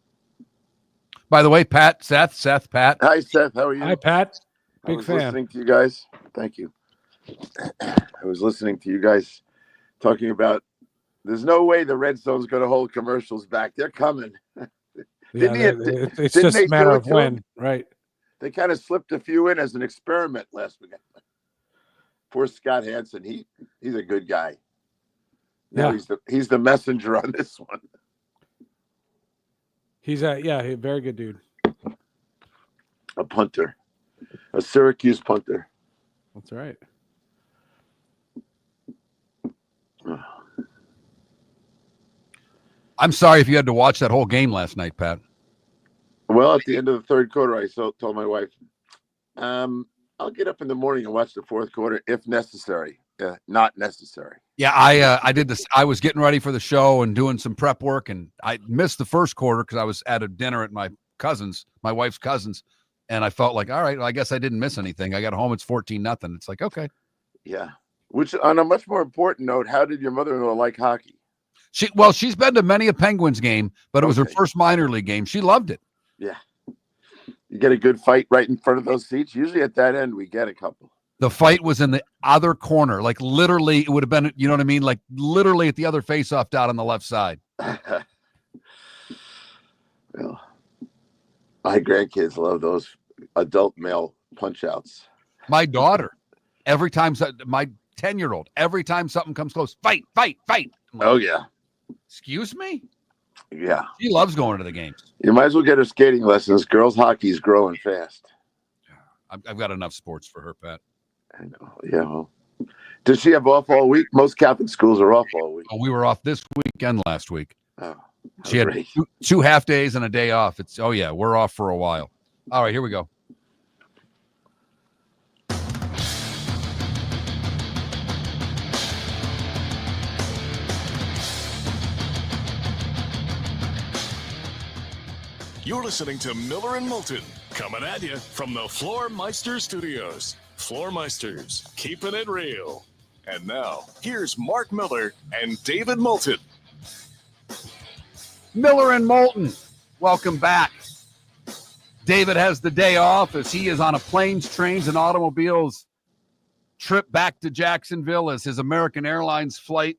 By the way, Pat, Seth, Pat. Hi, Seth. How are you? Hi, Pat. I Big was fan. listening to you guys. Thank you. I was listening to you guys talking about there's no way the Red Stone's going to hold commercials back. They're coming. Yeah, it's just a matter of when, right? They kind of slipped a few in as an experiment last week. Poor Scott Hansen. He's a good guy. Now he's the messenger on this one. He's a very good dude. A punter. A Syracuse punter. That's right. I'm sorry if you had to watch that whole game last night, Pat. Well, at the end of the third quarter, I told my wife, I'll get up in the morning and watch the fourth quarter if necessary. Not necessary. Yeah, I did this. I was getting ready for the show and doing some prep work, and I missed the first quarter because I was at a dinner at my wife's cousins, and I felt like, all right, well, I guess I didn't miss anything. I got home, it's 14-0. It's like, okay. Yeah. Which, on a much more important note, how did your mother-in-law like hockey? She's been to many a Penguins game, but it was her first minor league game. She loved it. Yeah. You get a good fight right in front of those seats. Usually at that end, we get a couple. The fight was in the other corner. Like literally, it would have been, you know what I mean? Like literally at the other face-off dot on the left side. Well, my grandkids love those adult male punch-outs. My daughter, every time, my 10-year-old, every time something comes close, fight. Like, oh, yeah. Excuse me? Yeah. She loves going to the games. You might as well get her skating lessons. Girls' hockey is growing fast. I've got enough sports for her, Pat. I know. Yeah. Well, does she have off all week? Most Catholic schools are off all week. Oh, we were off this weekend last week. Oh, she had two half days and a day off. We're off for a while. All right, here we go. You're listening to Miller and Moulton, coming at you from the Floor Meister Studios. Floor Meisters, keeping it real. And now, here's Mark Miller and David Moulton. Miller and Moulton, welcome back. David has the day off as he is on a planes, trains, and automobiles trip back to Jacksonville as his American Airlines flight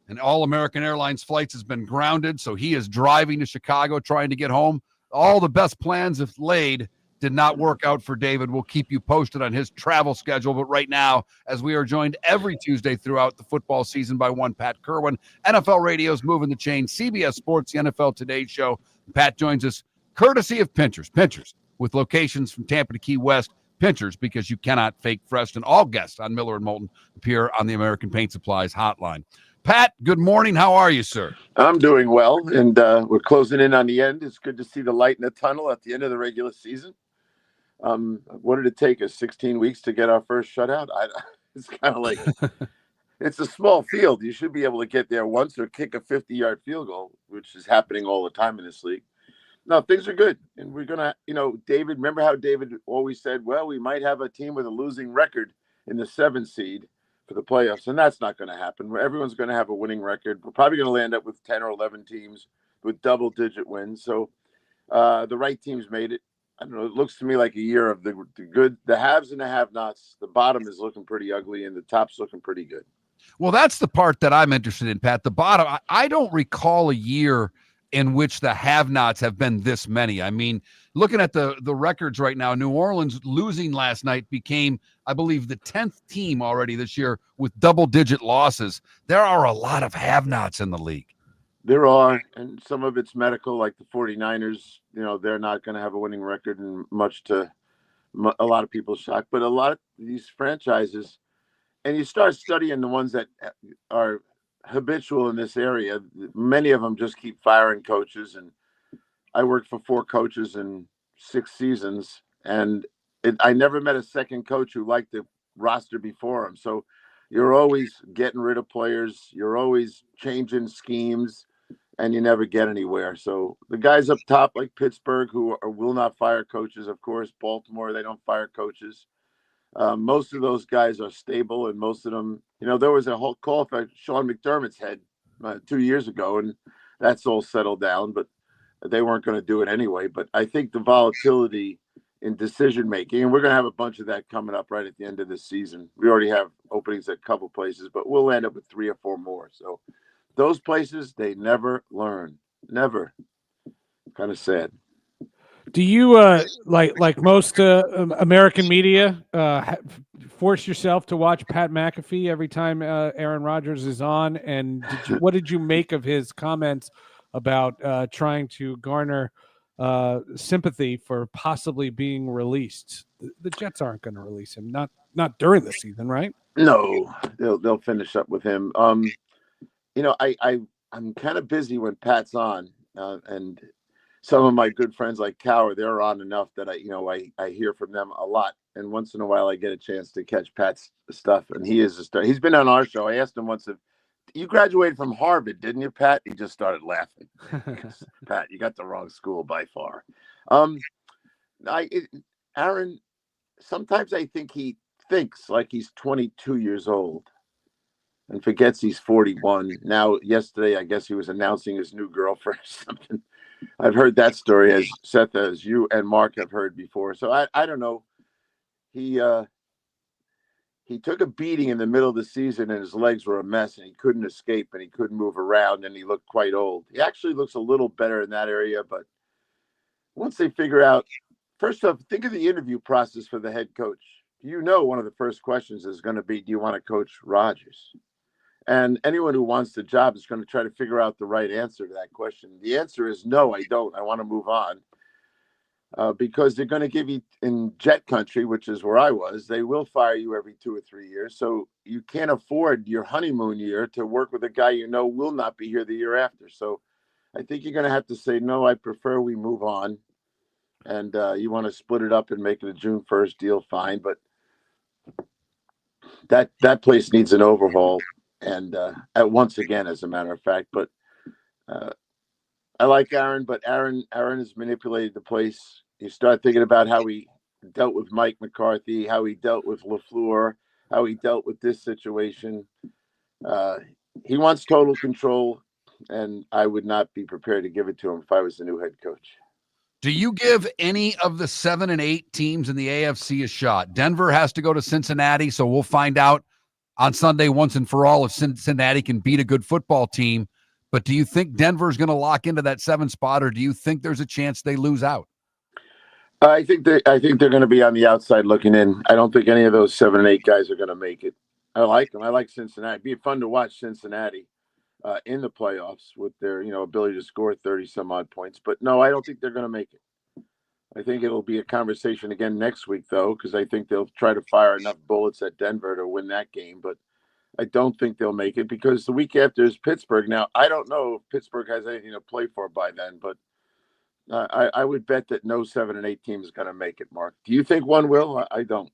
and all American Airlines flights has been grounded. So he is driving to Chicago trying to get home. All the best plans if laid did not work out for David. We'll keep you posted on his travel schedule. But right now, as we are joined every Tuesday throughout the football season by one Pat Kirwan, NFL Radio's Moving the Chain, CBS Sports, the NFL Today Show. Pat joins us courtesy of Pinchers. Pinchers with locations from Tampa to Key West. Pinchers, because you cannot fake fresh. And all guests on Miller and Moulton appear on the American Paint Supplies hotline. Pat, good morning. How are you, sir? I'm doing well, and we're closing in on the end. It's good to see the light in the tunnel at the end of the regular season. What did it take us, 16 weeks to get our first shutout? It's kind of like it's a small field. You should be able to get there once or kick a 50-yard field goal, which is happening all the time in this league. No, things are good, and we're going to, David, remember how David always said, well, we might have a team with a losing record in the 7th seed for the playoffs, and that's not going to happen. Everyone's going to have a winning record. We're probably going to land up with 10 or 11 teams with double-digit wins. So the right teams made it. I don't know. It looks to me like a year of the good, the haves and the have-nots. The bottom is looking pretty ugly, and the top's looking pretty good. Well, that's the part that I'm interested in, Pat. The bottom, I don't recall a year in which the have-nots have been this many. I mean, looking at the records right now, New Orleans losing last night became, I believe, the 10th team already this year with double-digit losses. There are a lot of have-nots in the league. There are, and some of it's medical, like the 49ers. They're not going to have a winning record, and much to a lot of people's shock. But a lot of these franchises, and you start studying the ones that are habitual in this area, many of them just keep firing coaches. And I worked for 4 coaches in 6 seasons, and I never met a second coach who liked the roster before him. So you're always getting rid of players, you're always changing schemes, and you never get anywhere. So the guys up top, like Pittsburgh, who will not fire coaches, of course, Baltimore, they don't fire coaches. Most of those guys are stable, and most of them, there was a whole call for Sean McDermott's head 2 years ago, and that's all settled down, but they weren't going to do it anyway. But I think the volatility in decision making, and we're going to have a bunch of that coming up right at the end of this season. We already have openings at a couple places, but we'll end up with 3 or 4 more. So those places, they never learn. Never. Kind of sad. Do you like most American media force yourself to watch Pat McAfee every time Aaron Rodgers is on? And what did you make of his comments about trying to garner sympathy for possibly being released? The Jets aren't going to release him, not during the season, right? No, they'll finish up with him. I'm kind of busy when Pat's on, and some of my good friends like Cower, they're on enough that I hear from them a lot. And once in a while I get a chance to catch Pat's stuff. And he is a star. He's been on our show. I asked him once if you graduated from Harvard, didn't you, Pat? He just started laughing. Yes, Pat, you got the wrong school by far. Aaron, sometimes I think he thinks like he's 22 years old and forgets he's 41. Now, yesterday, I guess he was announcing his new girlfriend or something. I've heard that story, as Seth, as you and Mark have heard before. So I don't know. He took a beating in the middle of the season and his legs were a mess and he couldn't escape and he couldn't move around and he looked quite old. He actually looks a little better in that area, but once they figure out, first off, think of the interview process for the head coach. One of the first questions is going to be, do you want to coach Rodgers? And anyone who wants the job is going to try to figure out the right answer to that question. The answer is no, I don't. I want to move on. Because they're going to give you, in Jet country, which is where I was, they will fire you every 2 or 3 years. So you can't afford your honeymoon year to work with a guy will not be here the year after. So I think you're going to have to say, no, I prefer we move on. And you want to split it up and make it a June 1st deal, fine. But that place needs an overhaul. And once again, as a matter of fact, but I like Aaron, but Aaron has manipulated the place. You start thinking about how he dealt with Mike McCarthy, how he dealt with LaFleur, how he dealt with this situation. He wants total control, and I would not be prepared to give it to him if I was the new head coach. Do you give any of the 7 and 8 teams in the AFC a shot? Denver has to go to Cincinnati, so we'll find out on Sunday once and for all if Cincinnati can beat a good football team. But do you think Denver's going to lock into that 7 spot, or do you think there's a chance they lose out? I think they're going to be on the outside looking in. I don't think any of those 7 and 8 guys are going to make it. I like them. I like Cincinnati. It'd be fun to watch Cincinnati in the playoffs with their ability to score 30 some odd points. But no, I don't think they're going to make it. I think it'll be a conversation again next week, though, because I think they'll try to fire enough bullets at Denver to win that game. But I don't think they'll make it because the week after is Pittsburgh. Now, I don't know if Pittsburgh has anything to play for by then, but I would bet that no 7 and 8 team is going to make it, Mark. Do you think one will? I don't.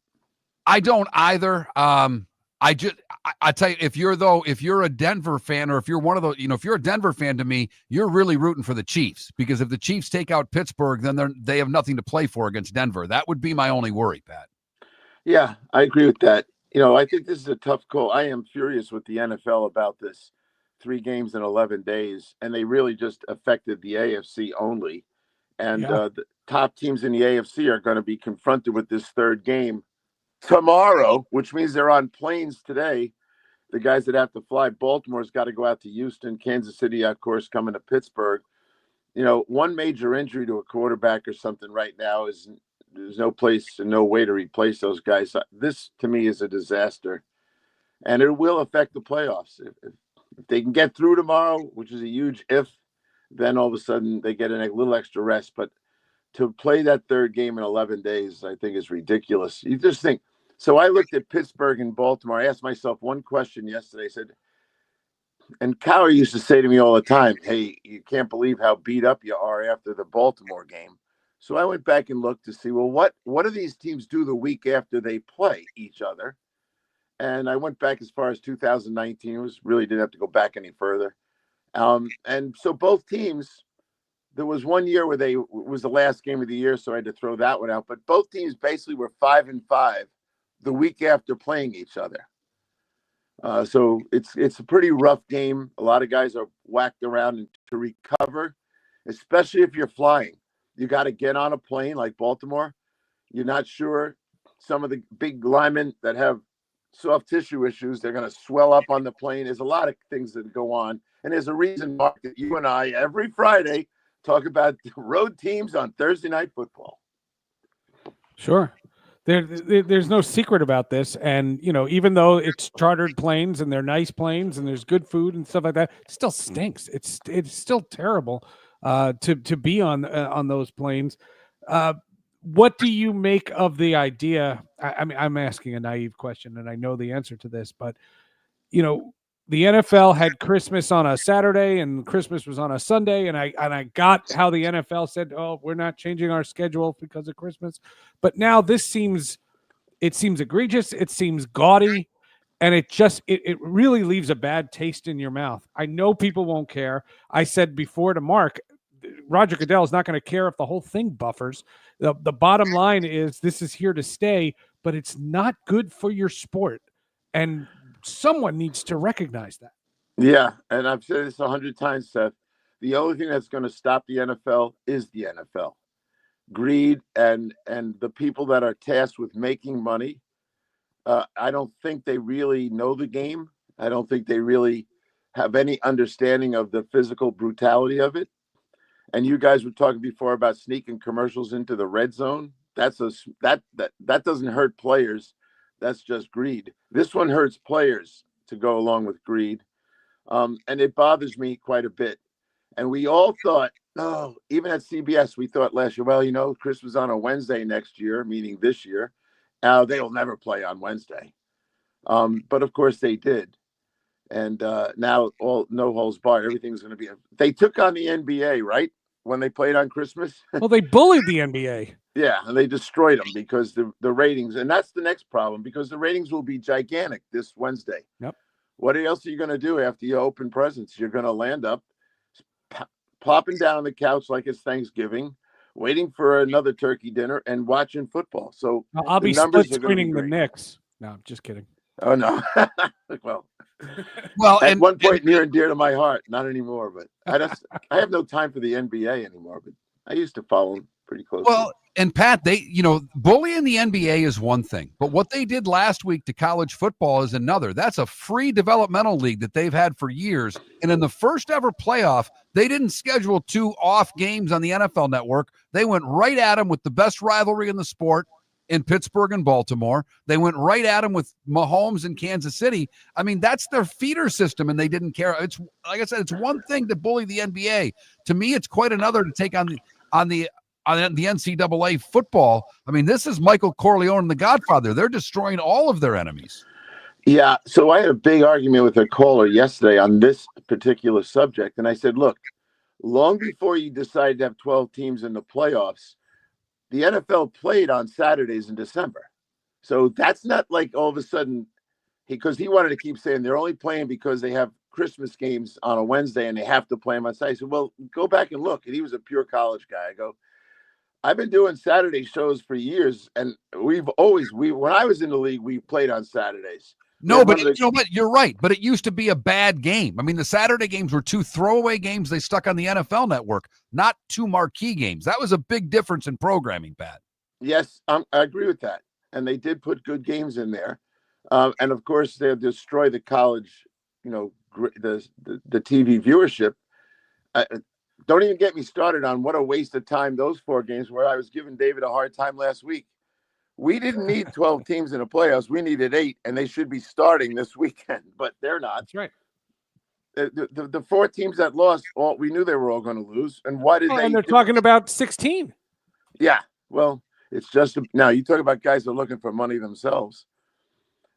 I don't either. I tell you, if you're a Denver fan, or if you're one of those, if you're a Denver fan, to me, you're really rooting for the Chiefs, because if the Chiefs take out Pittsburgh, then they have nothing to play for against Denver. That would be my only worry, Pat. Yeah, I agree with that. I think this is a tough call. I am furious with the NFL about this 3 games in 11 days, and they really just affected the AFC only. And the top teams in the AFC are going to be confronted with this 3rd game tomorrow, which means they're on planes today. The guys that have to fly, Baltimore's got to go out to Houston, Kansas City, of course, coming to Pittsburgh. One major injury to a quarterback or something right now there's no place and no way to replace those guys. This, to me, is a disaster, and it will affect the playoffs. If they can get through tomorrow, which is a huge if, then all of a sudden they get a little extra rest. But to play that 3rd game in 11 days, I think is ridiculous. You just think. So I looked at Pittsburgh and Baltimore. I asked myself one question yesterday. I said, and Cower used to say to me all the time, hey, you can't believe how beat up you are after the Baltimore game. So I went back and looked to see, well, what do these teams do the week after they play each other? And I went back as far as 2019. It really didn't have to go back any further. And so both teams, there was one year where it was the last game of the year, so I had to throw that one out. But both teams basically were 5-5 the week after playing each other. So it's a pretty rough game. A lot of guys are whacked around, and to recover, especially if you're flying. You got to get on a plane like Baltimore. You're not sure. Some of the big linemen that have soft tissue issues, they're going to swell up on the plane. There's a lot of things that go on. And there's a reason, Mark, that you and I every Friday talk about road teams on Thursday Night Football. Sure. There's no secret about this. And, even though it's chartered planes and they're nice planes and there's good food and stuff like that, it still stinks. It's still terrible to be on those planes. What do you make of the idea? I mean, I'm asking a naive question and I know the answer to this, but, the NFL had Christmas on a Saturday and Christmas was on a Sunday. And I got how the NFL said, oh, we're not changing our schedule because of Christmas. But now this seems egregious. It seems gaudy. And it really leaves a bad taste in your mouth. I know people won't care. I said before to Mark, Roger Goodell is not going to care if the whole thing buffers. The bottom line is this is here to stay, but it's not good for your sport. And someone needs to recognize that. Yeah, and I've said this 100 times, Seth. The only thing that's going to stop the NFL is the NFL. Greed and the people that are tasked with making money. I don't think they really know the game. I don't think they really have any understanding of the physical brutality of it. And you guys were talking before about sneaking commercials into the red zone. That doesn't hurt players. That's just greed. This one hurts players to go along with greed. And it bothers me quite a bit. And we all thought, even at CBS, we thought last year, well, Chris was on a Wednesday next year, meaning this year. They'll never play on Wednesday. But of course they did. And now all no holds barred. Everything's going to be. They took on the NBA, right? When they played on Christmas. Well, they bullied the NBA. Yeah, and they destroyed them because the ratings, and that's the next problem, because the ratings will be gigantic this Wednesday. Yep. What else are you going to do after you open presents? You're going to land up plopping down on the couch like it's Thanksgiving, waiting for another turkey dinner and watching football. So I'll be split screening the Knicks. No, I'm just kidding. Oh, no. Well, at one point near and dear to my heart, not anymore, but I have no time for the NBA anymore, but I used to follow them pretty closely. Well, and Pat, bullying the NBA is one thing, but what they did last week to college football is another. That's a free developmental league that they've had for years. And in the first ever playoff, they didn't schedule 2 off games on the NFL Network. They went right at them with the best rivalry in the sport in Pittsburgh and Baltimore. They went right at them with Mahomes in Kansas City. I mean, that's their feeder system, and they didn't care. It's like I said, it's one thing to bully the NBA. To me, it's quite another to take on the NCAA football. I mean, this is Michael Corleone and the Godfather. They're destroying all of their enemies. Yeah, so I had a big argument with a caller yesterday on this particular subject, and I said, look, long before you decided to have 12 teams in the playoffs, the NFL played on Saturdays in December. So that's not like all of a sudden, because he wanted to keep saying they're only playing because they have Christmas games on a Wednesday and they have to play them on Saturday. I said, well, go back and look. And he was a pure college guy. I go, I've been doing Saturday shows for years, and when I was in the league, we played on Saturdays. No, but you're right. But it used to be a bad game. I mean, the Saturday games were 2 throwaway games they stuck on the NFL Network, not 2 marquee games. That was a big difference in programming, Pat. Yes, I agree with that. And they did put good games in there. And of course, they destroy the college, the TV viewership. Don't even get me started on what a waste of time those 4 games were. I was giving David a hard time last week. We didn't need 12 teams in the playoffs. We needed 8, and they should be starting this weekend, but they're not. That's right. The 4 teams that lost, we knew they were all going to lose. And why did they? And they're talking about 16. Yeah, well, it's just now you talk about guys that are looking for money themselves.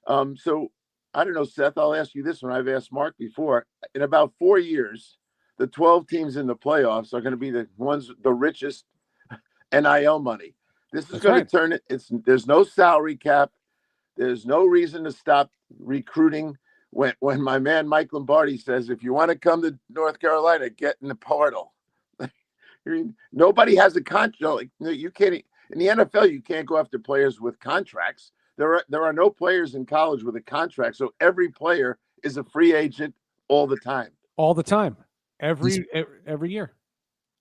So I don't know, Seth. I'll ask you this one. I've asked Mark before. In about 4 years, the 12 teams in the playoffs are going to be the richest NIL money. This is going to turn it. There's no salary cap. There's no reason to stop recruiting. When my man Mike Lombardi says, if you want to come to North Carolina, get in the portal. I mean, nobody has a contract. You can't in the NFL. You can't go after players with contracts. There are no players in college with a contract, so every player is a free agent all the time. All the time, every year.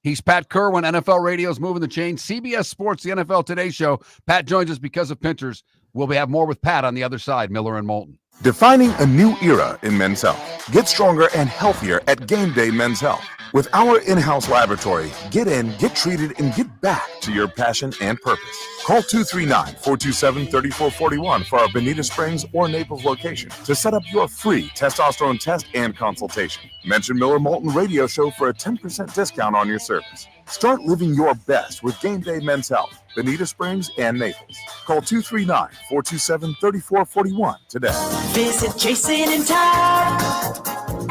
He's Pat Kirwan, NFL Radio's Moving the Chain, CBS Sports, the NFL Today Show. Pat joins us because of Pinter's. We'll have more with Pat on the other side, Miller and Moulton. Defining a new era in men's health. Get stronger and healthier at Game Day Men's Health. With our in-house laboratory, get in, get treated, and get back to your passion and purpose. Call 239-427-3441 for our Bonita Springs or Naples location to set up your free testosterone test and consultation. Mention Miller Moulton Radio Show for a 10% discount on your service. Start living your best with Game Day Men's Health, Bonita Springs and Naples. Call 239-427-3441 today. Visit Jason and Todd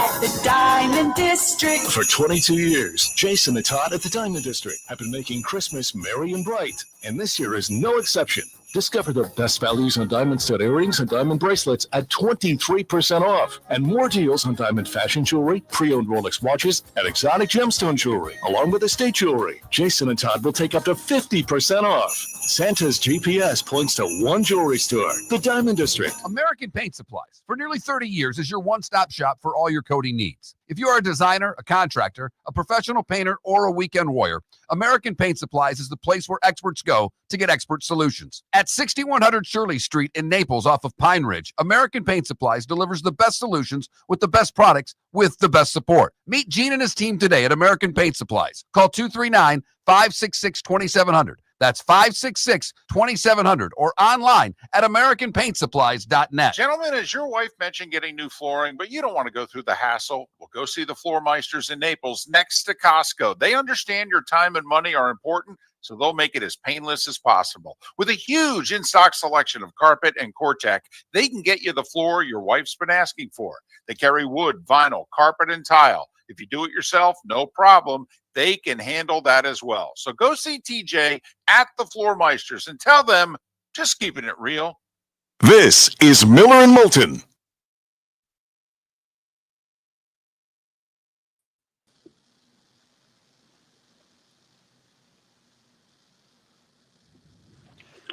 at the Diamond District. For 22 years, Jason and Todd at the Diamond District have been making Christmas merry and bright, and this year is no exception. Discover the best values on diamond stud earrings and diamond bracelets at 23% off, and more deals on diamond fashion jewelry, pre-owned Rolex watches, and exotic gemstone jewelry, along with estate jewelry. Jason and Todd will take up to 50% off. Santa's GPS points to one jewelry store, the Diamond District. American Paint Supplies, for nearly 30 years, is your one-stop shop for all your coating needs. If you are a designer, a contractor, a professional painter, or a weekend warrior, American Paint Supplies is the place where experts go to get expert solutions. At 6100 Shirley Street in Naples off of Pine Ridge, American Paint Supplies delivers the best solutions with the best products with the best support. Meet Gene and his team today at American Paint Supplies. Call 239-566-2700. That's 566-2700 or online at AmericanPaintSupplies.net. Gentlemen, as your wife mentioned getting new flooring, but you don't want to go through the hassle, well, go see the Floor Meisters in Naples next to Costco. They understand your time and money are important, so they'll make it as painless as possible. With a huge in-stock selection of carpet and Cortec, they can get you the floor your wife's been asking for. They carry wood, vinyl, carpet, and tile. If you do it yourself, no problem. They can handle that as well. So go see TJ at the Floor Meisters and tell them, just keeping it real. This is Miller and Moulton.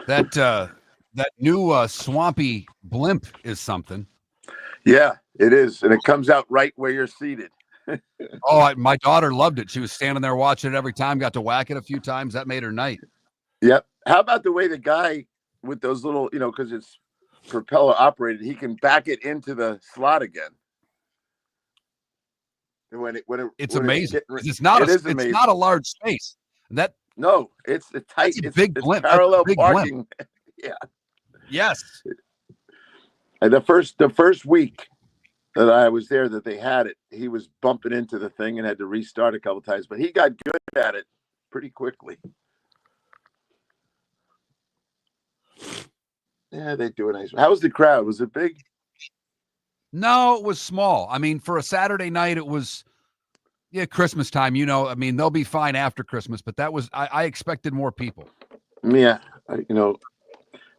That new swampy blimp is something. Yeah, it is. And it comes out right where you're seated. My daughter loved it. She was standing there watching it every time, got to whack it a few times. That made her night. Yep. How about the way the guy with those little, because it's propeller operated, he can back it into the slot again. And it's amazing. It's not a large space. No, it's a tight, it's big blimp. Parallel big parking. Blimp. Yeah. Yes. And the first week that I was there that they had it, he was bumping into the thing and had to restart a couple times, but he got good at it pretty quickly. Yeah, they do a nice. How was the crowd? Was it big? No, it was small. I mean, for a Saturday night, it was Christmas time. They'll be fine after Christmas, but that was I expected more people. Yeah, it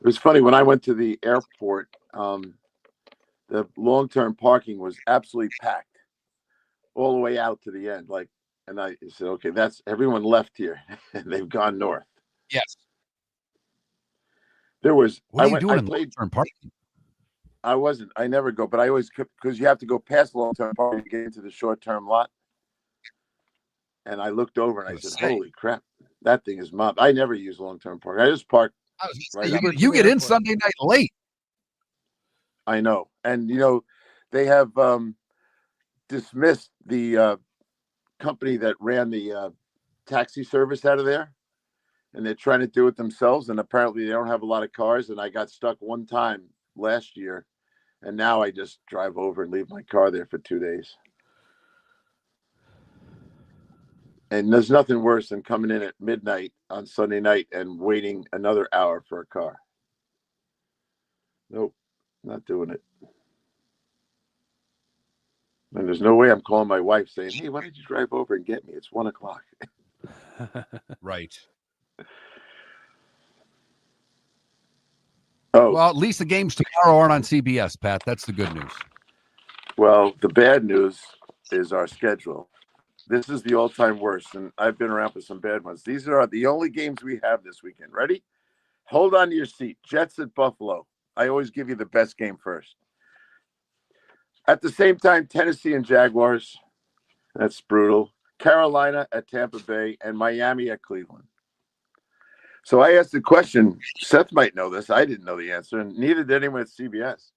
was funny when I went to the airport. The long-term parking was absolutely packed all the way out to the end. And I said, okay, that's everyone left here and they've gone north. Yes. There was, what are you doing in long-term parking? I never go, but I always, because you have to go past long-term parking to get into the short-term lot. And I looked over and I said, holy crap, that thing is mobbed. I never use long-term parking. I just park. You get in Sunday night late. I know. And, they have dismissed the company that ran the taxi service out of there. And they're trying to do it themselves. And apparently they don't have a lot of cars. And I got stuck one time last year. And now I just drive over and leave my car there for 2 days. And there's nothing worse than coming in at midnight on Sunday night and waiting another hour for a car. Nope, not doing it. And there's no way I'm calling my wife saying, hey, why don't you drive over and get me? It's 1 o'clock. Right. Oh, well, at least the games tomorrow aren't on CBS, Pat. That's the good news. Well, the bad news is our schedule. This is the all-time worst, and I've been around for some bad ones. These are the only games we have this weekend. Ready? Hold on to your seat. Jets at Buffalo, I always give you the best game first. At the same time, Tennessee and Jaguars. That's brutal. Carolina at Tampa Bay and Miami at Cleveland. So I asked the question. Seth might know this. I didn't know the answer, and neither did anyone at CBS.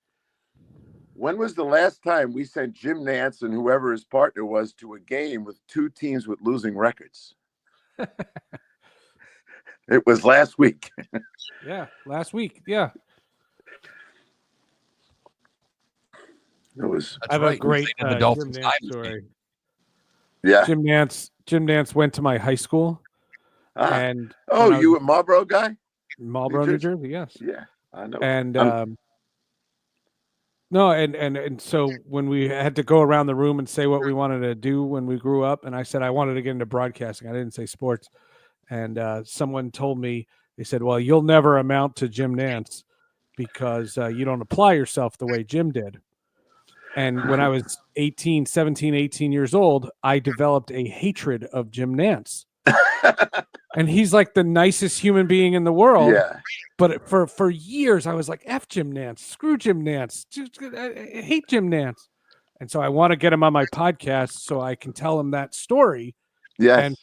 When was the last time we sent Jim Nantz and whoever his partner was to a game with two teams with losing records? It was last week. Yeah, last week. Yeah. It was. I have a great the Jim Dolphins Nantz Diamond story. Yeah. Jim Nantz went to my high school. And you a Marlboro guy? Marlboro, New Jersey, yes. Yeah, I know. And no, and so when we had to go around the room and say what we wanted to do when we grew up, and I said I wanted to get into broadcasting. I didn't say sports. And someone told me, they said, well, you'll never amount to Jim Nantz because you don't apply yourself the way Jim did. And when I was 17, 18 years old, I developed a hatred of Jim Nantz. And he's like the nicest human being in the world. Yeah. But for years, I was like, F Jim Nantz, screw Jim Nantz, I hate Jim Nantz. And so I want to get him on my podcast so I can tell him that story. Yes. And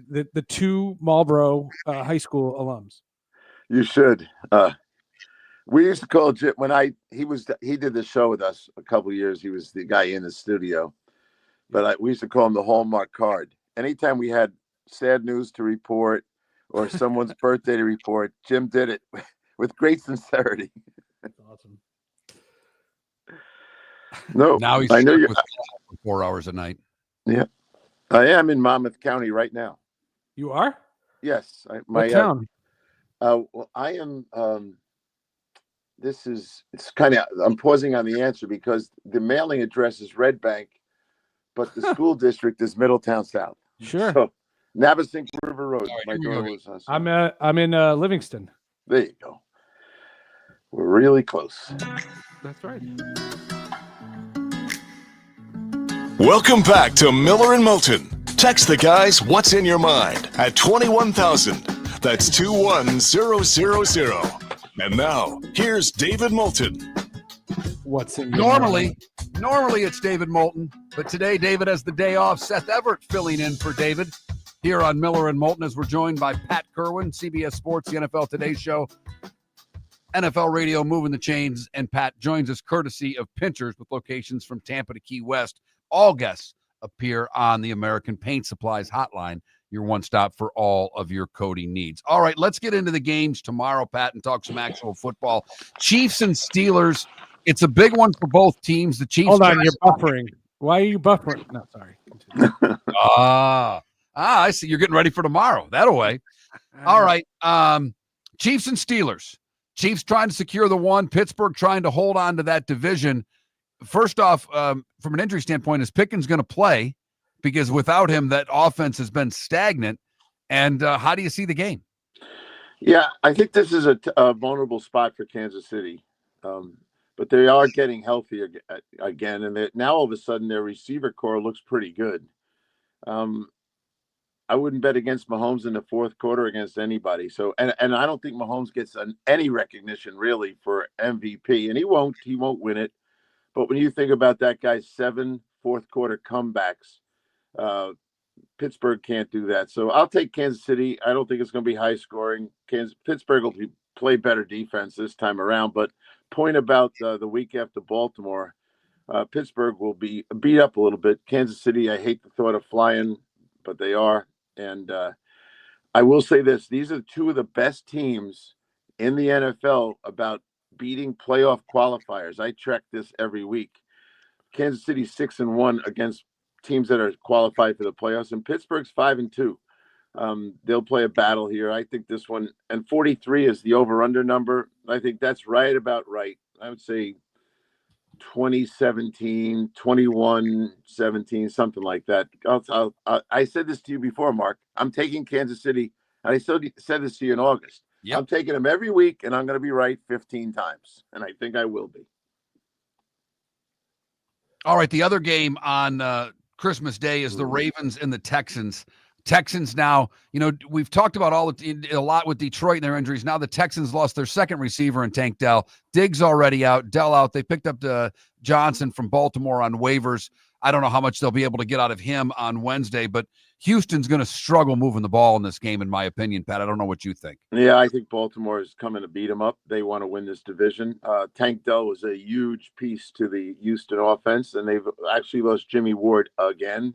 the two Marlboro high school alums. You should. We used to call Jim he did the show with us a couple of years. He was the guy in the studio, but we used to call him the Hallmark card. Anytime we had sad news to report or someone's birthday to report, Jim did it with great sincerity. That's awesome. No, now he's I know with for 4 hours a night. Yeah, I am in Monmouth County right now. You are? Yes. What town? Well, I am. It's kind of. I'm pausing on the answer because the mailing address is Red Bank, but the school district is Middletown South. Sure. So, Navasink River Road. My daughter was on. I'm in Livingston. There you go. We're really close. That's right. Welcome back to Miller and Moulton. Text the guys what's in your mind at 21,000. That's 21000. And now, here's David Moulton. What's in your Normally it's David Moulton, but today David has the day off. Seth Everett filling in for David here on Miller and Moulton as we're joined by Pat Kirwan, CBS Sports, the NFL Today Show, NFL Radio, Moving the Chains, and Pat joins us courtesy of Pinchers with locations from Tampa to Key West. All guests appear on the American Paint Supplies hotline, your one stop for all of your coating needs. All right, let's get into the games tomorrow, Pat, and talk some actual football. Chiefs and Steelers. It's a big one for both teams. The Chiefs. Hold on, you're buffering. Why are you buffering? No, sorry. I see. You're getting ready for tomorrow. That way. All right. Chiefs and Steelers. Chiefs trying to secure the one. Pittsburgh trying to hold on to that division. First off, from an injury standpoint, is Perkins going to play? Because without him, that offense has been stagnant. And how do you see the game? Yeah, I think this is a vulnerable spot for Kansas City. But they are getting healthy again. And now all of a sudden their receiver core looks pretty good. I wouldn't bet against Mahomes in the fourth quarter against anybody. So, and I don't think Mahomes gets any recognition really for MVP, and he won't win it. But when you think about that guy's 7 fourth quarter comebacks, Pittsburgh can't do that. So I'll take Kansas City. I don't think it's going to be high scoring. Pittsburgh will play better defense this time around. But point about the week after Baltimore, Pittsburgh will be beat up a little bit. Kansas City, I hate the thought of flying, but they are. And I will say this: these are two of the best teams in the NFL about beating playoff qualifiers. I track this every week. Kansas City 6-1 against teams that are qualified for the playoffs, and Pittsburgh's 5-2. They'll play a battle here. I think this one, and 43 is the over/under number. I think that's right about right. I would say 2017, 21-17, something like that. I said this to you before, Mark. I'm taking Kansas City. I said this to you in August. Yep. I'm taking them every week, and I'm going to be right 15 times, and I think I will be. All right, the other game on Christmas Day is the Ravens and the Texans. Texans now, we've talked about a lot with Detroit and their injuries. Now the Texans lost their second receiver in Tank Dell. Diggs already out, Dell out. They picked up Johnson from Baltimore on waivers. I don't know how much they'll be able to get out of him on Wednesday, but Houston's going to struggle moving the ball in this game, in my opinion, Pat. I don't know what you think. Yeah, I think Baltimore is coming to beat them up. They want to win this division. Tank Dell was a huge piece to the Houston offense, and they've actually lost Jimmy Ward again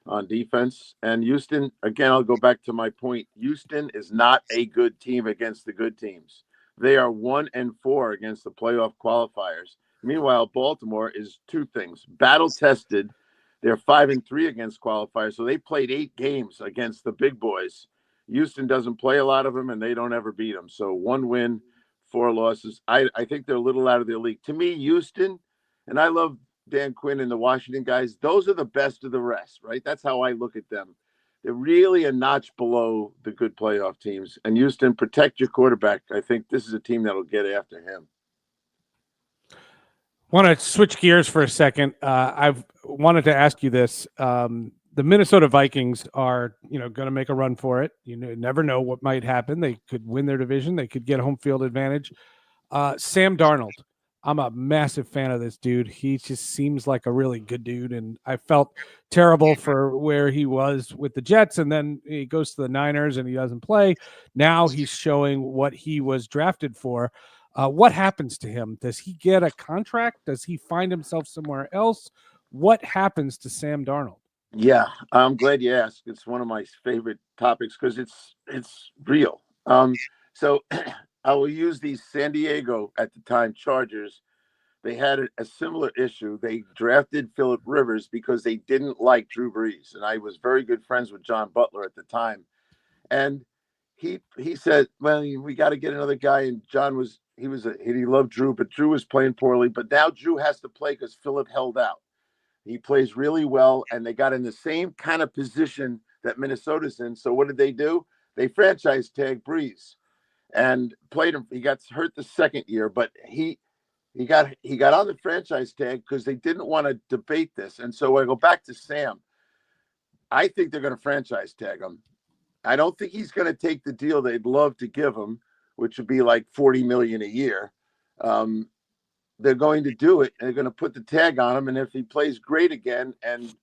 on defense. And Houston, again, I'll go back to my point. Houston is not a good team against the good teams. They are 1-4 against the playoff qualifiers. Meanwhile, Baltimore is two things: battle tested. They're 5-3 against qualifiers, so they played 8 games against the big boys. Houston doesn't play a lot of them, and they don't ever beat them. So 1 win, 4 losses. I think they're a little out of their league. To me, Houston, and I love Dan Quinn and the Washington guys, those are the best of the rest, right? That's how I look at them. They're really a notch below the good playoff teams. And Houston, protect your quarterback. I think this is a team that'll get after him. Want to switch gears for a second. I've wanted to ask you this. The Minnesota Vikings are, going to make a run for it. You never know what might happen. They could win their division. They could get home field advantage. Sam Darnold. I'm a massive fan of this dude. He just seems like a really good dude, and I felt terrible for where he was with the Jets, and then he goes to the Niners and he doesn't play. Now he's showing what he was drafted for. What happens to him? Does he get a contract? Does he find himself somewhere else? What happens to Sam Darnold? Yeah, I'm glad you asked. It's one of my favorite topics because it's real. So I will use the San Diego at the time Chargers. They had a similar issue. They drafted Phillip Rivers because they didn't like Drew Brees, and I was very good friends with John Butler at the time. And he said, "Well, we got to get another guy." And John he loved Drew, but Drew was playing poorly. But now Drew has to play because Phillip held out. He plays really well, and they got in the same kind of position that Minnesota's in. So what did they do? They franchise tag Brees and played him. He got hurt the second year, but he got on the franchise tag because they didn't want to debate this. And so I go back to Sam. I think they're going to franchise tag him. I don't think he's going to take the deal they'd love to give him, which would be like $40 million a year. They're going to do it, and they're going to put the tag on him. And if he plays great again, and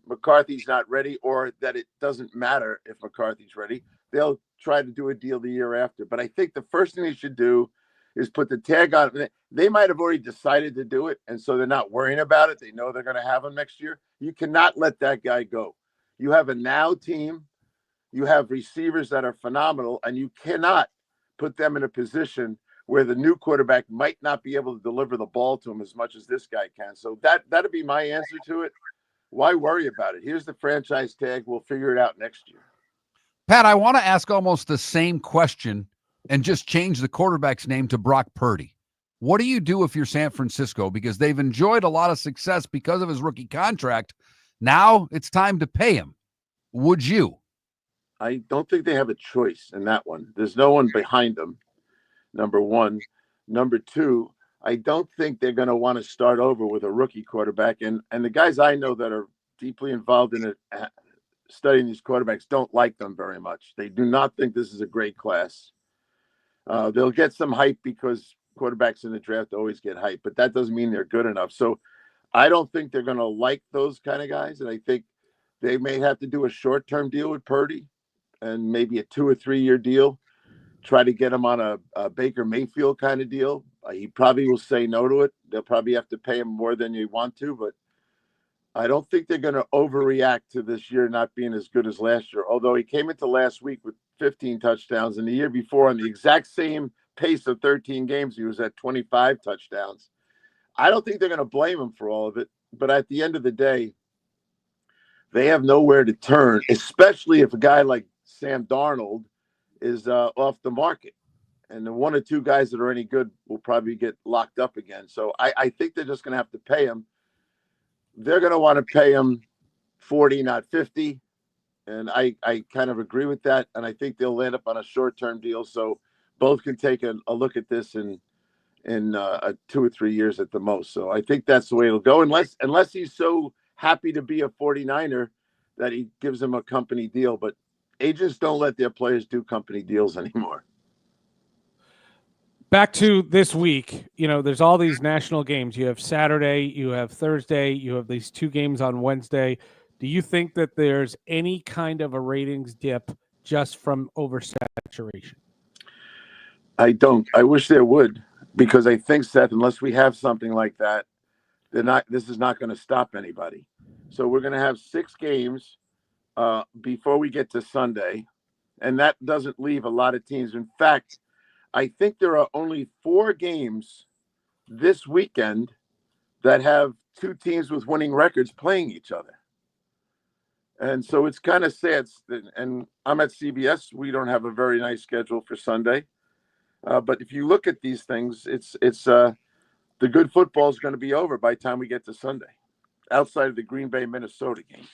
McCarthy's not ready, or that it doesn't matter if McCarthy's ready, they'll try to do a deal the year after. But I think the first thing they should do is put the tag on him. They might have already decided to do it, and so they're not worrying about it. They know they're going to have him next year. You cannot let that guy go. You have a now team. You have receivers that are phenomenal, and you cannot put them in a position where the new quarterback might not be able to deliver the ball to him as much as this guy can. So that'd be my answer to it. Why worry about it? Here's the franchise tag. We'll figure it out next year. Pat, I want to ask almost the same question and just change the quarterback's name to Brock Purdy. What do you do if you're San Francisco? Because they've enjoyed a lot of success because of his rookie contract. Now it's time to pay him. Would you? I don't think they have a choice in that one. There's no one behind them, number one. Number two, I don't think they're going to want to start over with a rookie quarterback. And the guys I know that are deeply involved in it, studying these quarterbacks, don't like them very much. They do not think this is a great class. They'll get some hype because quarterbacks in the draft always get hype, but that doesn't mean they're good enough. So I don't think they're going to like those kind of guys. And I think they may have to do a short-term deal with Purdy and maybe a 2 or 3 year deal, try to get him on a Baker Mayfield kind of deal. He probably will say no to it. They'll probably have to pay him more than you want to, but I don't think they're going to overreact to this year not being as good as last year. Although he came into last week with 15 touchdowns, and the year before on the exact same pace of 13 games, he was at 25 touchdowns. I don't think they're going to blame him for all of it, but at the end of the day, they have nowhere to turn, especially if a guy like Sam Darnold is off the market. And the 1 or 2 guys that are any good will probably get locked up again. So I think they're just going to have to pay him. They're going to want to pay him 40, not 50. And I kind of agree with that. And I think they'll land up on a short-term deal. So both can take a look at this in 2 or 3 years at the most. So I think that's the way it'll go. Unless he's so happy to be a 49er that he gives him a company deal. But Agents don't let their players do company deals anymore. Back to this week, there's all these national games. You have Saturday, you have Thursday, you have these 2 games on Wednesday. Do you think that there's any kind of a ratings dip just from oversaturation? I don't. I wish there would, because I think, Seth, unless we have something like that, this is not going to stop anybody. So we're going to have 6 games before we get to Sunday, and that doesn't leave a lot of teams. In fact, I think there are only 4 games this weekend that have 2 teams with winning records playing each other. And so it's kind of sad. And I'm at CBS. We don't have a very nice schedule for Sunday. But if you look at these things, it's the good football is going to be over by the time we get to Sunday, outside of the Green Bay, Minnesota game.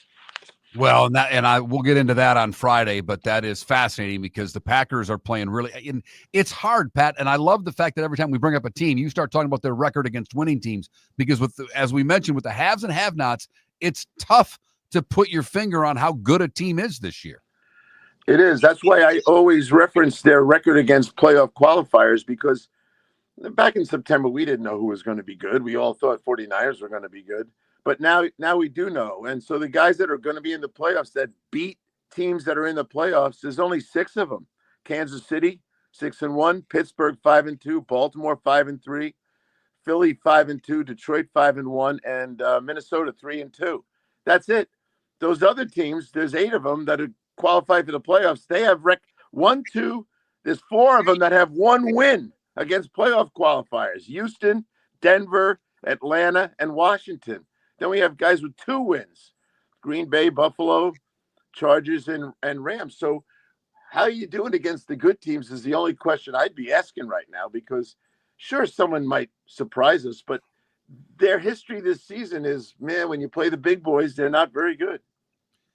Well, we'll get into that on Friday, but that is fascinating because the Packers are playing really, and it's hard, Pat. And I love the fact that every time we bring up a team, you start talking about their record against winning teams, because as we mentioned, with the haves and have-nots, it's tough to put your finger on how good a team is this year. It is. That's why I always reference their record against playoff qualifiers, because back in September, we didn't know who was going to be good. We all thought 49ers were going to be good. But now we do know. And so the guys that are going to be in the playoffs that beat teams that are in the playoffs, there's only 6 of them. Kansas City, 6-1, Pittsburgh, 5-2, Baltimore, 5-3, Philly, 5-2, Detroit, 5-1, and Minnesota, 3-2. That's it. Those other teams, there's 8 of them that are qualified for the playoffs. They have 1, 2. There's 4 of them that have 1 win against playoff qualifiers: Houston, Denver, Atlanta, and Washington. Then we have guys with 2 wins: Green Bay, Buffalo, Chargers, and Rams. So how are you doing against the good teams is the only question I'd be asking right now, because sure, someone might surprise us, but their history this season is, man, when you play the big boys, they're not very good.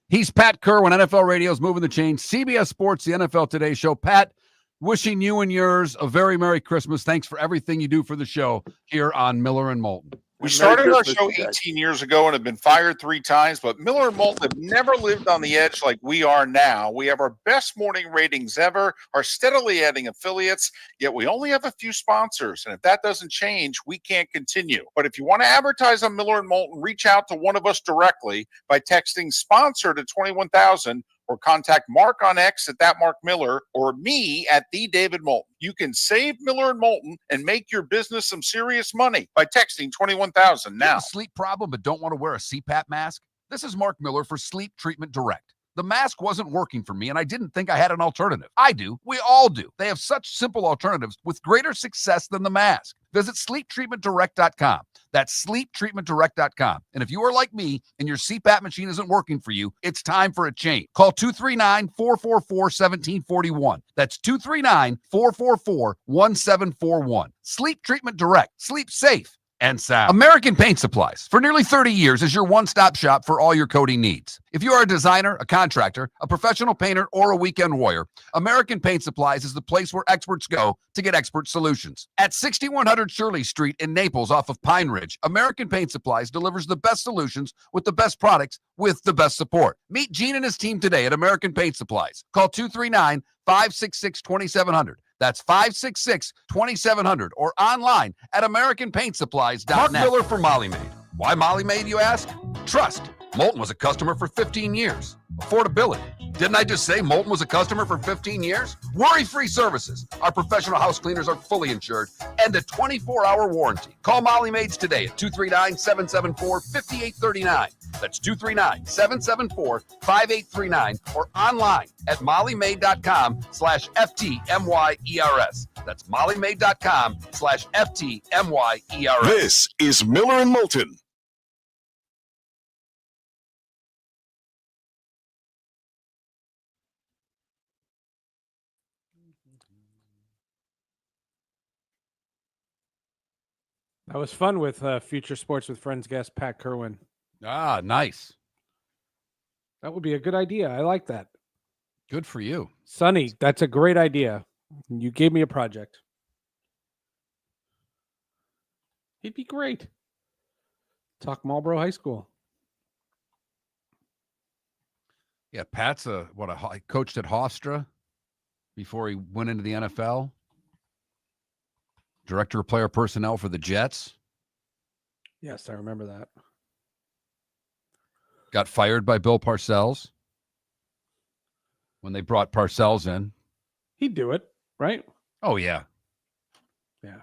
He's Pat Kirwan, NFL Radio's Moving the Chain, CBS Sports, the NFL Today Show. Pat, wishing you and yours a very Merry Christmas. Thanks for everything you do for the show here on Miller and Moulton. We started our show 18 years ago and have been fired 3 times, but Miller and Moulton have never lived on the edge like we are now. We have our best morning ratings ever, are steadily adding affiliates, yet we only have a few sponsors. And if that doesn't change, we can't continue. But if you want to advertise on Miller and Moulton, reach out to one of us directly by texting sponsor to 21,000, or contact Mark on X at @MarkMiller, or me at @TheDavidMoulton. You can save Miller and Moulton and make your business some serious money by texting 21,000 now. You have a sleep problem but don't want to wear a CPAP mask? This is Mark Miller for Sleep Treatment Direct. The mask wasn't working for me, and I didn't think I had an alternative. I do. We all do. They have such simple alternatives with greater success than the mask. Visit sleeptreatmentdirect.com. That's sleeptreatmentdirect.com. And if you are like me and your CPAP machine isn't working for you, it's time for a change. Call 239-444-1741. That's 239-444-1741. Sleep Treatment Direct. Sleep safe and sound. American Paint Supplies, for nearly 30 years, is your one-stop shop for all your coating needs. If you are a designer, a contractor, a professional painter, or a weekend warrior, American Paint Supplies is the place where experts go to get expert solutions. At 6100 Shirley Street in Naples off of Pine Ridge, American Paint Supplies delivers the best solutions with the best products with the best support. Meet Gene and his team today at American Paint Supplies. Call 239-566-2700. That's 566-2700, or online at AmericanPaintSupplies.net. Mark Miller for Molly Maid. Why Molly Maid, you ask? Trust. Moulton was a customer for 15 years. Affordability. Didn't I just say Moulton was a customer for 15 years? Worry-free services. Our professional house cleaners are fully insured and a 24-hour warranty. Call Molly Maids today at 239-774-5839. That's 239-774-5839, or online at mollymaid.com/FTMYERS. That's mollymaid.com/FTMYERS. This is Miller and Moulton. That was fun with Future Sports with Friends guest Pat Kirwan. Ah, nice. That would be a good idea. I like that. Good for you. Sonny, that's a great idea. You gave me a project. He'd be great. Talk Marlboro High School. Yeah, Pat's coached at Hofstra before he went into the NFL. Director of player personnel for the Jets. Yes, I remember that. Got fired by Bill Parcells when they brought Parcells in. He'd do it, right? Oh, yeah. Yeah.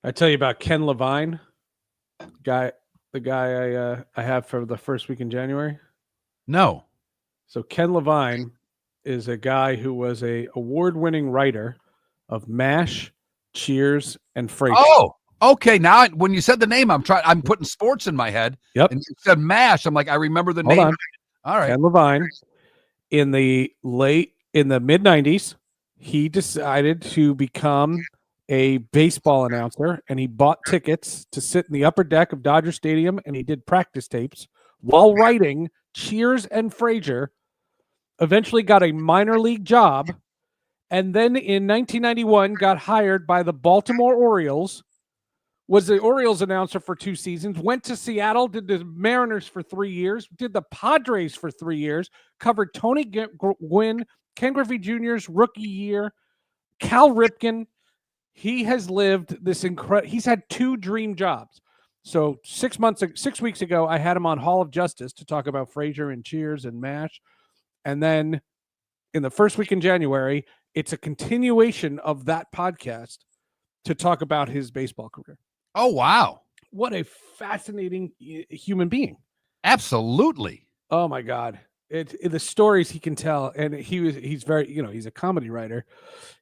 I tell you about Ken Levine, the guy I have for the first week in January. No. So Ken Levine is a guy who was a award-winning writer of MASH, Cheers, and Frasier. Oh, okay. Now, when you said the name, I'm putting sports in my head. Yep. And you said MASH. I'm like, I remember the Hold name. on. All right. Ken Levine, in the mid 90s, he decided to become a baseball announcer, and he bought tickets to sit in the upper deck of Dodger Stadium, and he did practice tapes while writing Cheers and Frasier. Eventually got a minor league job, and then in 1991 got hired by the Baltimore Orioles, was the Orioles announcer for 2 seasons, went to Seattle, did the Mariners for 3 years, did the Padres for 3 years, covered Tony Gwynn, Ken Griffey Jr.'s rookie year, Cal Ripken. He has lived this he's had 2 dream jobs. So 6 weeks ago, I had him on Hall of Justice to talk about Frasier and Cheers and MASH. And then in the first week in January, it's a continuation of that podcast to talk about his baseball career. Oh, wow. What a fascinating human being. Absolutely. Oh, my God. The stories he can tell. And he's very, he's a comedy writer.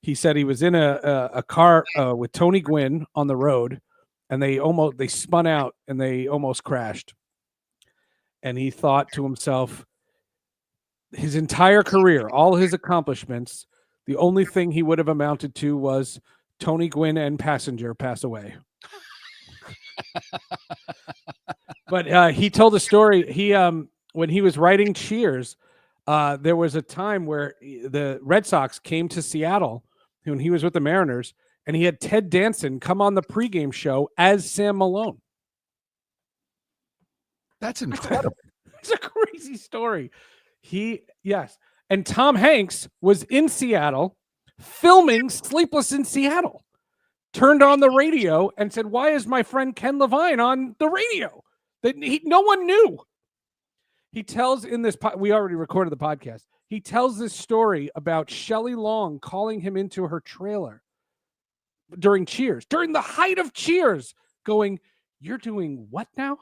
He said he was in a car with Tony Gwynn on the road, and they spun out and they almost crashed. And he thought to himself, his entire career, all his accomplishments, the only thing he would have amounted to was Tony Gwynn and passenger pass away. But he told a story. He when he was writing Cheers, there was a time where the Red Sox came to Seattle when he was with the Mariners, and he had Ted Danson come on the pregame show as Sam Malone. That's incredible. It's a crazy story. And Tom Hanks was in Seattle filming Sleepless in Seattle, turned on the radio and said, "Why is my friend Ken Levine on the radio?" No one knew. He tells in this, we already recorded the podcast. He tells this story about Shelley Long calling him into her trailer during Cheers, during the height of Cheers, going, "You're doing what now?"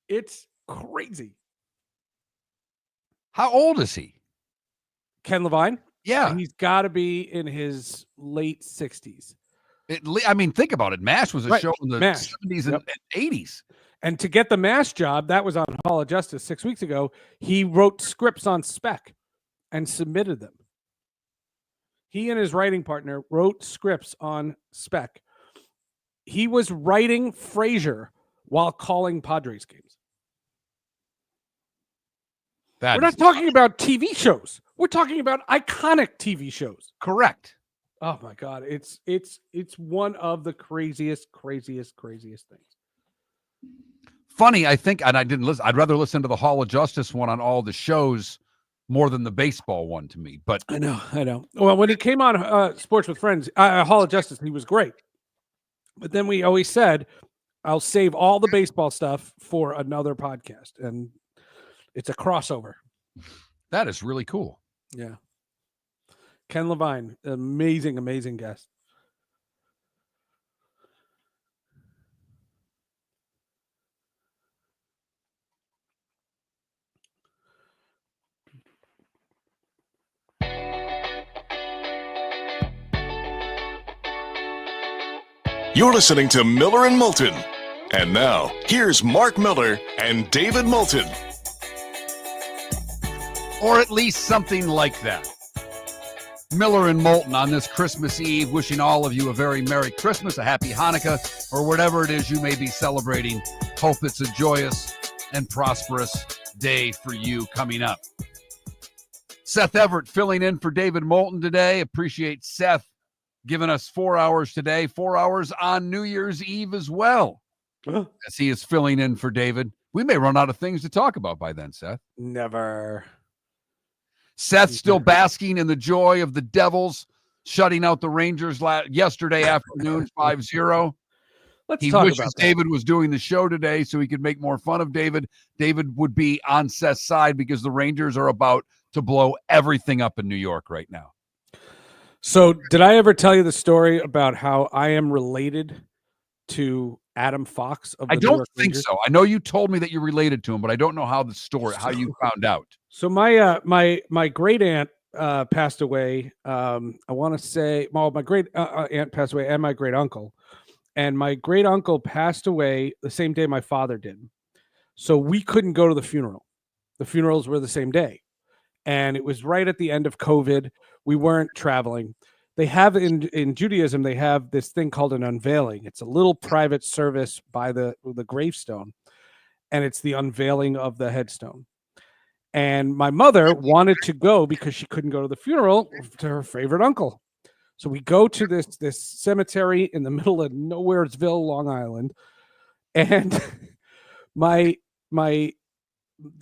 It's crazy. How old is he? Ken Levine? Yeah. He's got to be in his late 60s. Think about it. MASH was a show in the MASH. 70s and 80s. And to get the MASH job, that was on Hall of Justice 6 weeks ago, he wrote scripts on spec and submitted them. He and his writing partner wrote scripts on spec. He was writing Frasier while calling Padres games. We're not talking about TV shows. We're talking about iconic TV shows. Correct. Oh my God. It's one of the craziest things. Funny, I think, and I didn't listen. I'd rather listen to the Hall of Justice one on all the shows more than the baseball one to me. But I know. Well, when he came on Sports with Friends, Hall of Justice, he was great. But then we always said, I'll save all the baseball stuff for another podcast. And it's a crossover. That is really cool. Yeah. Ken Levine, amazing guest. You're listening to Miller and Moulton. And now, here's Mark Miller and David Moulton. Or at least something like that. Miller and Moulton on this Christmas Eve, wishing all of you a very Merry Christmas, a Happy Hanukkah, or whatever it is you may be celebrating. Hope it's a joyous and prosperous day for you coming up. Seth Everett filling in for David Moulton today. Appreciate Seth giving us 4 hours today, 4 hours on New Year's Eve as well, as he is filling in for David. We may run out of things to talk about by then, Seth. Never. Seth's still basking in the joy of the Devils shutting out the Rangers yesterday afternoon, 5-0. He talk wishes about that. David was doing the show today so he could make more fun of David. David would be on Seth's side because the Rangers are about to blow everything up in New York right now. So did I ever tell you the story about how I am related to Adam Fox of the I New don't York think Rangers? so. I know you told me that you're related to him, but I don't know how how you found out. So my great aunt passed away. I want to say, well, my great aunt passed away, and my great uncle. And my great uncle passed away the same day my father did. So we couldn't go to the funeral. The funerals were the same day. And it was right at the end of COVID. We weren't traveling. They have in Judaism, they have this thing called an unveiling. It's a little private service by the gravestone. And it's the unveiling of the headstone. And my mother wanted to go because she couldn't go to the funeral to her favorite uncle. So we go to this cemetery in the middle of Nowheresville, Long Island, and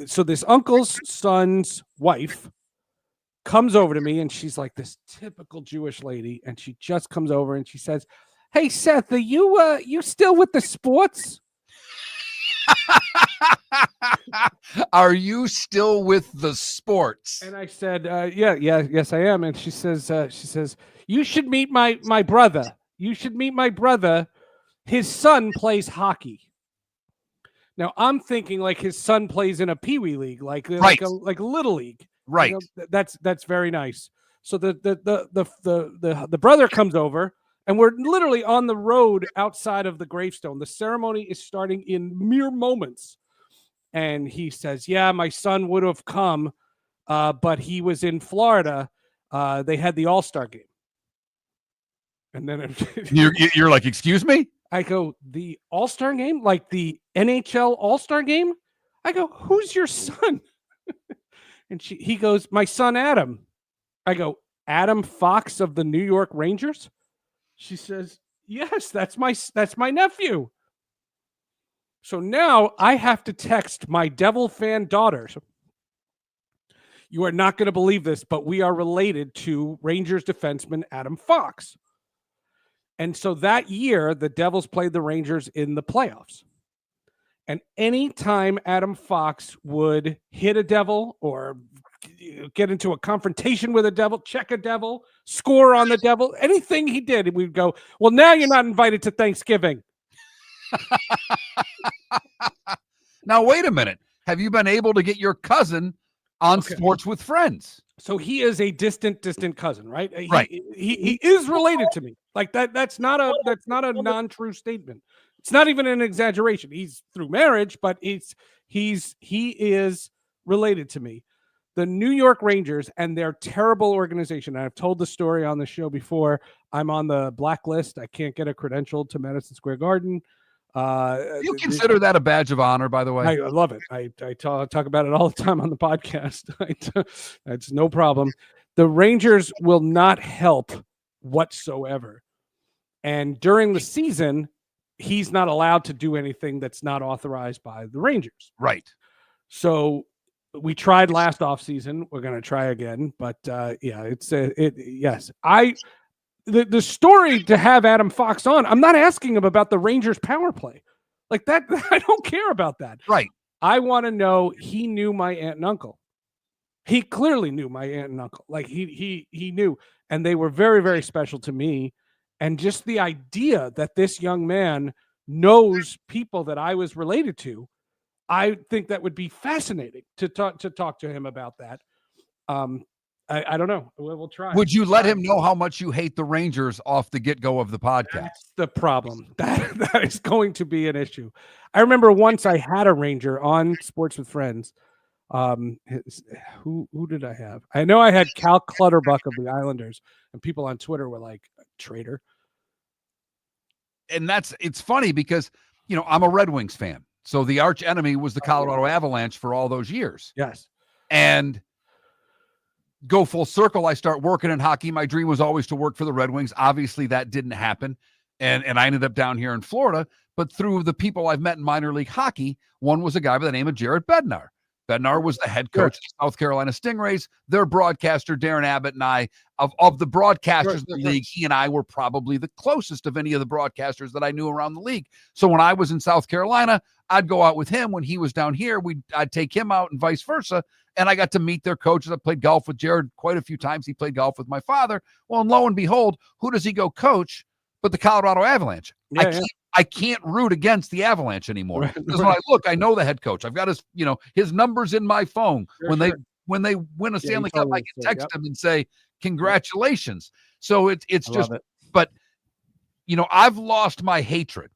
so this uncle's son's wife comes over to me, and she's like this typical Jewish lady, and she just comes over and she says, "Hey Seth, are you still with the sports?" Are you still with the sports? And I said, yes, I am. And she says, you should meet my brother. You should meet my brother. His son plays hockey. Now I'm thinking like his son plays in a peewee league, like little league. Right. You know, that's very nice. So the brother comes over, and we're literally on the road outside of the gravestone. The ceremony is starting in mere moments. And he says, yeah, my son would have come, but he was in Florida. They had the All-Star game. And then you're like, excuse me? I go, the All-Star game? Like the NHL All-Star game? I go, who's your son? And he goes, my son, Adam. I go, Adam Fox of the New York Rangers? She says, yes, that's my nephew. So now I have to text my Devil fan daughters. You are not going to believe this, but we are related to Rangers defenseman Adam Fox. And so that year, the Devils played the Rangers in the playoffs. And anytime Adam Fox would hit a Devil or get into a confrontation with a Devil, check a Devil, score on the Devil, anything he did, we'd go, well, now you're not invited to Thanksgiving. Now, wait a minute. Have you been able to get your cousin on Sports with Friends? So he is a distant cousin, right? Right. He is related to me. Like that's not a non-true statement. It's not even an exaggeration. He's through marriage, but he is related to me. The New York Rangers and their terrible organization. I've told the story on the show before. I'm on the blacklist. I can't get a credential to Madison Square Garden. You consider that a badge of honor, by the way? I love it. I talk about it all the time on the podcast. That's no problem. The Rangers will not help whatsoever. And during the season, he's not allowed to do anything that's not authorized by the Rangers. Right. So we tried last offseason. We're going to try again. But yes. The story to have Adam Fox on, I'm not asking him about the Rangers power play. Like that, I don't care about that. Right. I want to know he knew my aunt and uncle. He clearly knew my aunt and uncle. Like he knew. And they were very, very special to me. And just the idea that this young man knows people that I was related to, I think that would be fascinating to talk to him about that. I don't know. We'll try. Would you let him know how much you hate the Rangers off the get-go of the podcast? That's the problem. That is going to be an issue. I remember once I had a Ranger on Sports with Friends. Who did I have? I know I had Cal Clutterbuck of the Islanders, and people on Twitter were like, traitor. And it's funny because, I'm a Red Wings fan. So the arch enemy was the Colorado Avalanche for all those years. Yes. And go full circle. I start working in hockey. My dream was always to work for the Red Wings. Obviously, that didn't happen. And I ended up down here in Florida. But through the people I've met in minor league hockey, one was a guy by the name of Jared Bednar. Bednar was the head coach of the South Carolina Stingrays. Their broadcaster, Darren Abbott, and I, of the broadcasters of the league, he and I were probably the closest of any of the broadcasters that I knew around the league. So when I was in South Carolina, I'd go out with him. When he was down here, I'd take him out and vice versa. And I got to meet their coaches. I played golf with Jared quite a few times. He played golf with my father. Well, and lo and behold, who does he go coach but the Colorado Avalanche? I can't root against the Avalanche anymore. Because when I look, I know the head coach. I've got his numbers in my phone. When they win a Stanley Cup, I can text him and say, congratulations. So it's just, but I've lost my hatred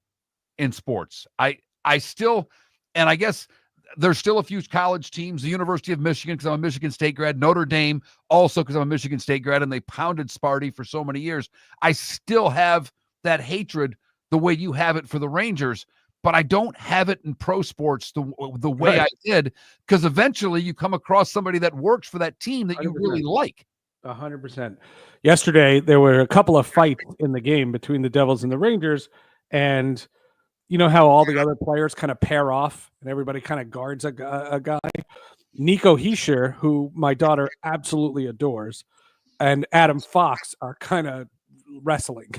in sports. I still, and I guess there's still a few college teams, the University of Michigan, because I'm a Michigan State grad, Notre Dame, also because I'm a Michigan State grad, and they pounded Sparty for so many years. I still have that hatred the way you have it for the Rangers, but I don't have it in pro sports the way I did, because eventually you come across somebody that works for that team that 100%. You really like. 100%. Yesterday, there were a couple of fights in the game between the Devils and the Rangers, and you know how all the other players kind of pair off and everybody kind of guards a guy? Nico Hischier, who my daughter absolutely adores, and Adam Fox are kind of wrestling,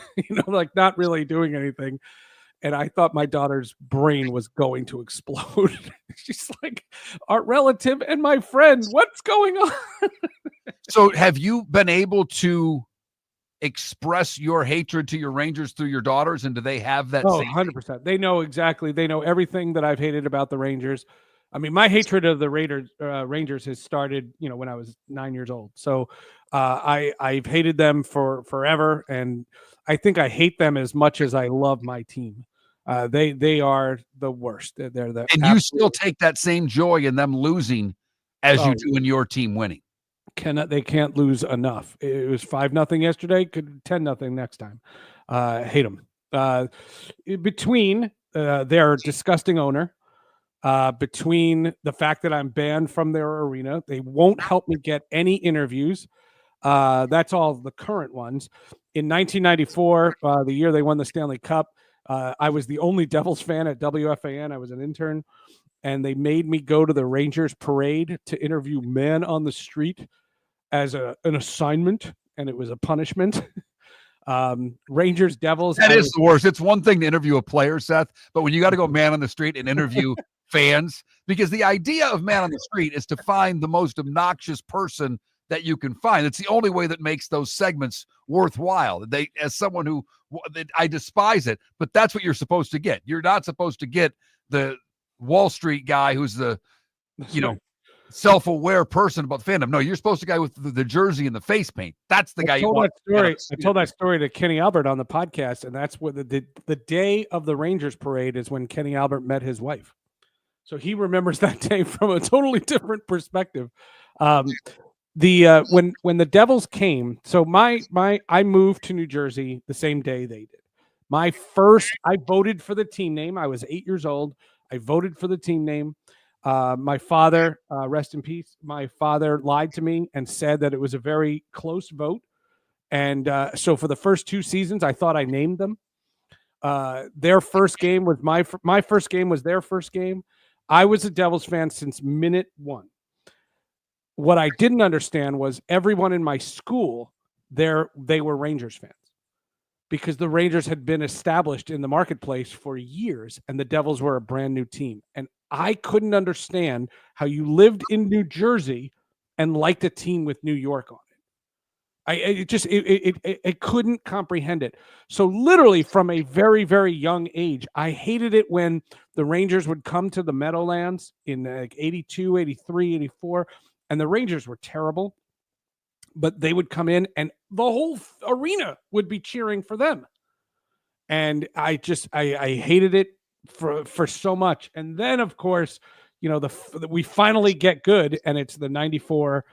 like not really doing anything. And I thought my daughter's brain was going to explode. She's like, our relative and my friend, what's going on? So have you been able to express your hatred to your Rangers through your daughters, and do they have that? 100%. They know exactly. They know everything that I've hated about the Rangers. I mean, my hatred of the Rangers has started, when I was 9 years old. So I've hated them for forever, and I think I hate them as much as I love my team. They are the worst. They're the and you still take that same joy in them losing as you do in your team winning. They can't lose enough. It was 5-0 yesterday. Could 10-0 next time. Hate them. Between their disgusting owner, between the fact that I'm banned from their arena, they won't help me get any interviews. That's all the current ones. In 1994, the year they won the Stanley Cup, I was the only Devils fan at WFAN. I was an intern, and they made me go to the Rangers parade to interview men on the street as an assignment, and it was a punishment. Rangers, Devils. That is the worst. It's one thing to interview a player, Seth, but when you got to go man on the street and interview fans, because the idea of man on the street is to find the most obnoxious person that you can find. It's the only way that makes those segments worthwhile. As someone who, I despise it, but that's what you're supposed to get. You're not supposed to get the Wall Street guy who's the, self-aware person about fandom. No, you're supposed to guy with the jersey and the face paint. That's the guy you want. I told that story to Kenny Albert on the podcast, and that's what the day of the Rangers parade is when Kenny Albert met his wife. So he remembers that day from a totally different perspective. When the Devils came, so I moved to New Jersey the same day they did. I voted for the team name. I was 8 years old. I voted for the team name. My father, rest in peace, my father lied to me and said that it was a very close vote. And so for the first 2 seasons, I thought I named them. Their first game was my first game was their first game. I was a Devils fan since minute one. What I didn't understand was everyone in my school, they were Rangers fans, because the Rangers had been established in the marketplace for years and the Devils were a brand new team. And I couldn't understand how you lived in New Jersey and liked a team with New York on it. I couldn't comprehend it. So literally from a very, very young age, I hated it when the Rangers would come to the Meadowlands in 82, 83, 84, and the Rangers were terrible, but they would come in and the whole arena would be cheering for them. And I hated it for so much. And then of course, we finally get good, and it's the 94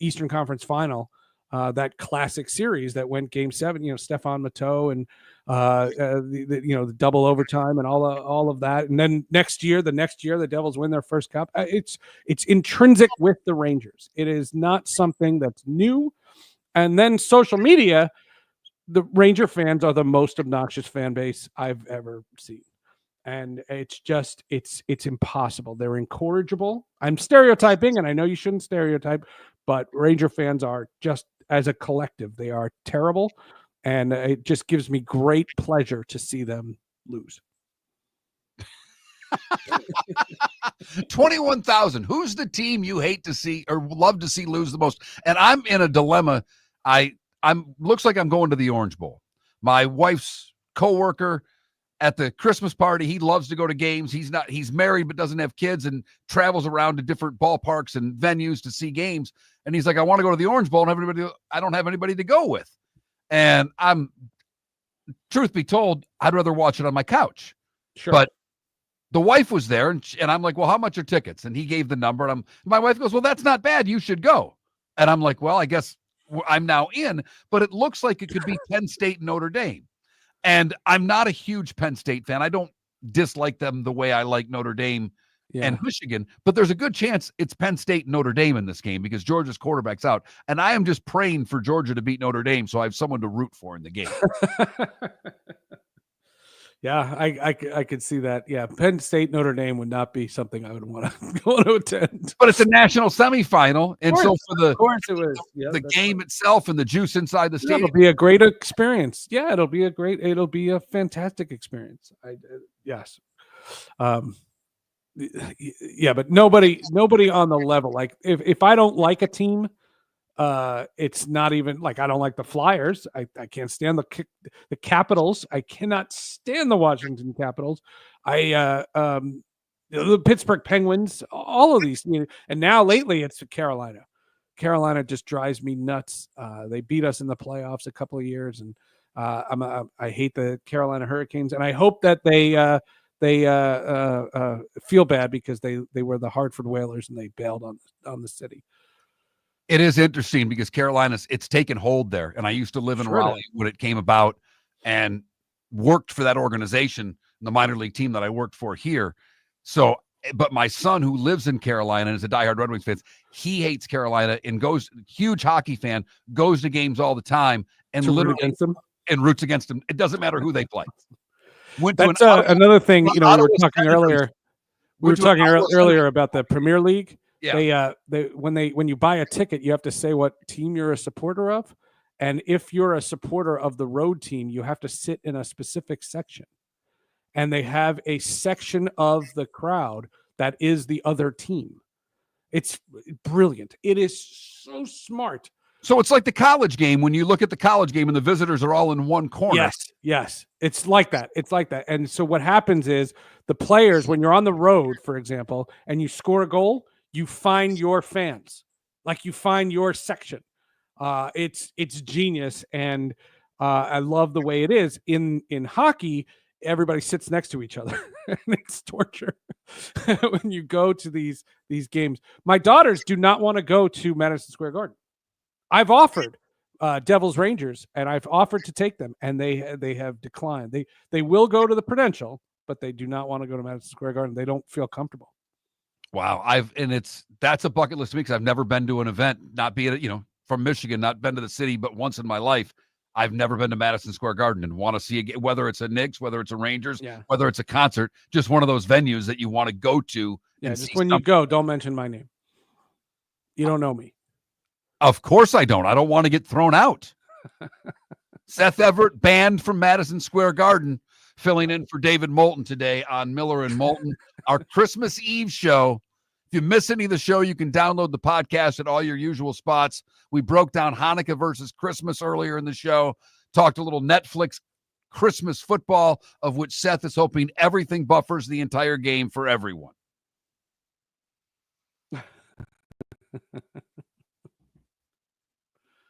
Eastern Conference final. that classic series that went Game 7. Stephon Matteau and the double overtime and all of that. And then the next year, the Devils win their first cup. It's intrinsic with the Rangers. It is not something that's new. And then social media, the Ranger fans are the most obnoxious fan base I've ever seen. And it's impossible. They're incorrigible. I'm stereotyping, and I know you shouldn't stereotype, but Ranger fans are just, as a collective, they are terrible. And it just gives me great pleasure to see them lose. 21,000. Who's the team you hate to see or love to see lose the most? And I'm in a dilemma. I'm looks like I'm going to the Orange Bowl. My wife's coworker at the Christmas party, he loves to go to games. He's married but doesn't have kids and travels around to different ballparks and venues to see games. And he's like, I want to go to the Orange Bowl and I don't have anybody to go with. And truth be told, I'd rather watch it on my couch. Sure. But the wife was there, and I'm like, well, how much are tickets? And he gave the number, and my wife goes, well, that's not bad. You should go. And I'm like, well, I guess I'm now in, but it looks like it could be Penn State and Notre Dame. And I'm not a huge Penn State fan. I don't dislike them the way I like Notre Dame and Michigan, but there's a good chance it's Penn State and Notre Dame in this game because Georgia's quarterback's out. And I am just praying for Georgia to beat Notre Dame so I have someone to root for in the game. Yeah, I could see that. Yeah, Penn State, Notre Dame would not be something I would want to attend. But it's a national semifinal, and so for of course it was. Yeah, the game itself and the juice inside the stadium, it'll be a great experience. Yeah, it'll be a fantastic experience. Yes. Yeah, but nobody on the level. Like if I don't like a team, it's not even like I don't like the Flyers. I can't stand the Capitals. I cannot stand the Washington Capitals. The Pittsburgh Penguins. All of these, and now lately it's Carolina. Carolina just drives me nuts. They beat us in the playoffs a couple of years, and I hate the Carolina Hurricanes, and I hope that they feel bad because they were the Hartford Whalers and they bailed on the city. It is interesting because Carolina's it's taken hold there. And I used to live in Raleigh when it came about and worked for that organization, the minor league team that I worked for here. So, but my son who lives in Carolina and is a diehard Red Wings fan, he hates Carolina and huge hockey fan, goes to games all the time and literally roots against them. It doesn't matter who they play. That's another thing, we were talking earlier. We were talking earlier about the Premier League. Yeah. When you buy a ticket, you have to say what team you're a supporter of, and if you're a supporter of the road team, you have to sit in a specific section, and they have a section of the crowd that is the other team. It's brilliant. It is so smart. So it's like the college game when you look at the college game and the visitors are all in one corner. Yes. It's like that. And so what happens is the players, when you're on the road, for example, and you score a goal, you find your fans, like you find your section. It's genius, and I love the way it is. In hockey, everybody sits next to each other, and it's torture when you go to these games. My daughters do not want to go to Madison Square Garden. I've offered Devils Rangers, and I've offered to take them, and they have declined. They will go to the Prudential, but they do not want to go to Madison Square Garden. They don't feel comfortable. Wow. That's a bucket list to me because I've never been to an event, not being, from Michigan, not been to the city, but once in my life, I've never been to Madison Square Garden and want to see whether it's a Knicks, whether it's a Rangers, whether it's a concert, just one of those venues that you want to go to. Yeah. Just when you go, don't mention my name. You don't know me. Of course I don't. I don't want to get thrown out. Seth Everett banned from Madison Square Garden, filling in for David Moulton today on Miller and Moulton, our Christmas Eve show. If you miss any of the show, you can download the podcast at all your usual spots. We broke down Hanukkah versus Christmas earlier in the show, talked a little Netflix Christmas football, of which Seth is hoping everything buffers the entire game for everyone.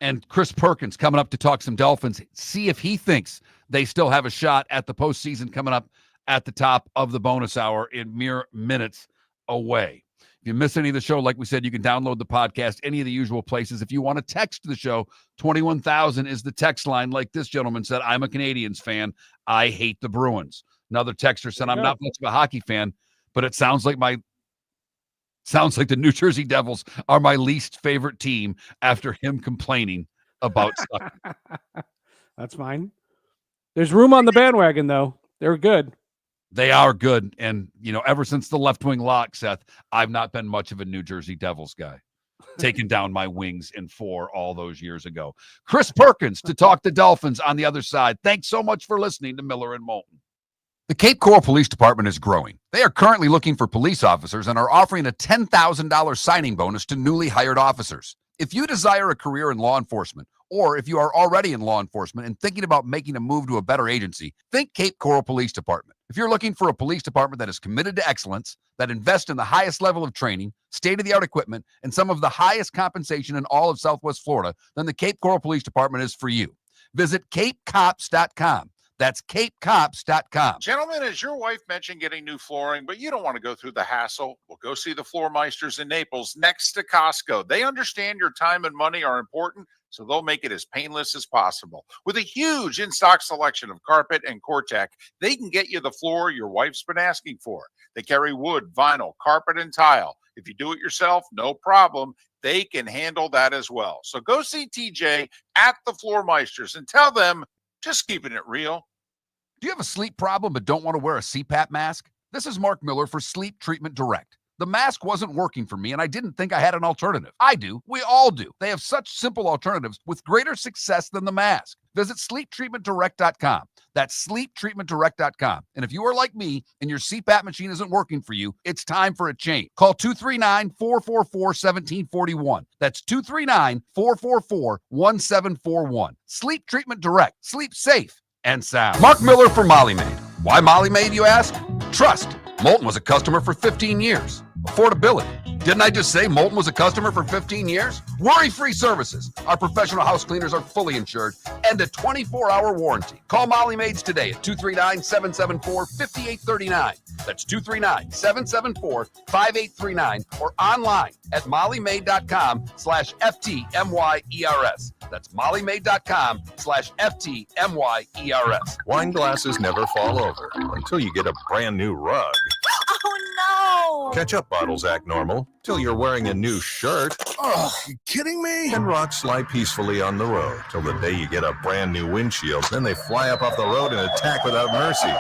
And Chris Perkins coming up to talk some Dolphins, see if he thinks they still have a shot at the postseason coming up at the top of the bonus hour in mere minutes away. If you miss any of the show, like we said, you can download the podcast, any of the usual places. If you want to text the show, 21,000 is the text line. Like this gentleman said, I'm a Canadiens fan. I hate the Bruins. Another texter said, I'm not much of a hockey fan, but it sounds like the New Jersey Devils are my least favorite team after him complaining about stuff. That's fine. There's room on the bandwagon, though. They're good. They are good. And, ever since the left wing lock, Seth, I've not been much of a New Jersey Devils guy. Taking down my wings in 4 all those years ago. Chris Perkins to talk the Dolphins on the other side. Thanks so much for listening to Miller and Moulton. The Cape Coral Police Department is growing. They are currently looking for police officers and are offering a $10,000 signing bonus to newly hired officers. If you desire a career in law enforcement, or if you are already in law enforcement and thinking about making a move to a better agency, think Cape Coral Police Department. If you're looking for a police department that is committed to excellence, that invests in the highest level of training, state-of-the-art equipment, and some of the highest compensation in all of Southwest Florida, then the Cape Coral Police Department is for you. Visit capecops.com. That's capecops.com. Gentlemen, as your wife mentioned getting new flooring, but you don't want to go through the hassle, well, go see the Floor Meisters in Naples next to Costco. They understand your time and money are important, so they'll make it as painless as possible. With a huge in-stock selection of carpet and Cortec, they can get you the floor your wife's been asking for. They carry wood, vinyl, carpet, and tile. If you do it yourself, no problem. They can handle that as well. So go see TJ at the Floor Meisters and tell them, just keeping it real. Do you have a sleep problem but don't want to wear a CPAP mask? This is Mark Miller for Sleep Treatment Direct. The mask wasn't working for me, and I didn't think I had an alternative. I do. We all do. They have such simple alternatives with greater success than the mask. Visit sleeptreatmentdirect.com. That's sleeptreatmentdirect.com. And if you are like me and your CPAP machine isn't working for you, it's time for a change. Call 239-444-1741. That's 239-444-1741. Sleep Treatment Direct. Sleep safe and sound. Mark Miller for Molly Maid. Why Molly Maid, you ask? Trust. Moulton was a customer for 15 years. Affordability. Didn't I just say Moulton was a customer for 15 years? Worry-free services. Our professional house cleaners are fully insured and a 24-hour warranty. Call Molly Maids today at 239-774-5839. That's 239-774-5839 or online at mollymaid.com/FTMYERS. That's mollymaid.com/FTMYERS. Wine glasses never fall over until you get a brand new rug. Oh, no. Ketchup bottles act normal till you're wearing a new shirt. Oh, you kidding me? And rocks slide peacefully on the road till the day you get a brand new windshield. Then they fly up off the road and attack without mercy.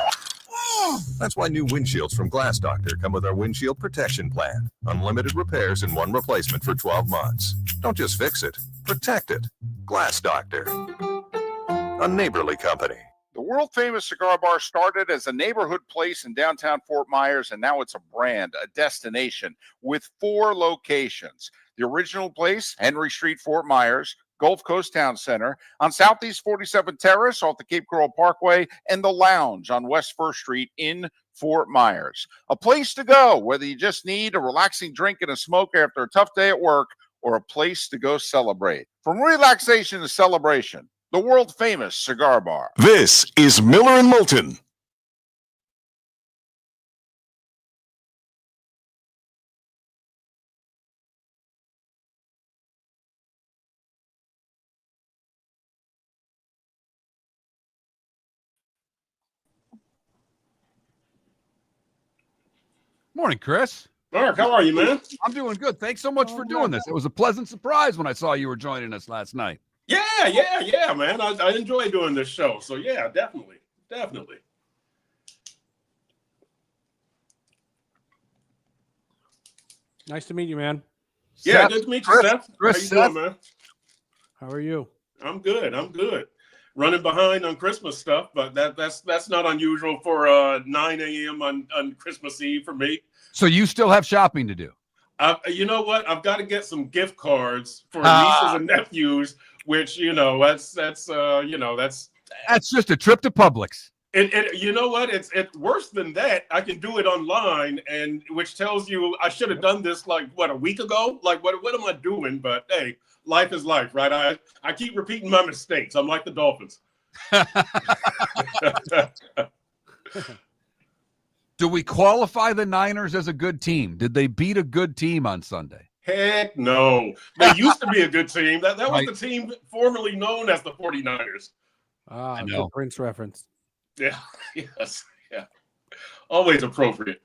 That's why new windshields from Glass Doctor come with our windshield protection plan. Unlimited repairs and 1 replacement for 12 months. Don't just fix it, protect it. Glass Doctor. A neighborly company. The world-famous cigar bar started as a neighborhood place in downtown Fort Myers, and now it's a brand, a destination, with 4 locations. The original place, Henry Street, Fort Myers, Gulf Coast Town Center, on Southeast 47th Terrace off the Cape Coral Parkway, and the Lounge on West 1st Street in Fort Myers. A place to go, whether you just need a relaxing drink and a smoke after a tough day at work, or a place to go celebrate. From relaxation to celebration, the world-famous cigar bar. This is Miller and Moulton. Morning, Chris. Mark, how are you, man? I'm doing good. Thanks so much for doing this. It was a pleasant surprise when I saw you were joining us last night. Yeah, man. I enjoy doing this show. So, yeah, definitely. Nice to meet you, man. Yeah, Seth, good to meet you, Seth. Chris, How you doing, man? How are you? I'm good. Running behind on Christmas stuff, but that's not unusual for 9 a.m. on Christmas Eve for me. So you still have shopping to do? You know what? I've got to get some gift cards for nieces and nephews, which that's just a trip to Publix. You know what? It's worse than that. I can do it online, and which tells you I should have done this a week ago. Like what am I doing? But hey, life is life, right? I keep repeating my mistakes. I'm like the Dolphins. Do we qualify the Niners as a good team? Did they beat a good team on Sunday? Heck no. They used to be a good team. That was Right. the team formerly known as the 49ers. Ah, know. good Prince reference. Yeah. Yes. Yeah. Always appropriate.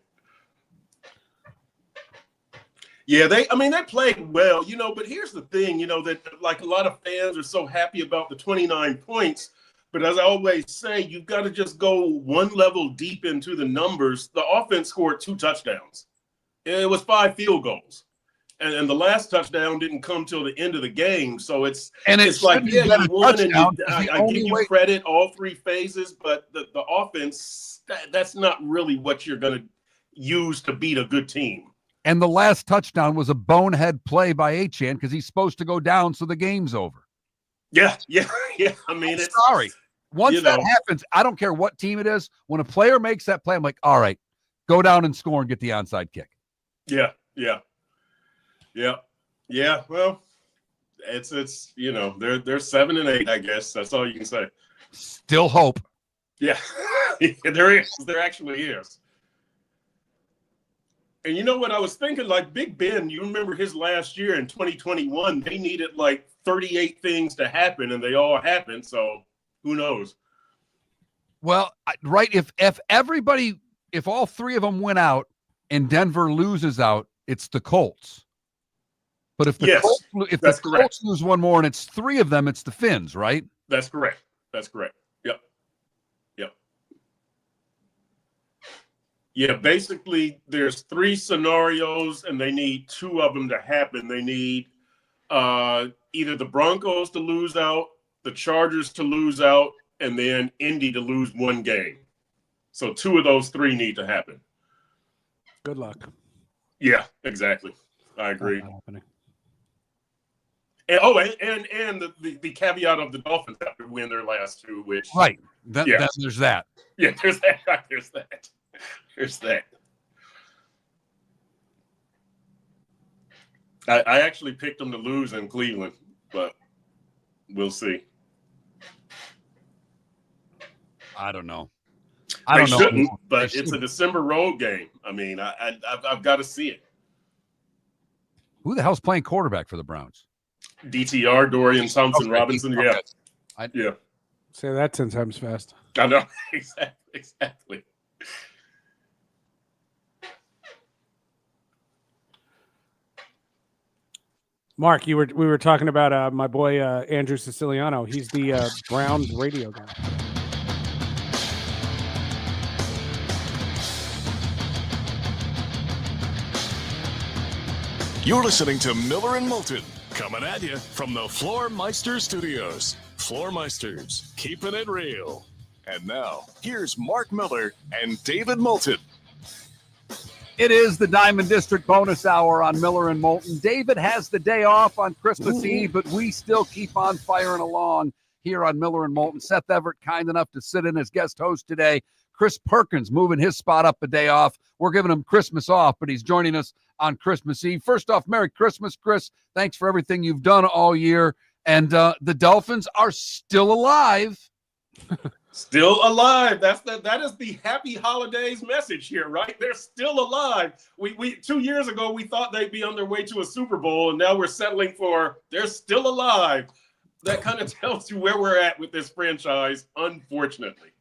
Yeah, they played well, but here's the thing, that like a lot of fans are so happy about the 29 points. But as I always say, you've got to just go one level deep into the numbers. The offense scored 2 touchdowns. It was 5 field goals. And the last touchdown didn't come till the end of the game. So it's like, yeah, you won, and I give you credit all 3 phases, but the offense, that's not really what you're going to use to beat a good team. And the last touchdown was a bonehead play by Achane because he's supposed to go down, so the game's over. Yeah. I mean, it's sorry. Once that happens, I don't care what team it is. When a player makes that play, I'm like, all right, go down and score and get the onside kick. Yeah. Well, it's they're 7-8, I guess. That's all you can say. Still hope. Yeah, there is. There actually is. And you know what I was thinking? Like Big Ben, you remember his last year in 2021, they needed like 38 things to happen, and they all happened. So who knows? Well, right. If all 3 of them went out and Denver loses out, it's the Colts. But if the Colts lose one more and it's 3 of them, it's the Finns, right? That's correct. Yep. Yeah, basically there's 3 scenarios and they need 2 of them to happen. They need either the Broncos to lose out, the Chargers to lose out, and then Indy to lose 1 game. So 2 of those 3 need to happen. Good luck. Yeah, exactly. I agree. Not happening. And the caveat of the Dolphins have to win their last 2, which right. There's that. Yeah, there's that. There's that. I actually picked them to lose in Cleveland, but we'll see. I don't know. They shouldn't, but it's a December road game. I mean, I've got to see it. Who the hell's playing quarterback for the Browns? DTR, Dorian Thompson Robinson. Yeah. Yeah. Say that 10 times fast. I know. Exactly. Mark, we were talking about my boy Andrew Siciliano. He's the Browns radio guy. You're listening to Miller and Moulton, coming at you from the Floor Meister Studios. Floor Meisters, keeping it real. And now, here's Mark Miller and David Moulton. It is the Diamond District bonus hour on Miller and Moulton. David has the day off on Christmas Eve, but we still keep on firing along here on Miller and Moulton. Seth Everett, kind enough to sit in as guest host today. Chris Perkins moving his spot up a day off. We're giving him Christmas off, but he's joining us on Christmas Eve. First off, Merry Christmas, Chris. Thanks for everything you've done all year. And the Dolphins are still alive. Still alive. That is the happy holidays message here, right? They're still alive. We 2 years ago, we thought they'd be on their way to a Super Bowl, and now we're settling for they're still alive. That kind of tells you where we're at with this franchise, unfortunately.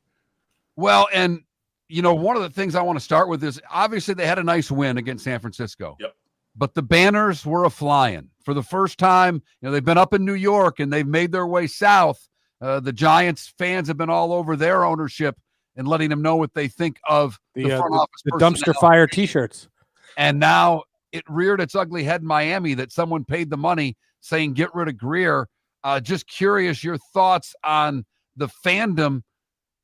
Well, and, one of the things I want to start with is obviously they had a nice win against San Francisco. Yep. But the banners were a-flying. For the first time, they've been up in New York and they've made their way south. The Giants fans have been all over their ownership and letting them know what they think of the front office the dumpster fire T-shirts. And now it reared its ugly head in Miami that someone paid the money saying get rid of Greer. Just curious your thoughts on the fandom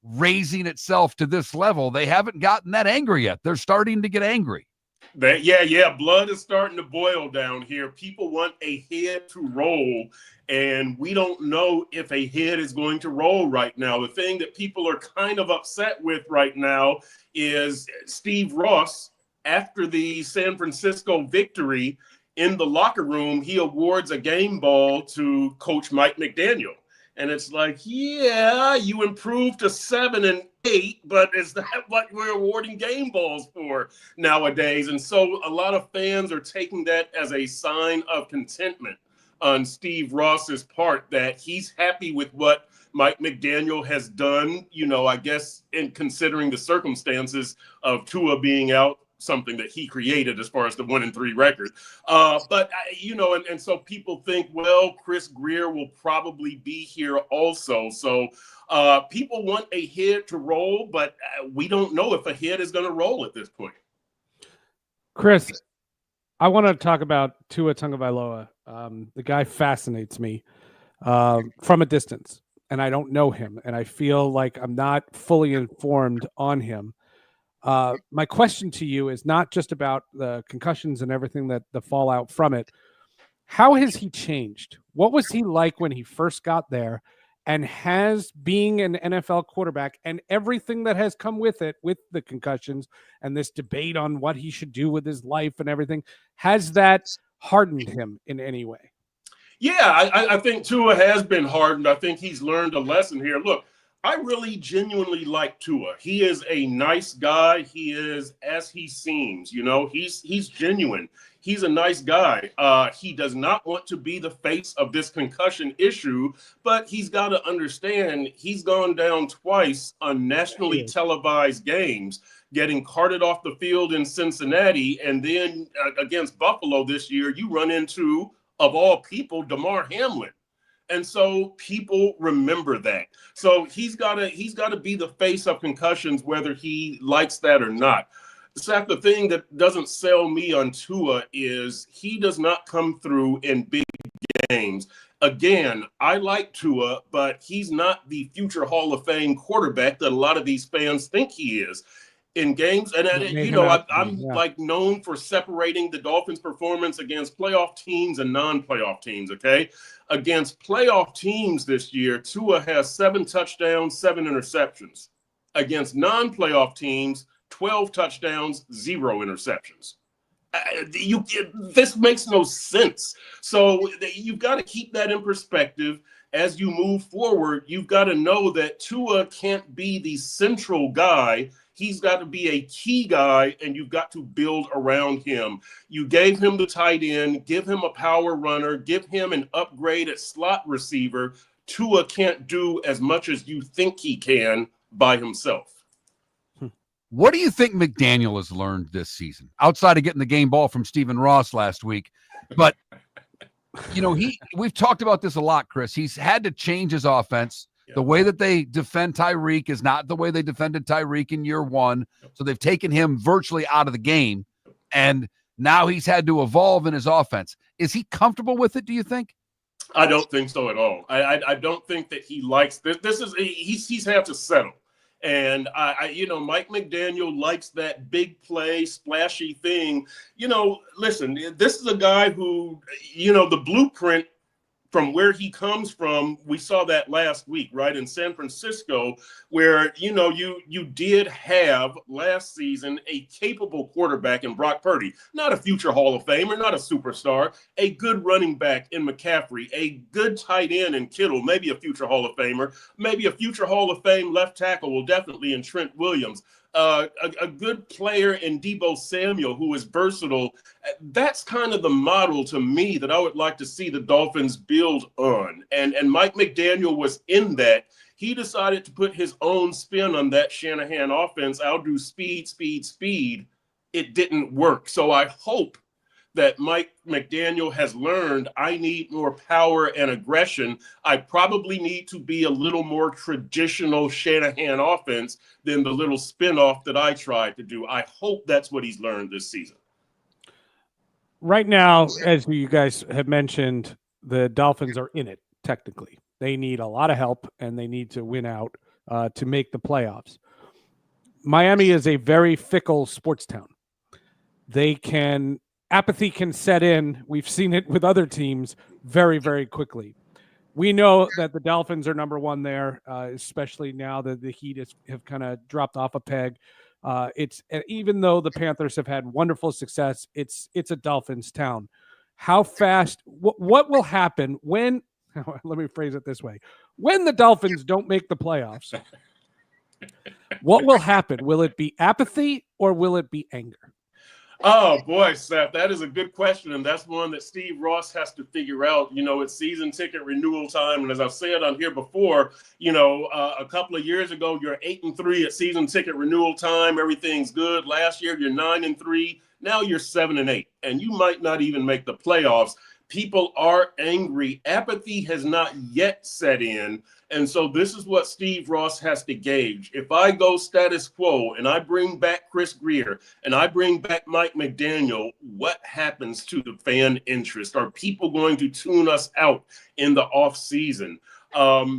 raising itself to this level. They haven't gotten that angry yet. They're starting to get angry. Blood is starting to boil down here. People want a head to roll, and we don't know if a head is going to roll right now. The thing that people are kind of upset with right now is Steve Ross, after the San Francisco victory, in the locker room, he awards a game ball to Coach Mike McDaniel. And it's like, yeah, you improved to 7 and 8, but is that what we're awarding game balls for nowadays? And so a lot of fans are taking that as a sign of contentment on Steve Ross's part, that he's happy with what Mike McDaniel has done, I guess, in considering the circumstances of Tua being out, something that he created as far as the 1-3 record. And so people think, well, Chris Greer will probably be here also. So people want a head to roll, but we don't know if a head is going to roll at this point. Chris, I want to talk about Tua Tagovailoa. The guy fascinates me from a distance, and I don't know him, and I feel like I'm not fully informed on him. My question to you is not just about the concussions and everything that the fallout from it. How has he changed? What was he like when he first got there? And has being an NFL quarterback and everything that has come with it, with the concussions and this debate on what he should do with his life and everything, has that hardened him in any way? Yeah, I think Tua has been hardened. I think he's learned a lesson here. Look, I really genuinely like Tua. He is a nice guy. He is as he seems. He's genuine. He's a nice guy. He does not want to be the face of this concussion issue, but he's got to understand he's gone down twice on nationally televised games, getting carted off the field in Cincinnati, and then against Buffalo this year, you run into, of all people, Damar Hamlin. And so people remember that. So he's got to be the face of concussions, whether he likes that or not. Seth, the thing that doesn't sell me on Tua is he does not come through in big games. Again, I like Tua, but he's not the future Hall of Fame quarterback that a lot of these fans think he is. In games, and I'm like known for separating the Dolphins' performance against playoff teams and non-playoff teams. Okay, against playoff teams this year, Tua has 7 touchdowns, 7 interceptions. Against non-playoff teams, 12 touchdowns, 0 interceptions. This makes no sense. So you've got to keep that in perspective as you move forward. You've got to know that Tua can't be the central guy. He's got to be a key guy, and you've got to build around him. You gave him the tight end, give him a power runner, give him an upgrade at slot receiver. Tua can't do as much as you think he can by himself. What do you think McDaniel has learned this season, outside of getting the game ball from Stephen Ross last week? But, we've talked about this a lot, Chris. He's had to change his offense. The way that they defend Tyreek is not the way they defended Tyreek in year 1. So they've taken him virtually out of the game. And now he's had to evolve in his offense. Is he comfortable with it, do you think? I don't think so at all. I don't think that he likes this. He's had to settle. And Mike McDaniel likes that big play, splashy thing. Listen, this is a guy who, the blueprint from where he comes from, we saw that last week, right, in San Francisco, where, you did have last season a capable quarterback in Brock Purdy, not a future Hall of Famer, not a superstar, a good running back in McCaffrey, a good tight end in Kittle, maybe a future Hall of Famer, maybe a future Hall of Fame left tackle, well, definitely in Trent Williams. A good player in Deebo Samuel who is versatile. That's kind of the model to me that I would like to see the Dolphins build on. And Mike McDaniel was in that. He decided to put his own spin on that Shanahan offense. I'll do speed, speed, speed. It didn't work. So I hope that Mike McDaniel has learned I need more power and aggression. I probably need to be a little more traditional Shanahan offense than the little spinoff that I tried to do. I hope that's what he's learned this season. Right now, as you guys have mentioned, the Dolphins are in it, technically. They need a lot of help, and they need to win out to make the playoffs. Miami is a very fickle sports town. Apathy can set in. We've seen it with other teams very, very quickly. We know that the Dolphins are number 1 there, especially now that the Heat have kind of dropped off a peg. Even though the Panthers have had wonderful success, it's a Dolphins town. How fast? What will happen when let me phrase it this way. When the Dolphins don't make the playoffs, what will happen? Will it be apathy or will it be anger? Oh, boy, Seth, that is a good question. And that's one that Steve Ross has to figure out. It's season ticket renewal time. And as I've said on here before, a couple of years ago, you're 8-3 at season ticket renewal time. Everything's good. Last year, you're 9-3. Now you're 7-8. And you might not even make the playoffs. People are angry. Apathy has not yet set in. And so this is what Steve Ross has to gauge. If I go status quo and I bring back Chris Greer and I bring back Mike McDaniel, what happens to the fan interest? Are people going to tune us out in the off season? I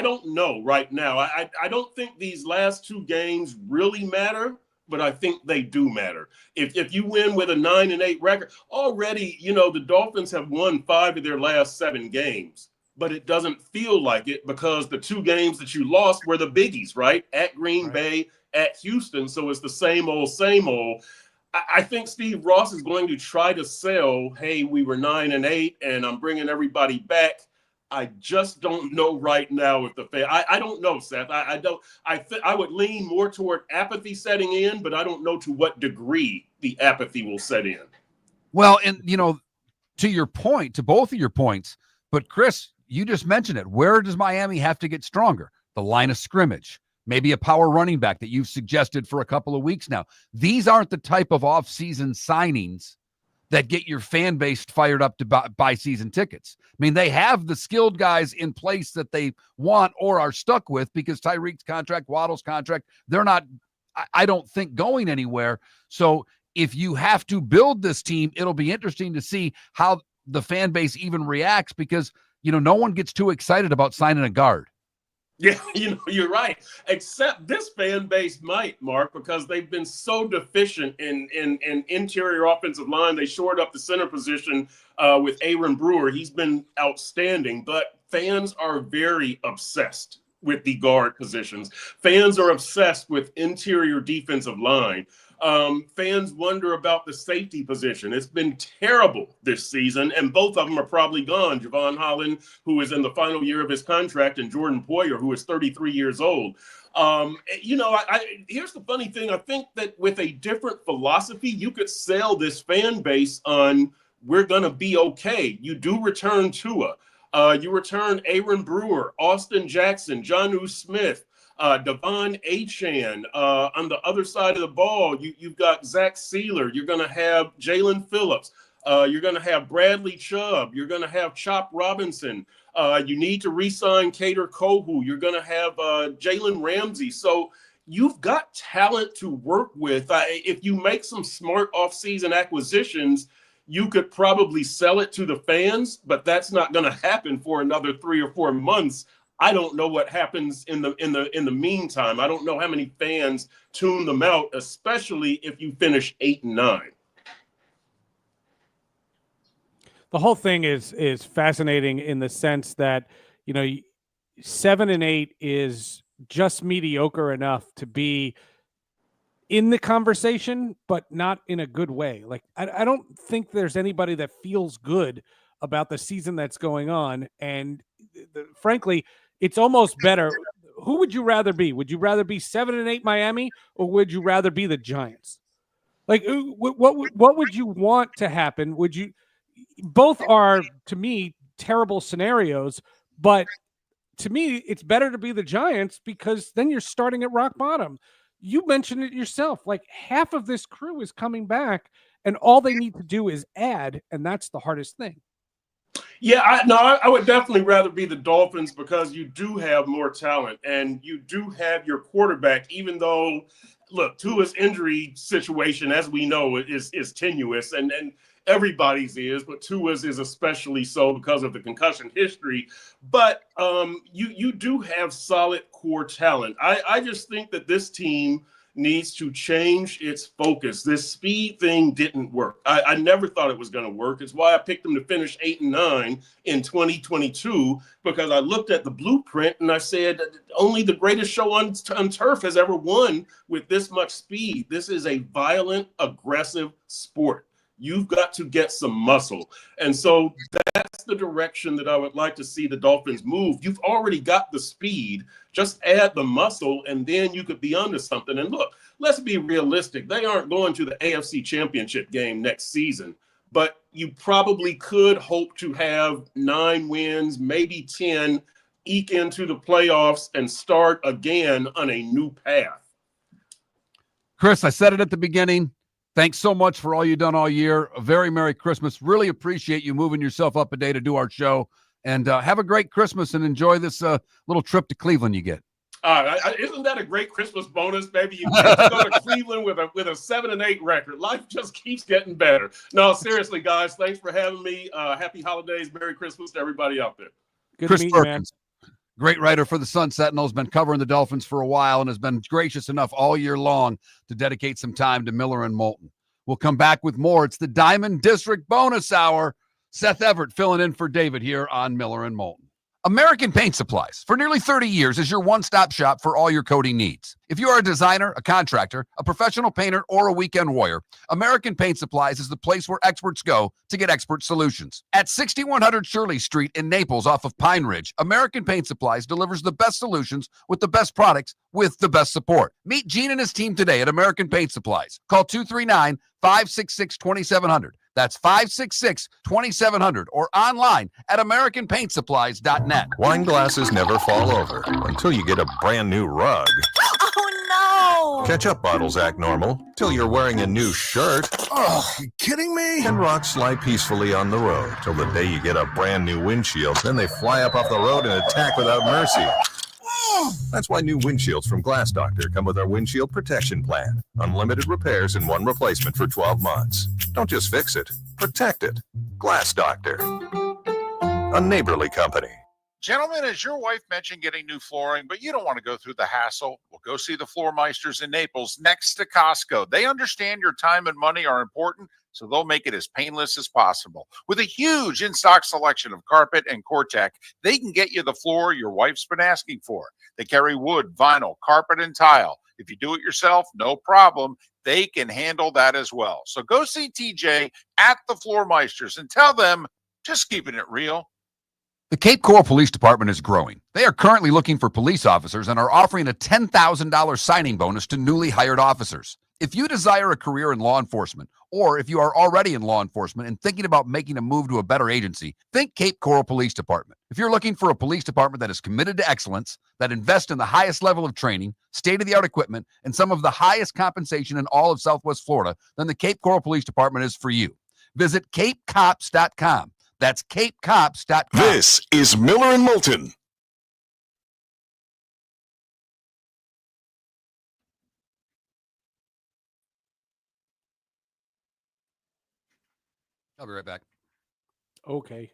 don't know right now. I don't think these last two games really matter. But I think they do matter. If you win with a 9-8 record, already, the Dolphins have won 5 of their last 7 games. But it doesn't feel like it because the 2 games that you lost were the biggies, right? At Green Bay, at Houston. So it's the same old, same old. I think Steve Ross is going to try to sell, hey, we were 9-8 and I'm bringing everybody back. I just don't know right now if the fan. I don't know, Seth. I don't. I would lean more toward apathy setting in, but I don't know to what degree the apathy will set in. Well, and to your point, to both of your points, but Chris, you just mentioned it. Where does Miami have to get stronger? The line of scrimmage, maybe a power running back that you've suggested for a couple of weeks now. These aren't the type of off-season signings that get your fan base fired up to buy season tickets. I mean, they have the skilled guys in place that they want or are stuck with because Tyreek's contract, Waddle's contract, they're not, I don't think, going anywhere. So if you have to build this team, it'll be interesting to see how the fan base even reacts because, no one gets too excited about signing a guard. Yeah, you're right. Except this fan base might, Mark, because they've been so deficient in interior offensive line. They shored up the center position with Aaron Brewer. He's been outstanding, but fans are very obsessed with the guard positions. Fans are obsessed with interior defensive line. Fans wonder about the safety position. It's been terrible this season, and both of them are probably gone. Javon Holland, who is in the final year of his contract, and Jordan Poyer, who is 33 years old. Here's the funny thing. I think that with a different philosophy, you could sell this fan base on we're going to be okay. You do return Tua. You return Aaron Brewer, Austin Jackson, Jonnu Smith, Devon Achane. On the other side of the ball, you've got Zach Sealer. You're going to have Jalen Phillips. You're going to have Bradley Chubb. You're going to have Chop Robinson. You need to re-sign Kader Kohu. You're going to have Jalen Ramsey. So you've got talent to work with. If you make some smart offseason acquisitions, you could probably sell it to the fans, but that's not going to happen for another 3 or 4 months. I don't know what happens in the meantime. I don't know how many fans tune them out, especially if you finish 8-9. The whole thing is fascinating in the sense that 7-8 is just mediocre enough to be in the conversation, but not in a good way. Like I don't think there's anybody that feels good about the season that's going on, and frankly, it's almost better. Who would you rather be? Would you rather be 7-8 Miami, or would you rather be the Giants? Like, what would you want to happen? Would you? Both are, to me, terrible scenarios, but to me, it's better to be the Giants because then you're starting at rock bottom. You mentioned it yourself. Like, half of this crew is coming back, and all they need to do is add, and that's the hardest thing. Yeah, I would definitely rather be the Dolphins because you do have more talent and you do have your quarterback, even though, look, Tua's injury situation, as we know, is tenuous and everybody's is, but Tua's is especially so because of the concussion history. But you do have solid core talent. I just think that this team needs to change its focus. This speed thing didn't work. I never thought it was going to work. It's why I picked them to finish 8-9 in 2022, because I looked at the blueprint and I said, only the greatest show on turf has ever won with this much speed. This is a violent, aggressive sport. You've got to get some muscle. And so that's the direction that I would like to see the Dolphins move. You've already got the speed, just add the muscle, and then you could be onto something. And look, let's be realistic. They aren't going to the AFC Championship game next season, but you probably could hope to have 9 wins, maybe 10, eke into the playoffs and start again on a new path. Chris, I said it at the beginning. Thanks so much for all you've done all year. A very Merry Christmas. Really appreciate you moving yourself up a day to do our show. And have a great Christmas and enjoy this little trip to Cleveland you get. Isn't that a great Christmas bonus, baby? You get to go to Cleveland with a 7-8 record. Life just keeps getting better. No, seriously, guys, thanks for having me. Happy holidays, Merry Christmas to everybody out there. Good Chris to meet you, Perkins, great writer for the Sun Sentinel, has been covering the Dolphins for a while and has been gracious enough all year long to dedicate some time to Miller and Moulton. We'll come back with more. It's the Diamond District Bonus Hour. Seth Everett filling in for David here on Miller and Moulton. American Paint Supplies, for nearly 30 years, is your one-stop shop for all your coating needs. If you are a designer, a contractor, a professional painter, or a weekend warrior, American Paint Supplies is the place where experts go to get expert solutions. At 6100 Shirley Street in Naples off of Pine Ridge, American Paint Supplies delivers the best solutions with the best products with the best support. Meet Gene and his team today at American Paint Supplies. Call 239-566-2700. That's 566-2700 or online at AmericanPaintSupplies.net. Wine glasses never fall over until you get a brand new rug. Oh, no. Ketchup bottles act normal till you're wearing a new shirt. Oh, you kidding me? And rocks lie peacefully on the road till the day you get a brand new windshield. Then they fly up off the road and attack without mercy. That's why new windshields from Glass Doctor come with our windshield protection plan. Unlimited repairs and 1 replacement for 12 months. Don't just fix it, protect it. Glass Doctor, a neighborly company. Gentlemen, as your wife mentioned getting new flooring, but you don't want to go through the hassle, well, go see the Floor Meisters in Naples next to Costco. They understand your time and money are important, so they'll make it as painless as possible. With a huge in-stock selection of carpet and Cortec, they can get you the floor your wife's been asking for. They carry wood, vinyl, carpet, and tile. If you do it yourself, no problem. They can handle that as well. So go see TJ at the Floor Meisters and tell them, just keeping it real. The Cape Coral Police Department is growing. They are currently looking for police officers and are offering a $10,000 signing bonus to newly hired officers. If you desire a career in law enforcement, or if you are already in law enforcement and thinking about making a move to a better agency, think Cape Coral Police Department. If you're looking for a police department that is committed to excellence, that invests in the highest level of training, state-of-the-art equipment, and some of the highest compensation in all of Southwest Florida, then the Cape Coral Police Department is for you. Visit capecops.com. That's capecops.com. This is Miller and Moulton. I'll be right back. Okay.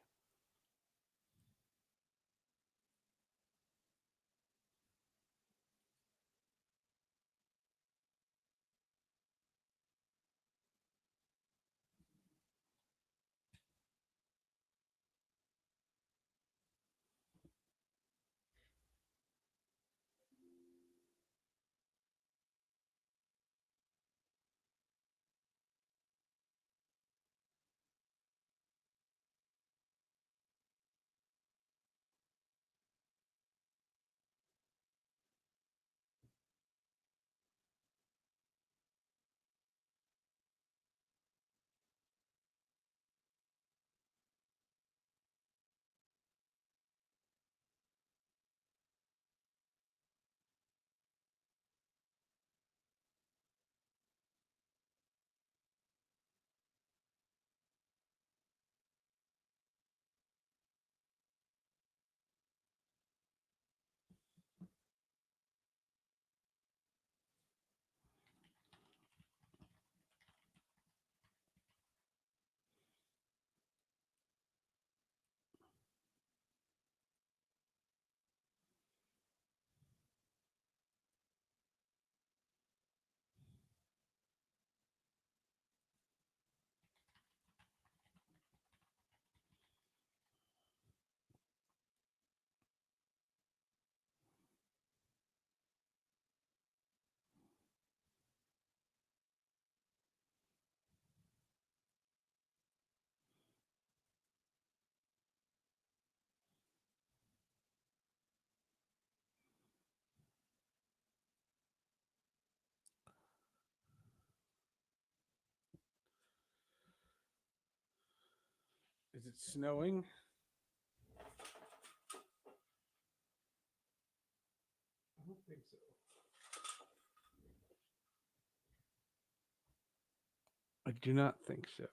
Is it snowing? I don't think so. I do not think so.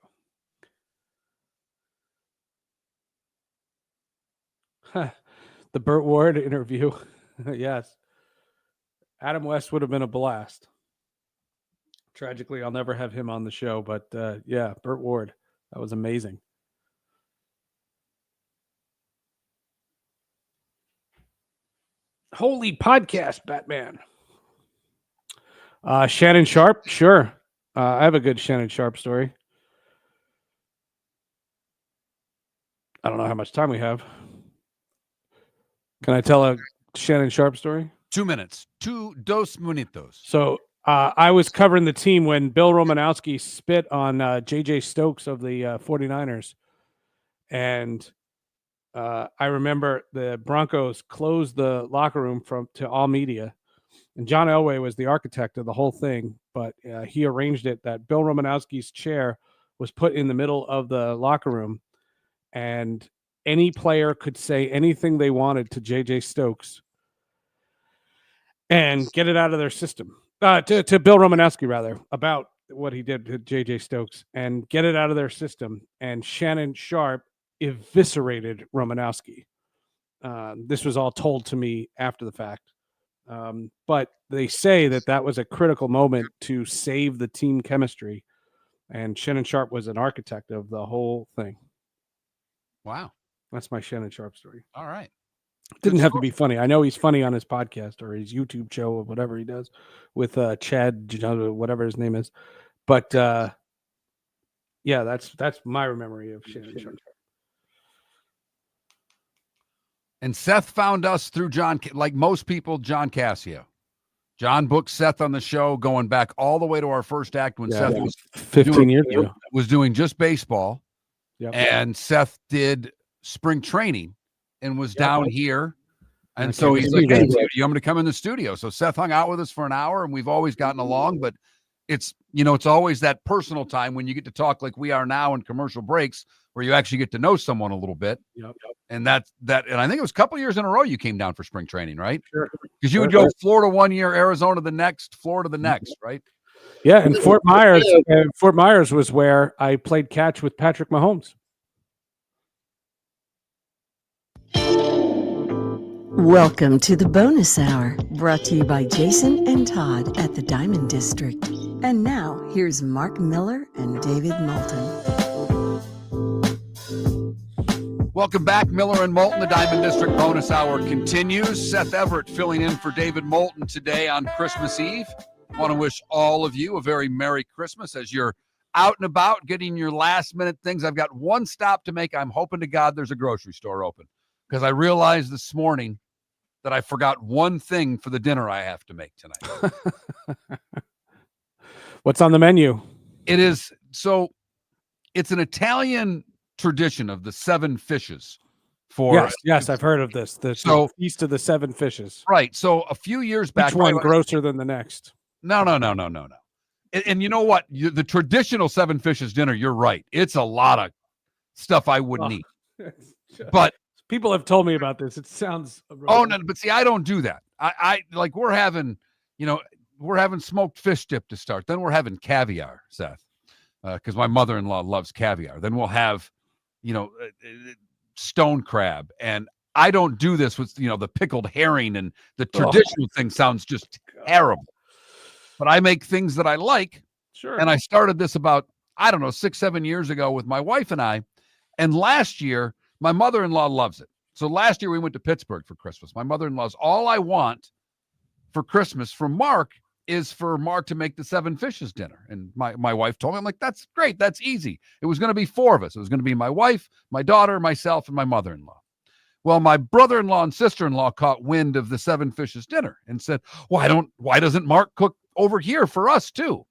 The Burt Ward interview. Yes. Adam West would have been a blast. Tragically, I'll never have him on the show, but yeah, Burt Ward. That was amazing. Holy podcast, Batman. Shannon Sharp, sure. I have a good Shannon Sharp story. I don't know how much time we have. Can I tell a Shannon Sharp story? 2 minutes. Dos minutos. So I was covering the team when Bill Romanowski spit on J.J. Stokes of the 49ers. And I remember the Broncos closed the locker room to all media. And John Elway was the architect of the whole thing, but he arranged it that Bill Romanowski's chair was put in the middle of the locker room, and any player could say anything they wanted to J.J. Stokes and get it out of their system. To Bill Romanowski, rather, about what he did to J.J. Stokes and get it out of their system. And Shannon Sharp eviscerated Romanowski. This was all told to me after the fact. But they say that was a critical moment to save the team chemistry. And Shannon Sharp was an architect of the whole thing. Wow. That's my Shannon Sharp story. All right. Didn't have to be funny. I know he's funny on his podcast or his YouTube show or whatever he does with Chad, whatever his name is. But yeah, that's my memory of Shannon Sharp. And Seth found us through John, like most people, John Cassio. John booked Seth on the show going back all the way to our first act when Seth was 15 years ago. Was doing just baseball. Yep. And Seth did spring training and was down here. And so he's like, hey, you want me to come in the studio? So Seth hung out with us for an hour and we've always gotten along, but it's always that personal time when you get to talk like we are now in commercial breaks where you actually get to know someone a little bit. Yep. And and I think it was a couple years in a row you came down for spring training, right? Sure. Because you would go Florida one year, Arizona the next, Florida the next, right? Yeah, and Fort Myers was where I played catch with Patrick Mahomes. Welcome to the bonus hour, brought to you by Jason and Todd at the Diamond District. And now, here's Mark Miller and David Moulton. Welcome back, Miller and Moulton. The Diamond District bonus hour continues. Seth Everett filling in for David Moulton today on Christmas Eve. I want to wish all of you a very Merry Christmas as you're out and about getting your last minute things. I've got one stop to make. I'm hoping to God there's a grocery store open because I realized this morning that I forgot one thing for the dinner I have to make tonight. What's on the menu? It's an Italian tradition of the 7 fishes. Yes, I've heard of this. The Feast of the 7 Fishes. Right. So a few years back, each one grosser than the next. No. And you know what? The traditional 7 fishes dinner, you're right. It's a lot of stuff I wouldn't eat. But people have told me about this. It sounds. Oh no, but see, I don't do that. I like we're having smoked fish dip to start. Then we're having caviar, Seth, because my mother-in-law loves caviar. Then we'll have, stone crab, and I don't do this with the pickled herring and the traditional thing sounds just terrible. But I make things that I like. Sure. And I started this about 6-7 years ago with my wife and I, and last year. My mother-in-law loves it. So last year we went to Pittsburgh for Christmas. My mother-in-law's all I want for Christmas from Mark is for Mark to make the 7 fishes dinner. And my wife told me, I'm like, that's great. That's easy. It was going to be 4 of us. It was going to be my wife, my daughter, myself, and my mother-in-law. Well, my brother-in-law and sister-in-law caught wind of the 7 fishes dinner and said, why doesn't Mark cook over here for us too?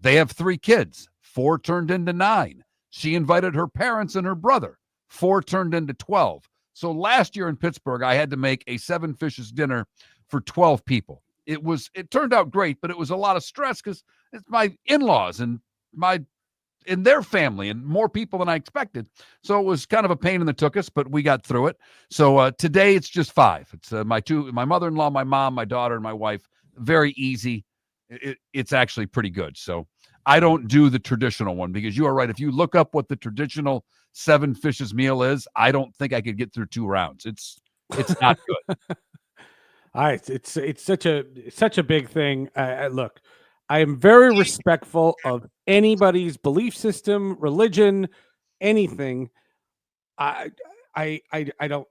They have 3 kids. 4 turned into 9. She invited her parents and her brother. 4 turned into 12. So last year in Pittsburgh, I had to make a 7 fishes dinner for 12 people. It turned out great, but it was a lot of stress because it's my in-laws and my in their family and more people than I expected. So it was kind of a pain in the tuchus, but we got through it. So today it's just 5. It's my mother-in-law, my mom, my daughter, and my wife. Very easy. It's actually pretty good. So I don't do the traditional one because you are right. If you look up what the traditional 7 fishes meal is, I don't think I could get through 2 rounds. It's not good. All right, it's such a big thing. Look, I am very respectful of anybody's belief system, religion, anything. I'm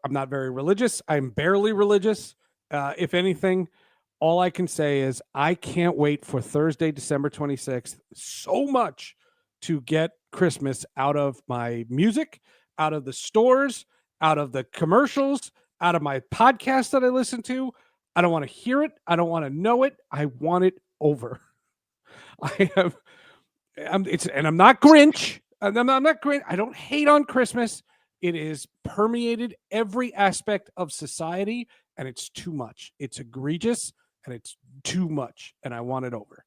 not very religious. I'm barely religious. If anything, all I can say is I can't wait for Thursday, December 26th so much to get Christmas out of my music, out of the stores, out of the commercials, out of my podcast that I listen to. I don't want to hear it. I don't want to know it. I want it over. I'm not Grinch. I'm not Grinch. I don't hate on Christmas. It is permeated every aspect of society, and it's too much. It's egregious, and it's too much, and I want it over.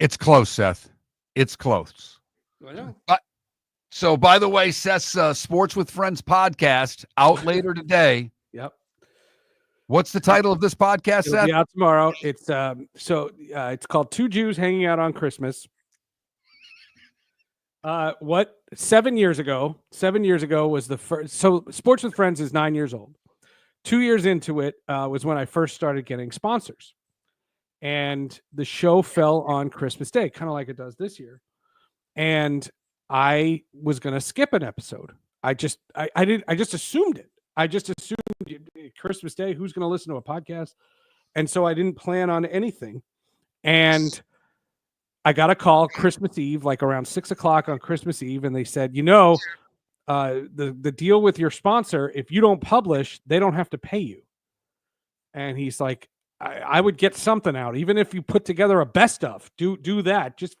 It's close, Seth. It's close. I know. So, by the way, Seth's Sports with Friends podcast out later today. Yep. What's the title of this podcast, It'll Seth? be out tomorrow. It's called 2 Jews Hanging Out on Christmas. 7 years ago was the first. So Sports with Friends is 9 years old. 2 years into it was when I first started getting sponsors, and the show fell on Christmas Day, kind of like it does this year. And I was going to skip an episode. I just assumed it. I just assumed Christmas Day, who's going to listen to a podcast? And so I didn't plan on anything. And I got a call Christmas Eve, like around 6:00 on Christmas Eve. And they said, the deal with your sponsor, if you don't publish, they don't have to pay you. And he's like, I would get something out, even if you put together a best of, do that. Just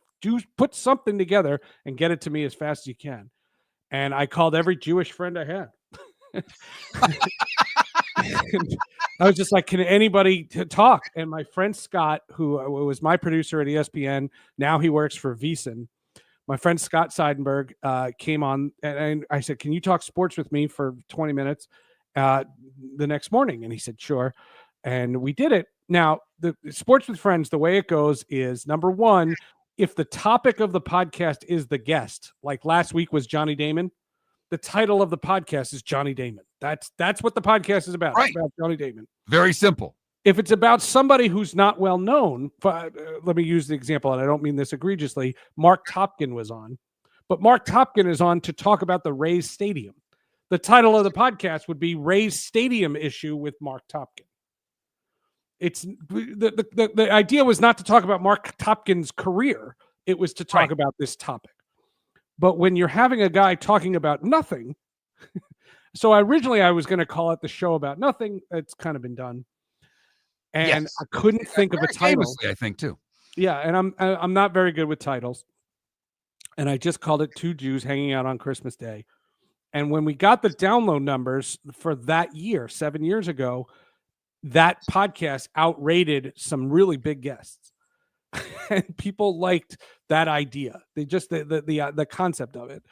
put something together and get it to me as fast as you can. And I called every Jewish friend I had. I was just like, can anybody talk? And my friend Scott, who was my producer at ESPN, now he works for VSiN. My friend Scott Seidenberg came on, and I said, can you talk sports with me for 20 minutes the next morning? And he said, sure. And we did it. Now, the Sports with Friends, the way it goes is, number one, if the topic of the podcast is the guest, like last week was Johnny Damon, the title of the podcast is Johnny Damon. That's what the podcast is about. Right. It's about Johnny Damon. Very simple. If it's about somebody who's not well known, let me use the example, and I don't mean this egregiously. Mark Topkin was on, but Mark Topkin is on to talk about the Rays Stadium. The title of the podcast would be Rays Stadium Issue with Mark Topkin. It's the idea was not to talk about Mark Topkin's career. It was to talk about this topic. But when you're having a guy talking about nothing, so originally I was going to call it the show about nothing. It's kind of been done. And I couldn't think of a title. Famously, I think too. Yeah, and I'm not very good with titles. And I just called it 2 Jews Hanging Out on Christmas Day. And when we got the download numbers for that year, 7 years ago, that podcast outrated some really big guests. And people liked that idea. They just the concept of it.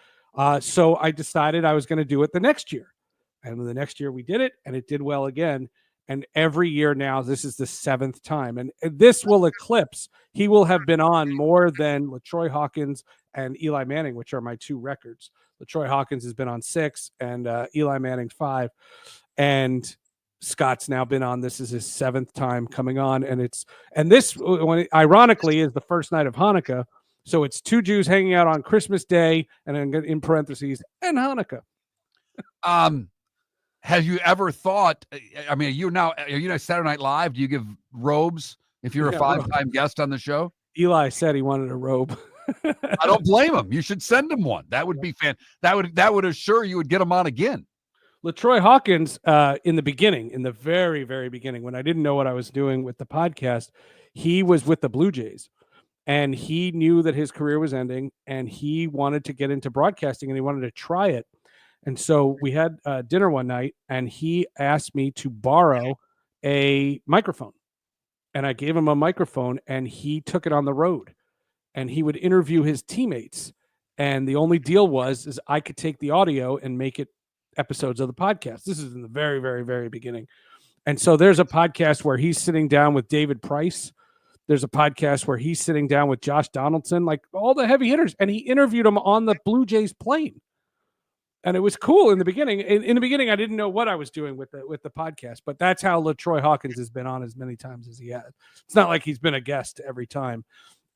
So I decided I was going to do it the next year. And the next year we did it, and it did well again. And every year now, this is the 7th time. And this will eclipse. He will have been on more than LaTroy Hawkins and Eli Manning, which are my 2 records. LaTroy Hawkins has been on 6, and Eli Manning 5. And Scott's now been on. This is his 7th time coming on. And this, ironically, is the first night of Hanukkah. So it's 2 Jews hanging out on Christmas Day, and then in parentheses, and Hanukkah. Have you ever thought, I mean, are you now Saturday Night Live? Do you give robes if you're a 5-time guest on the show? Eli said he wanted a robe. I don't blame him. You should send him one. That would be that would assure you would get him on again. LaTroy Hawkins, in the very, very beginning, when I didn't know what I was doing with the podcast, he was with the Blue Jays. And he knew that his career was ending, and he wanted to get into broadcasting, and he wanted to try it. And so we had dinner one night, and he asked me to borrow a microphone. And I gave him a microphone, and he took it on the road. And he would interview his teammates. And the only deal is I could take the audio and make it episodes of the podcast. This is in the very, very, very beginning. And so there's a podcast where he's sitting down with David Price. There's a podcast where he's sitting down with Josh Donaldson, like all the heavy hitters, and he interviewed them on the Blue Jays plane. And it was cool in the beginning. In the beginning, I didn't know what I was doing with the podcast, but that's how LaTroy Hawkins has been on as many times as he has. It's not like he's been a guest every time.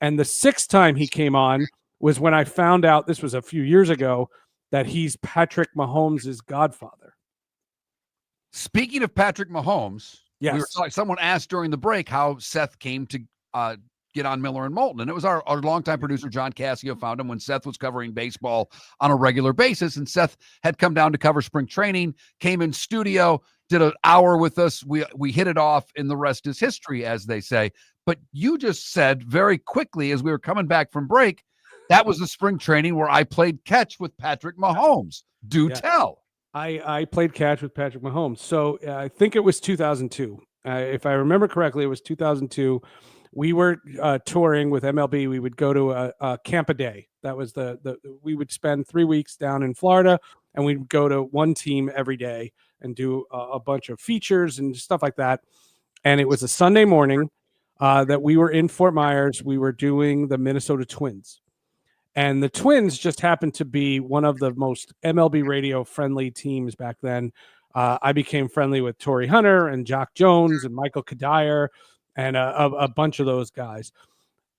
And the 6th time he came on was when I found out, this was a few years ago, that he's Patrick Mahomes' godfather. Speaking of Patrick Mahomes, yes, someone asked during the break how Seth came to get on Miller and Moulton. And it was our longtime producer, John Cassio, found him when Seth was covering baseball on a regular basis. And Seth had come down to cover spring training, came in studio, did an hour with us. We hit it off, and the rest is history, as they say. But you just said very quickly as we were coming back from break, that was the spring training where I played catch with Patrick Mahomes. Tell. I played catch with Patrick Mahomes. So I think it was 2002. If I remember correctly, it was 2002. We were touring with MLB. We would go to a camp a day. That was we would spend 3 weeks down in Florida, and we'd go to one team every day and do a bunch of features and stuff like that. And it was a Sunday morning that we were in Fort Myers. We were doing the Minnesota Twins. And the Twins just happened to be one of the most MLB radio friendly teams back then. I became friendly with Torrey Hunter and Jock Jones and Michael Kadire and a bunch of those guys.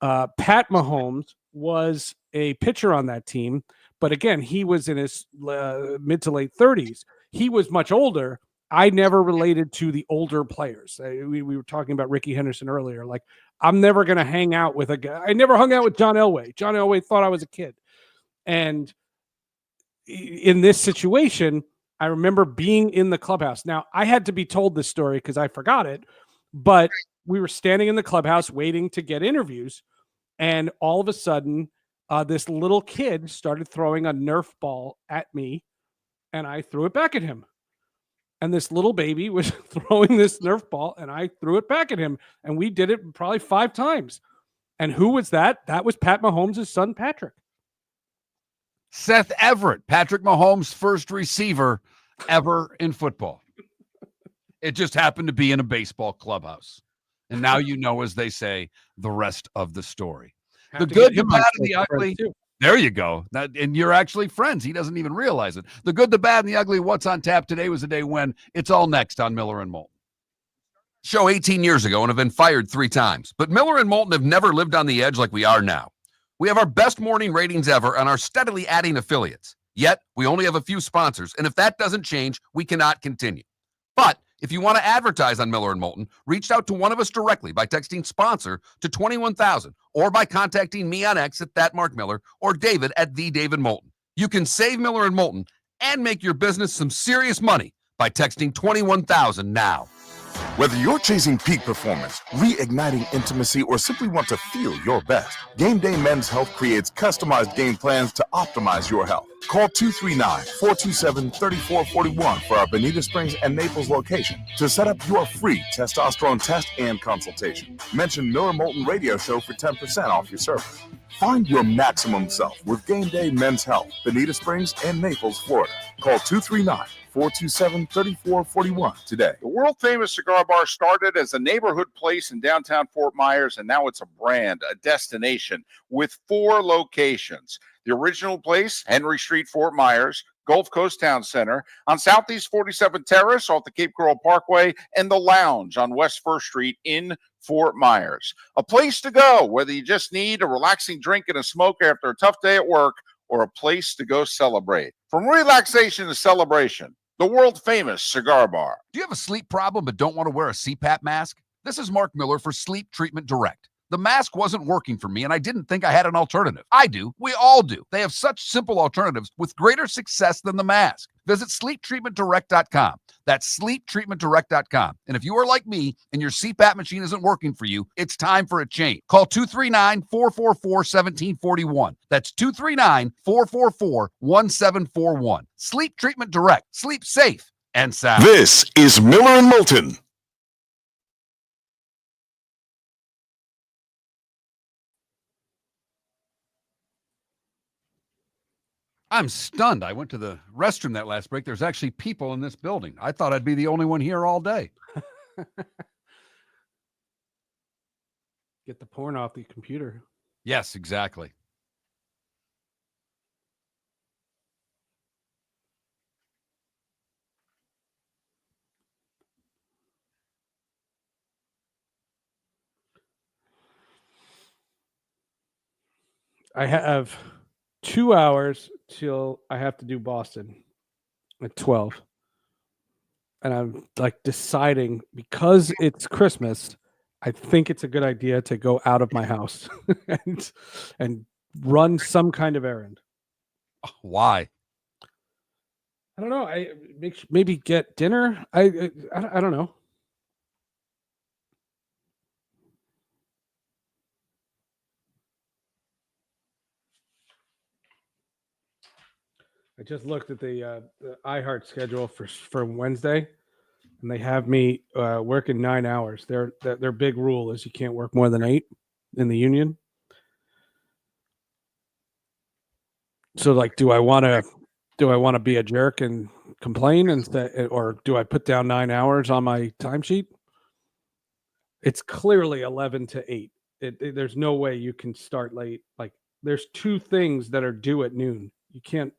Pat Mahomes was a pitcher on that team, but again, he was in his mid to late 30s. He was much older. I never related to the older players. We were talking about Ricky Henderson earlier. Like, I'm never going to hang out with a guy. I never hung out with John Elway. John Elway thought I was a kid. And in this situation, I remember being in the clubhouse. Now, I had to be told this story because I forgot it, but we were standing in the clubhouse waiting to get interviews. And all of a sudden, this little kid started throwing a Nerf ball at me, and I threw it back at him. And this little baby was throwing this Nerf ball, and I threw it back at him. And we did it probably 5 times. And who was that? That was Pat Mahomes' son, Patrick. Seth Everett, Patrick Mahomes' first receiver ever in football. It just happened to be in a baseball clubhouse. And now you know, as they say, the rest of the story. The good, the bad, and the ugly. There you go. And you're actually friends. He doesn't even realize it. The good, the bad, and the ugly. What's on tap today was the day when. It's all next on Miller and Moulton. Show 18 years ago and have been fired 3 times. But Miller and Moulton have never lived on the edge like we are now. We have our best morning ratings ever and are steadily adding affiliates. Yet, we only have a few sponsors. And if that doesn't change, we cannot continue. But if you want to advertise on Miller and Moulton, reach out to one of us directly by texting sponsor to 21,000 or by contacting me on X at @MarkMiller or David at @TheDavidMoulton. You can save Miller and Moulton and make your business some serious money by texting 21,000 now. Whether you're chasing peak performance, reigniting intimacy, or simply want to feel your best, Game Day Men's Health creates customized game plans to optimize your health. Call 239-427-3441 for our Bonita Springs and Naples location to set up your free testosterone test and consultation. Mention Miller Moulton Radio Show for 10% off your service. Find your maximum self with Game Day Men's Health, Bonita Springs and Naples, Florida. Call 239-427-3441 today. The world famous cigar bar started as a neighborhood place in downtown Fort Myers, and now it's a brand, a destination with 4 locations. The original place, Henry Street, Fort Myers, Gulf Coast Town Center, on Southeast 47th Terrace off the Cape Coral Parkway, and the Lounge on West 1st Street in Fort Myers. A place to go, whether you just need a relaxing drink and a smoke after a tough day at work, or a place to go celebrate. From relaxation to celebration, the world-famous cigar bar. Do you have a sleep problem but don't want to wear a CPAP mask? This is Mark Miller for Sleep Treatment Direct. The mask wasn't working for me, and I didn't think I had an alternative. I do. We all do. They have such simple alternatives with greater success than the mask. Visit sleeptreatmentdirect.com. That's sleeptreatmentdirect.com. And if you are like me and your CPAP machine isn't working for you, it's time for a change. Call 239-444-1741. That's 239-444-1741. Sleep Treatment Direct. Sleep safe and sound. This is Miller and Moulton. I'm stunned. I went to the restroom that last break. There's actually people in this building. I thought I'd be the only one here all day. Get the porn off the computer. Yes, exactly. I have 2 hours till I have to do Boston at 12. And I'm like deciding, because it's Christmas, I think it's a good idea to go out of my house and run some kind of errand. Why? I don't know. Maybe get dinner. I don't know. I just looked at the iHeart schedule for Wednesday, and they have me working 9 hours. Their big rule is you can't work more than 8 in the union. So, like, do I want to be a jerk and complain instead, or do I put down 9 hours on my timesheet? It's clearly 11 to 8. There's no way you can start late. Like, there's 2 things that are due at noon. You can't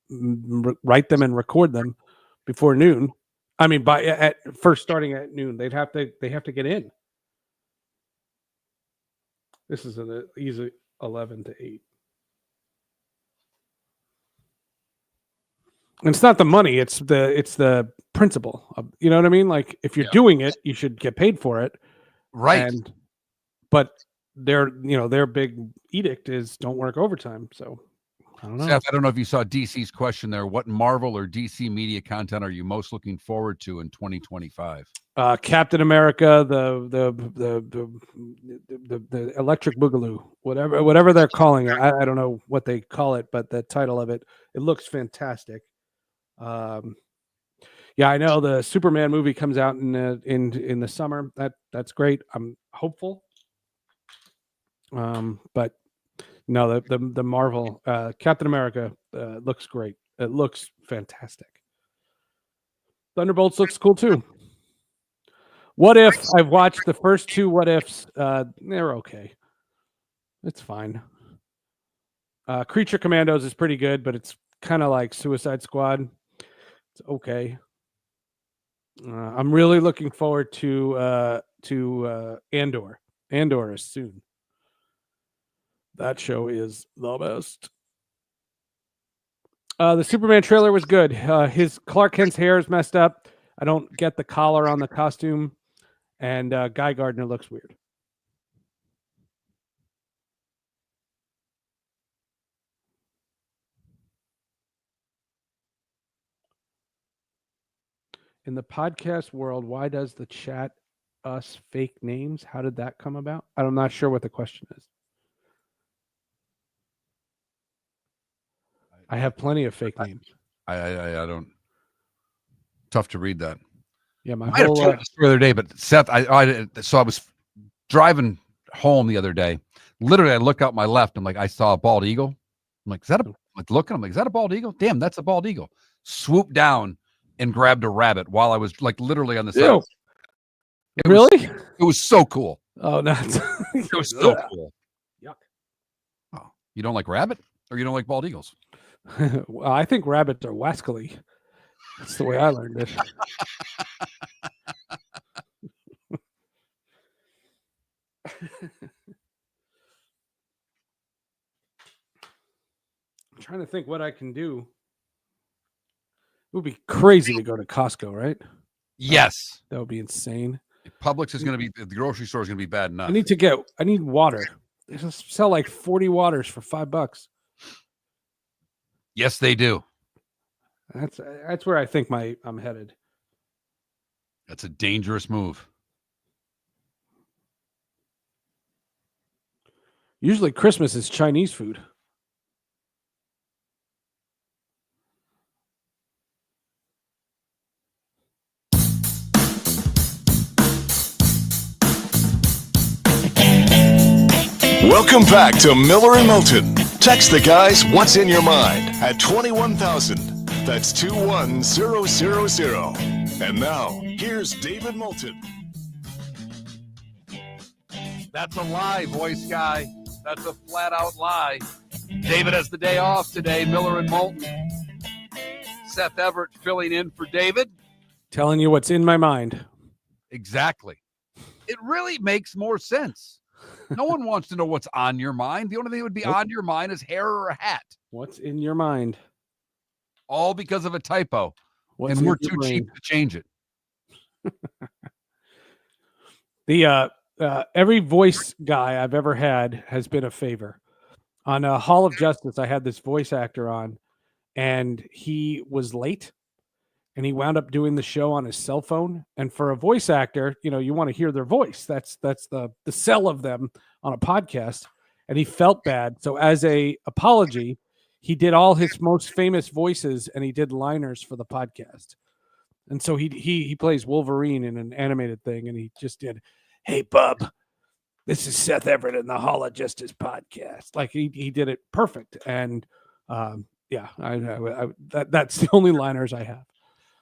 write them and record them before noon. I mean, starting at noon, they have to get in. This is an easy 11 to 8. And it's not the money; it's the principle. You know what I mean? Like, if you're doing it, you should get paid for it, right? But their big edict is don't work overtime. So I don't know. Seth, I don't know if you saw DC's question there. What Marvel or DC media content are you most looking forward to in 2025? Captain America, the Electric Boogaloo, whatever they're calling it. I don't know what they call it, but the title of it looks fantastic. Yeah, I know the Superman movie comes out in the summer. That's great. I'm hopeful. But no, the Marvel Captain America looks great. It looks fantastic. Thunderbolts looks cool too. What If? I've watched the first 2 What Ifs. They're okay. It's fine. Creature Commandos is pretty good, but it's kind of like Suicide Squad. It's okay. I'm really looking forward to Andor. Andor is soon. That show is the best. The Superman trailer was good. His Clark Kent's hair is messed up. I don't get the collar on the costume, and Guy Gardner looks weird. In the podcast world, why does the chat us fake names? How did that come about? I'm not sure what the question is. I have plenty of fake names. I don't. Tough to read that. Yeah, my I might have told you this the other day, but Seth, I was driving home the other day. Literally, I look out my left. I'm like, I saw a bald eagle. I'm like, is that is that a bald eagle? Damn, that's a bald eagle. Swooped down and grabbed a rabbit while I was like literally on the side. Really? It was so cool. Oh no, it was so cool. Yuck. Oh, you don't like rabbit, or you don't like bald eagles? Well, I think rabbits are wascally. That's the way I learned it. I'm trying to think what I can do. It would be crazy to go to Costco, right? Yes. That would be insane. Publix is going to be, the grocery store is going to be bad enough. I need water. They just sell like 40 waters for $5. Yes, they do. That's where I think I'm headed. That's a dangerous move. Usually Christmas is Chinese food. Welcome back to Miller and Moulton. Text the guys what's in your mind at 21,000. That's 21000. And now, here's David Moulton. That's a lie, voice guy. That's a flat-out lie. David has the day off today. Miller and Moulton. Seth Everett filling in for David. Telling you what's in my mind. Exactly. It really makes more sense. No one wants to know what's on your mind. The only thing that would be on your mind is hair or a hat. What's in your mind? All because of a typo. What's and we're in your too cheap brain? to change it. Every voice guy I've ever had has been a favor. On Hall of Justice, I had this voice actor on, and he was late, and he wound up doing the show on his cell phone. And for a voice actor, you want to hear their voice. That's the sell of them on a podcast. And he felt bad, so as a apology, he did all his most famous voices, and he did liners for the podcast. And so he plays Wolverine in an animated thing, and he just did, "Hey, bub, this is Seth Everett in the Hall of Justice podcast." Like he did it perfect. And that's the only liners I have.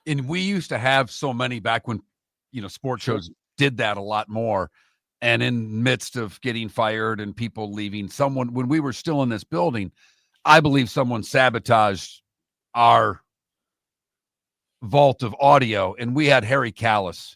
And we used to have so many back when, sports shows did that a lot more. And in midst of getting fired and people leaving, when we were still in this building, I believe someone sabotaged our vault of audio, and we had Harry Callis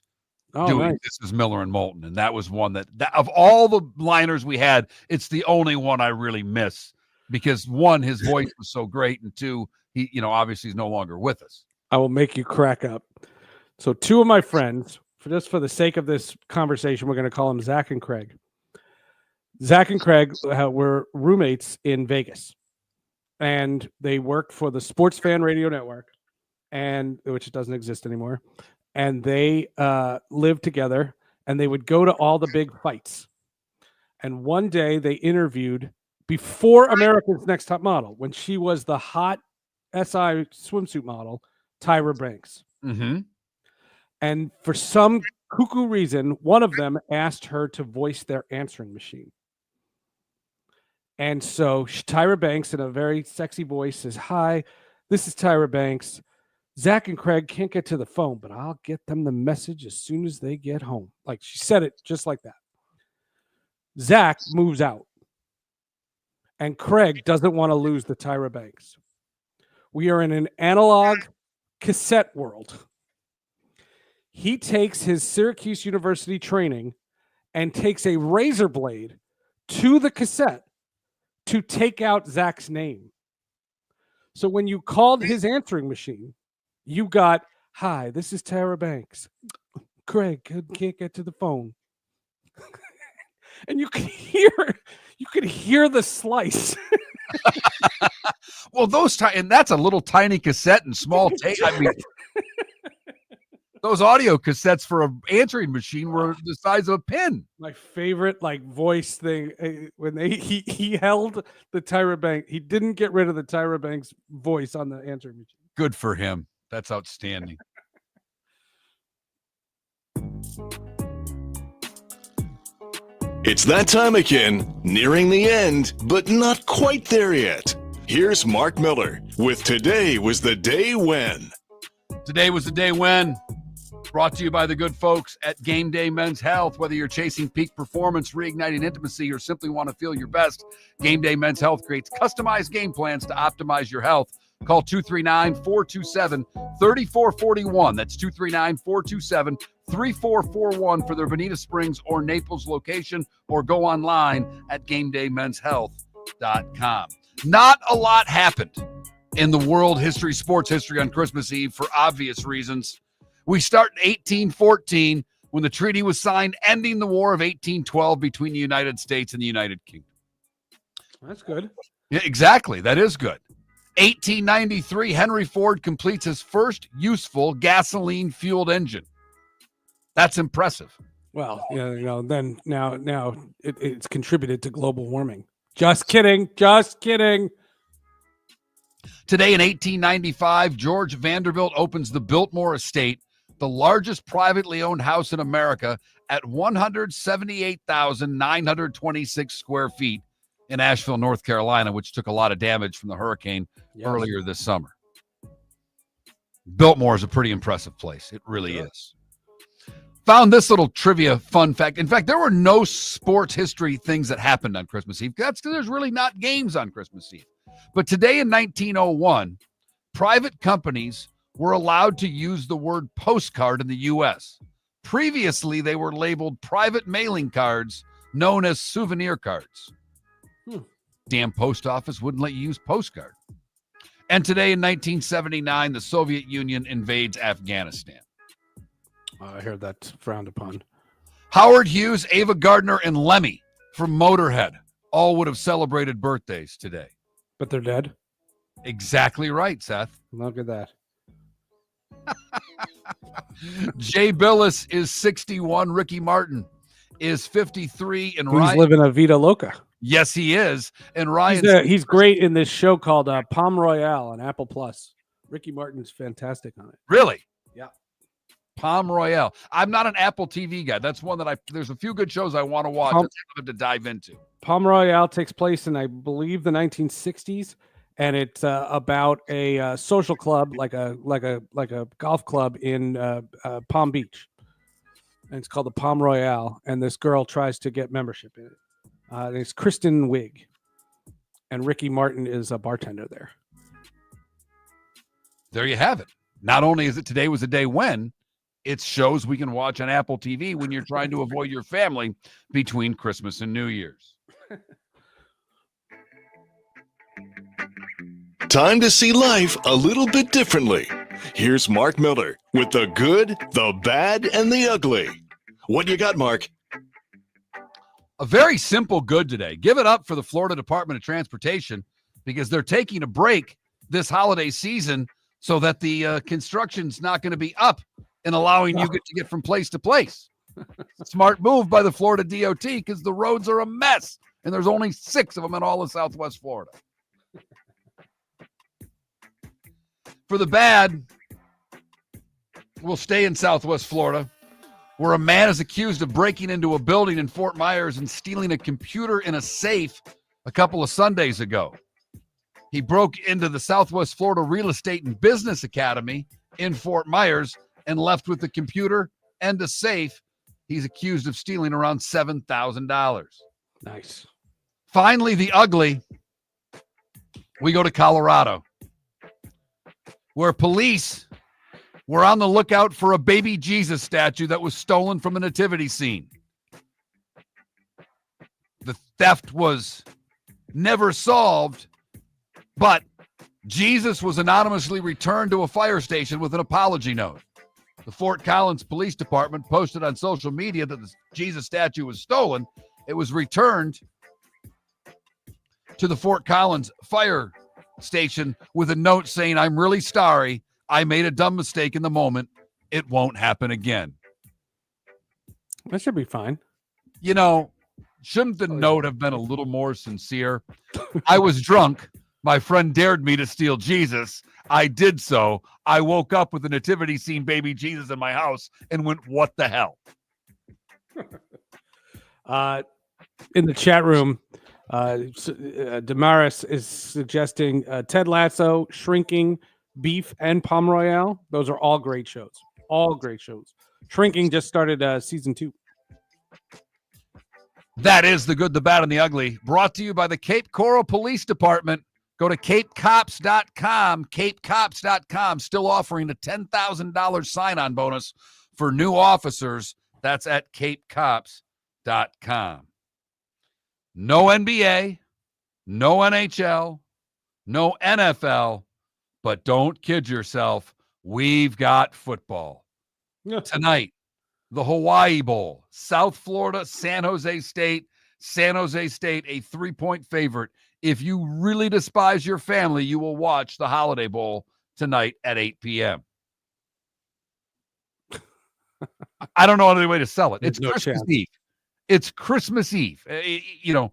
doing nice. This is Miller and Moulton. And that was one that of all the liners we had, it's the only one I really miss because one, his voice was so great. And two, he, obviously he's no longer with us. I will make you crack up. So two of my friends, for the sake of this conversation, we're going to call them Zach and Craig. Zach and Craig were roommates in Vegas, and they worked for the Sports Fan Radio Network, which doesn't exist anymore. And they lived together, and they would go to all the big fights. And one day they interviewed, before America's Next Top Model, when she was the hot SI swimsuit model, Tyra Banks. Mm-hmm. And for some cuckoo reason, one of them asked her to voice their answering machine. And so Tyra Banks, in a very sexy voice, says, "Hi, this is Tyra Banks. Zach and Craig can't get to the phone, but I'll get them the message as soon as they get home." Like, she said it just like that. Zach moves out, and Craig doesn't want to lose the Tyra Banks. We are in an analog cassette world. He takes his Syracuse University training and takes a razor blade to the cassette to take out Zach's name. So when you called his answering machine, you got, "Hi, this is Tyra Banks. Craig can't get to the phone." And you could hear the slice. Well, and that's a little tiny cassette and small tape. I mean, those audio cassettes for an answering machine were the size of a pin. My favorite voice thing when he held the Tyra Banks. He didn't get rid of the Tyra Banks voice on the answering machine. Good for him. That's outstanding. It's that time again, nearing the end, but not quite there yet. Here's Mark Miller with Today Was the Day When. Today was the day when. Brought to you by the good folks at Game Day Men's Health. Whether you're chasing peak performance, reigniting intimacy, or simply want to feel your best, Game Day Men's Health creates customized game plans to optimize your health. Call 239-427-3441. That's 239-427-3441 for their Bonita Springs or Naples location, or go online at GameDayMen'sHealth.com. Not a lot happened in the world history, sports history on Christmas Eve for obvious reasons. We start in 1814 when the treaty was signed, ending the War of 1812 between the United States and the United Kingdom. That's good. Yeah, exactly. That is good. 1893, Henry Ford completes his first useful gasoline-fueled engine. That's impressive. Well, then now it's contributed to global warming. Just kidding. Just kidding. Today in 1895, George Vanderbilt opens the Biltmore Estate, the largest privately owned house in America at 178,926 square feet in Asheville, North Carolina, which took a lot of damage from the hurricane Yes. earlier this summer. Biltmore is a pretty impressive place. It really is. Found this little trivia fun fact. In fact, there were no sports history things that happened on Christmas Eve. That's because there's really not games on Christmas Eve. But today in 1901, private companies were allowed to use the word postcard in the U.S. Previously, they were labeled private mailing cards known as souvenir cards. Damn post office wouldn't let you use postcard. And today in 1979, the Soviet Union invades Afghanistan. I heard that's frowned upon. Howard Hughes, Ava Gardner, and Lemmy from Motorhead all would have celebrated birthdays today. But they're dead? Exactly right, Seth. Look at that. Jay Billis is 61. Ricky Martin is 53. And He's Ryan, living a Vida Loca. yes, he is. And Ryan, He's great in this show called Palm Royale on Apple Plus. Ricky Martin's fantastic on it. really? Yeah. Palm Royale. I'm not an Apple TV guy. That's one that there's a few good shows I want to watch. That's hard to dive into. Palm Royale takes place in, I believe, the 1960s, and it's about a social club, like a golf club in Palm Beach, and it's called the Palm Royale. And this girl tries to get membership in it. It's Kristen Wiig, and Ricky Martin is a bartender there. There you have it. Not only is it today was a day when, it's shows we can watch on Apple TV when you're trying to avoid your family between Christmas and New Year's. Time to see life a little bit differently. Here's Mark Miller with the good, the bad, and the ugly. What you got, Mark? A very simple good today. Give it up for the Florida Department of Transportation because they're taking a break this holiday season so that the construction's not going to be up and allowing you to get from place to place. Smart move by the Florida DOT because the roads are a mess and there's only 6 of them in all of Southwest Florida. For the bad, we'll stay in Southwest Florida, where a man is accused of breaking into a building in Fort Myers and stealing a computer in a safe a couple of Sundays ago. He broke into the Southwest Florida Real Estate and Business Academy in Fort Myers and left with the computer and a safe. He's accused of stealing around $7,000. Nice. Finally, the ugly. We go to Colorado, where police were on the lookout for a baby Jesus statue that was stolen from a nativity scene. The theft was never solved, but Jesus was anonymously returned to a fire station with an apology note. The Fort Collins Police Department posted on social media that the Jesus statue was stolen. It was returned to the Fort Collins fire station with a note saying, "I'm really sorry. I made a dumb mistake in the moment. It won't happen again." That should be fine. You know, shouldn't the note have been a little more sincere? I was drunk. My friend dared me to steal Jesus. I did so. I woke up with the nativity scene baby Jesus in my house and went, what the hell? In the chat room, Damaris is suggesting Ted Lasso, Shrinking, Beef, and Palm Royale. Those are all great shows. All great shows. Shrinking just started season 2. That is the good, the bad, and the ugly. Brought to you by the Cape Coral Police Department. Go to capecops.com. Capecops.com. Still offering a $10,000 sign-on bonus for new officers. That's at capecops.com. No NBA, no NHL, no NFL, but don't kid yourself. We've got football. Tonight, the Hawaii Bowl, South Florida, San Jose State. San Jose State, a 3-point favorite. If you really despise your family, you will watch the Holiday Bowl tonight at 8 p.m. I don't know any way to sell it. It's Christmas Eve. It's Christmas Eve. You know,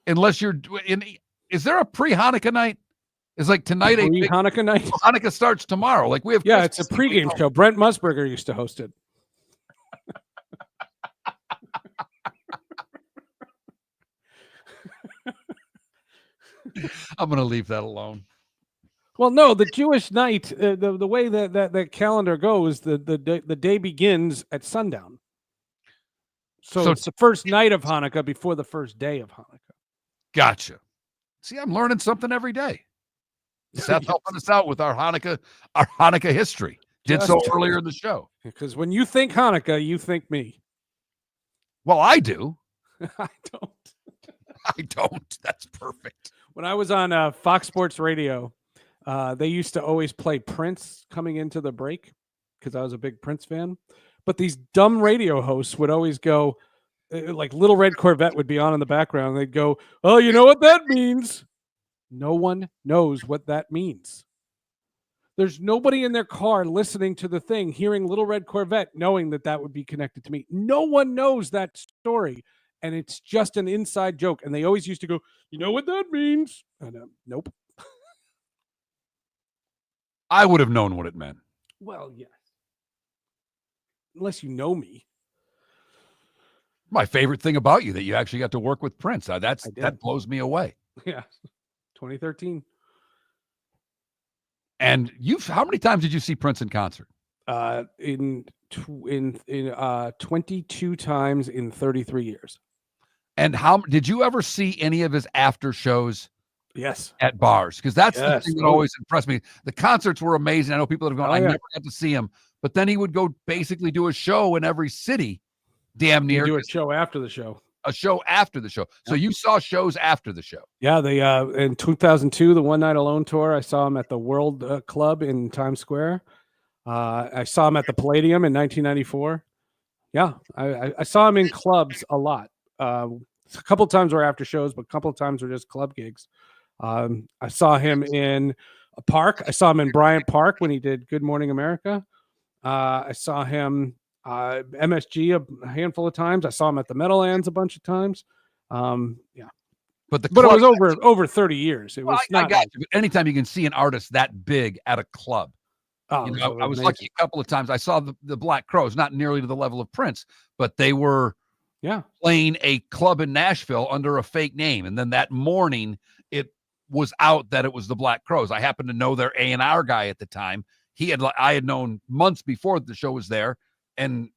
unless you're in. Is there a pre-Hanukkah night? Is like tonight a Hanukkah night? Hanukkah starts tomorrow. Like we have. Yeah, Christmas it's a pregame show. Brent Musburger used to host it. I'm going to leave that alone. Well, no, the Jewish night, the way that calendar goes, the day begins at sundown. So it's the first night of Hanukkah before the first day of Hanukkah. Gotcha. See, I'm learning something every day. Seth helping us out with our Hanukkah history. Did so earlier in the show. Because when you think Hanukkah, you think me. Well, I do. I don't. I don't. That's perfect. When I was on Fox Sports Radio, they used to always play Prince coming into the break because I was a big Prince fan. But these dumb radio hosts would always go, like Little Red Corvette would be on in the background. They'd go, "Oh, you know what that means?" No one knows what that means. There's nobody in their car listening to the thing, hearing Little Red Corvette, knowing that would be connected to me. No one knows that story, and it's just an inside joke. And they always used to go, "You know what that means?" And nope. I would have known what it meant. Well, yes. Unless you know me. My favorite thing about you that you actually got to work with Prince. That blows me away. Yeah. 2013. And how many times did you see Prince in concert? In 22 times in 33 years. And how did you ever see any of his after shows? Yes. At bars, because that's the thing that always impressed me. The concerts were amazing. I know people that have gone, I never got to see him, but then he would go basically do a show in every city, damn near. Do a show after the show. A show after the show. So you saw shows after the show. Yeah, they in 2002, the One Night Alone tour, I saw him at the World Club in Times Square. I saw him at the Palladium in 1994. Yeah, I saw him in clubs a lot. A couple times were after shows, but a couple of times were just club gigs. I saw him in a park. I saw him in Bryant Park when he did Good Morning America. I saw him MSG a handful of times. I saw him at the Meadowlands a bunch of times. Yeah. But it was over 30 years. It was not. I got you. But anytime you can see an artist that big at a club. Oh, I was lucky a couple of times. I saw the Black Crowes, not nearly to the level of Prince, but they were playing a club in Nashville under a fake name. And then that morning it was out that it was the Black Crowes. I happened to know their A&R guy at the time. I had known months before the show was there. And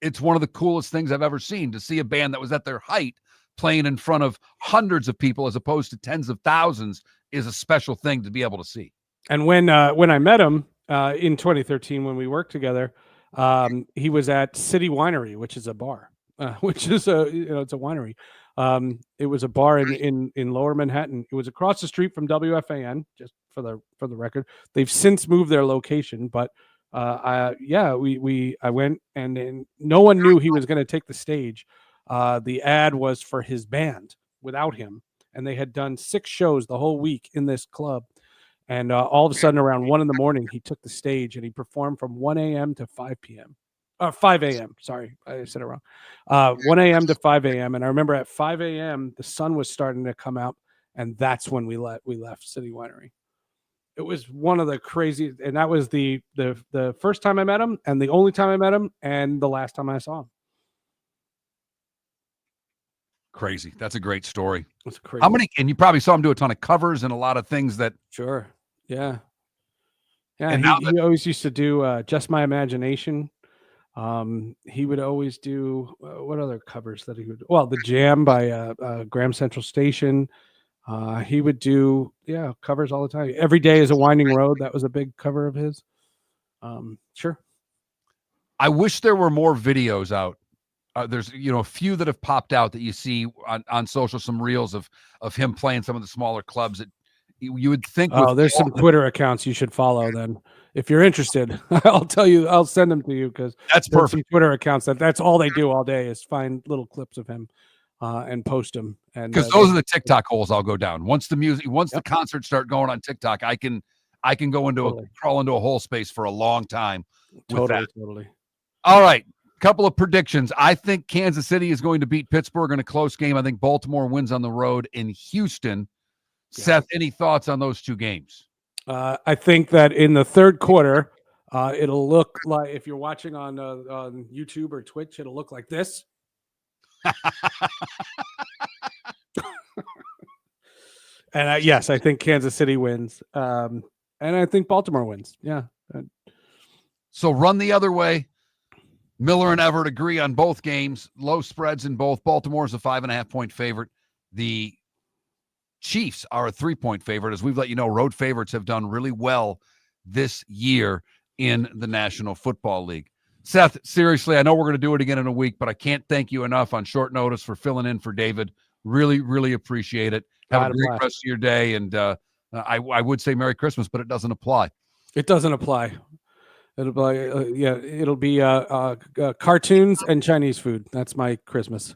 it's one of the coolest things I've ever seen, to see a band that was at their height playing in front of hundreds of people as opposed to tens of thousands is a special thing to be able to see. And when I met him in 2013, when we worked together, he was at City Winery, which is a bar, which is it's a winery. It was a bar in Lower Manhattan. It was across the street from WFAN, just for the record. They've since moved their location, but I went and no one knew he was going to take the stage. The ad was for his band without him, and they had done 6 shows the whole week in this club. And all of a sudden, around 1 a.m, he took the stage and he performed from 1 a.m. to 5 p.m. 5 a.m. Sorry, I said it wrong. 1 a.m. to 5 a.m. And I remember at 5 a.m. the sun was starting to come out, and that's when we left City Winery. It was one of the craziest, and that was the first time I met him, and the only time I met him, and the last time I saw him. Crazy. That's a great story. It's crazy. How many? And you probably saw him do a ton of covers and a lot of things that. Sure. Yeah. Yeah. And he always used to do Just My Imagination. He would always do what other covers that he would? Well, The Jam by Graham Central Station. He would do covers all the time. Every Day is a Winding Road. That was a big cover of his. Sure. I wish there were more videos out. There's a few that have popped out that you see on social, some reels of him playing some of the smaller clubs that you would think. There's some Twitter accounts you should follow then. If you're interested, I'll tell you, I'll send them to you, because that's perfect. Some Twitter accounts that's all they do all day is find little clips of him and post them. And because those are the TikTok holes I'll go down. Once the concerts start going on TikTok, I can go crawl into a hole space for a long time. Totally. All right. Couple of predictions. I think Kansas City is going to beat Pittsburgh in a close game. I think Baltimore wins on the road in Houston. Yeah. Seth, any thoughts on those two games? I think that in the third quarter, it'll look like, if you're watching on YouTube or Twitch, it'll look like this. And yes, I think Kansas City wins. And I think Baltimore wins. Yeah. So run the other way. Miller and Everett agree on both games. Low spreads in both. Baltimore's a 5.5-point favorite. The Chiefs are a 3-point favorite. As we've let you know, road favorites have done really well this year in the National Football League. Seth, seriously, I know we're going to do it again in a week, but I can't thank you enough on short notice for filling in for David. Really, really appreciate it. Have a great rest of your day. And I would say Merry Christmas, but it doesn't apply. It doesn't apply. It'll be cartoons and Chinese food. That's my Christmas.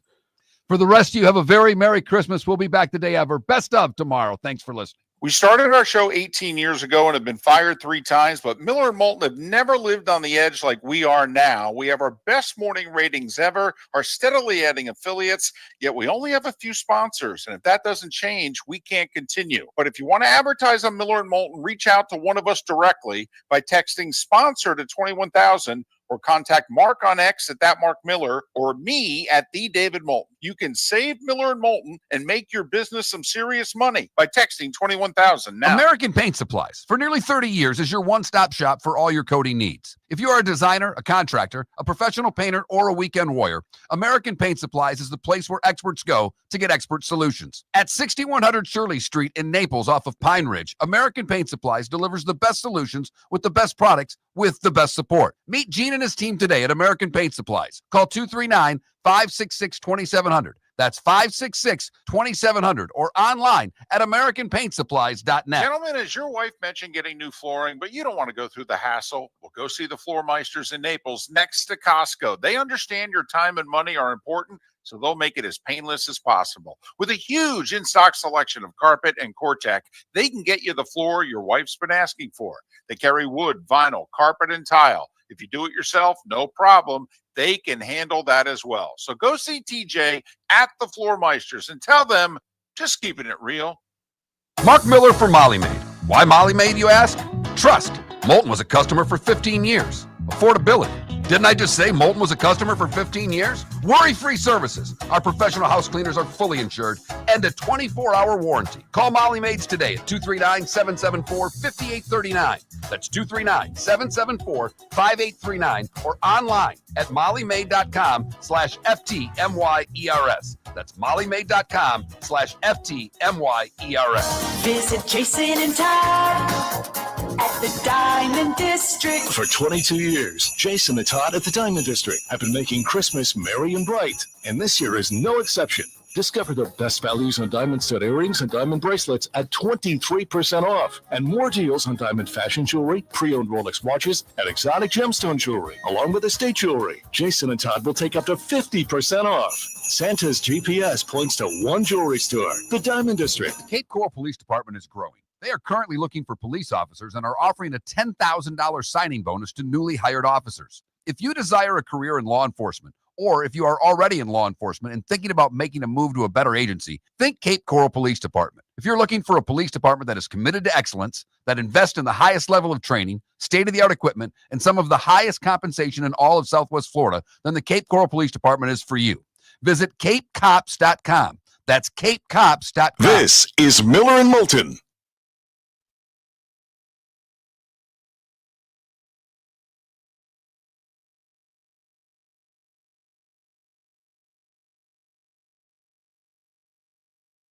For the rest of you, have a very Merry Christmas. We'll be back the day ever. Best of tomorrow. Thanks for listening. We started our show 18 years ago and have been fired 3 times, but Miller and Moulton have never lived on the edge like we are now. We have our best morning ratings ever, are steadily adding affiliates, yet we only have a few sponsors. And if that doesn't change, we can't continue. But if you want to advertise on Miller and Moulton, reach out to one of us directly by texting sponsor to 21,000 or contact Mark on X at @MarkMiller or me at @TheDavidMoulton. You can save Miller and Moulton and make your business some serious money by texting 21,000 now. American Paint Supplies, for nearly 30 years, is your one-stop shop for all your coating needs. If you are a designer, a contractor, a professional painter, or a weekend warrior, American Paint Supplies is the place where experts go to get expert solutions. At 6100 Shirley Street in Naples off of Pine Ridge, American Paint Supplies delivers the best solutions with the best products with the best support. Meet Gene and his team today at American Paint Supplies. Call 239-566-2700. That's 566-2700 or online at AmericanPaintSupplies.net. Gentlemen, as your wife mentioned getting new flooring, but you don't want to go through the hassle, well, go see the Floor Meisters in Naples next to Costco. They understand your time and money are important, so they'll make it as painless as possible. With a huge in-stock selection of carpet and Cortec, they can get you the floor your wife's been asking for. They carry wood, vinyl, carpet, and tile. If you do it yourself, no problem. They can handle that as well. So go see TJ at the Floor Meisters and tell them, just keeping it real. Mark Miller for Molly Maid. Why Molly Maid, you ask? Trust. Moulton was a customer for 15 years. Affordability. Didn't I just say Moulton was a customer for 15 years? Worry-free services. Our professional house cleaners are fully insured and a 24-hour warranty. Call Molly Maids today at 239-774-5839. That's 239-774-5839 or online at mollymaid.com/FTMYERS. That's mollymaid.com/FTMYERS. Visit Jason and Todd at the Diamond District. For 22 years, Jason and Todd at the Diamond District have been making Christmas merry and bright, and this year is no exception. Discover the best values on diamond stud earrings and diamond bracelets at 23% off, and more deals on diamond fashion jewelry, pre-owned Rolex watches, and exotic gemstone jewelry, along with estate jewelry. Jason and Todd will take up to 50% off. Santa's GPS points to one jewelry store, the Diamond District. The Cape Coral Police Department is growing. They are currently looking for police officers and are offering a $10,000 signing bonus to newly hired officers. If you desire a career in law enforcement, or if you are already in law enforcement and thinking about making a move to a better agency, think Cape Coral Police Department. If you're looking for a police department that is committed to excellence, that invests in the highest level of training, state-of-the-art equipment, and some of the highest compensation in all of Southwest Florida, then the Cape Coral Police Department is for you. Visit capecops.com. That's capecops.com. This is Miller and Moulton.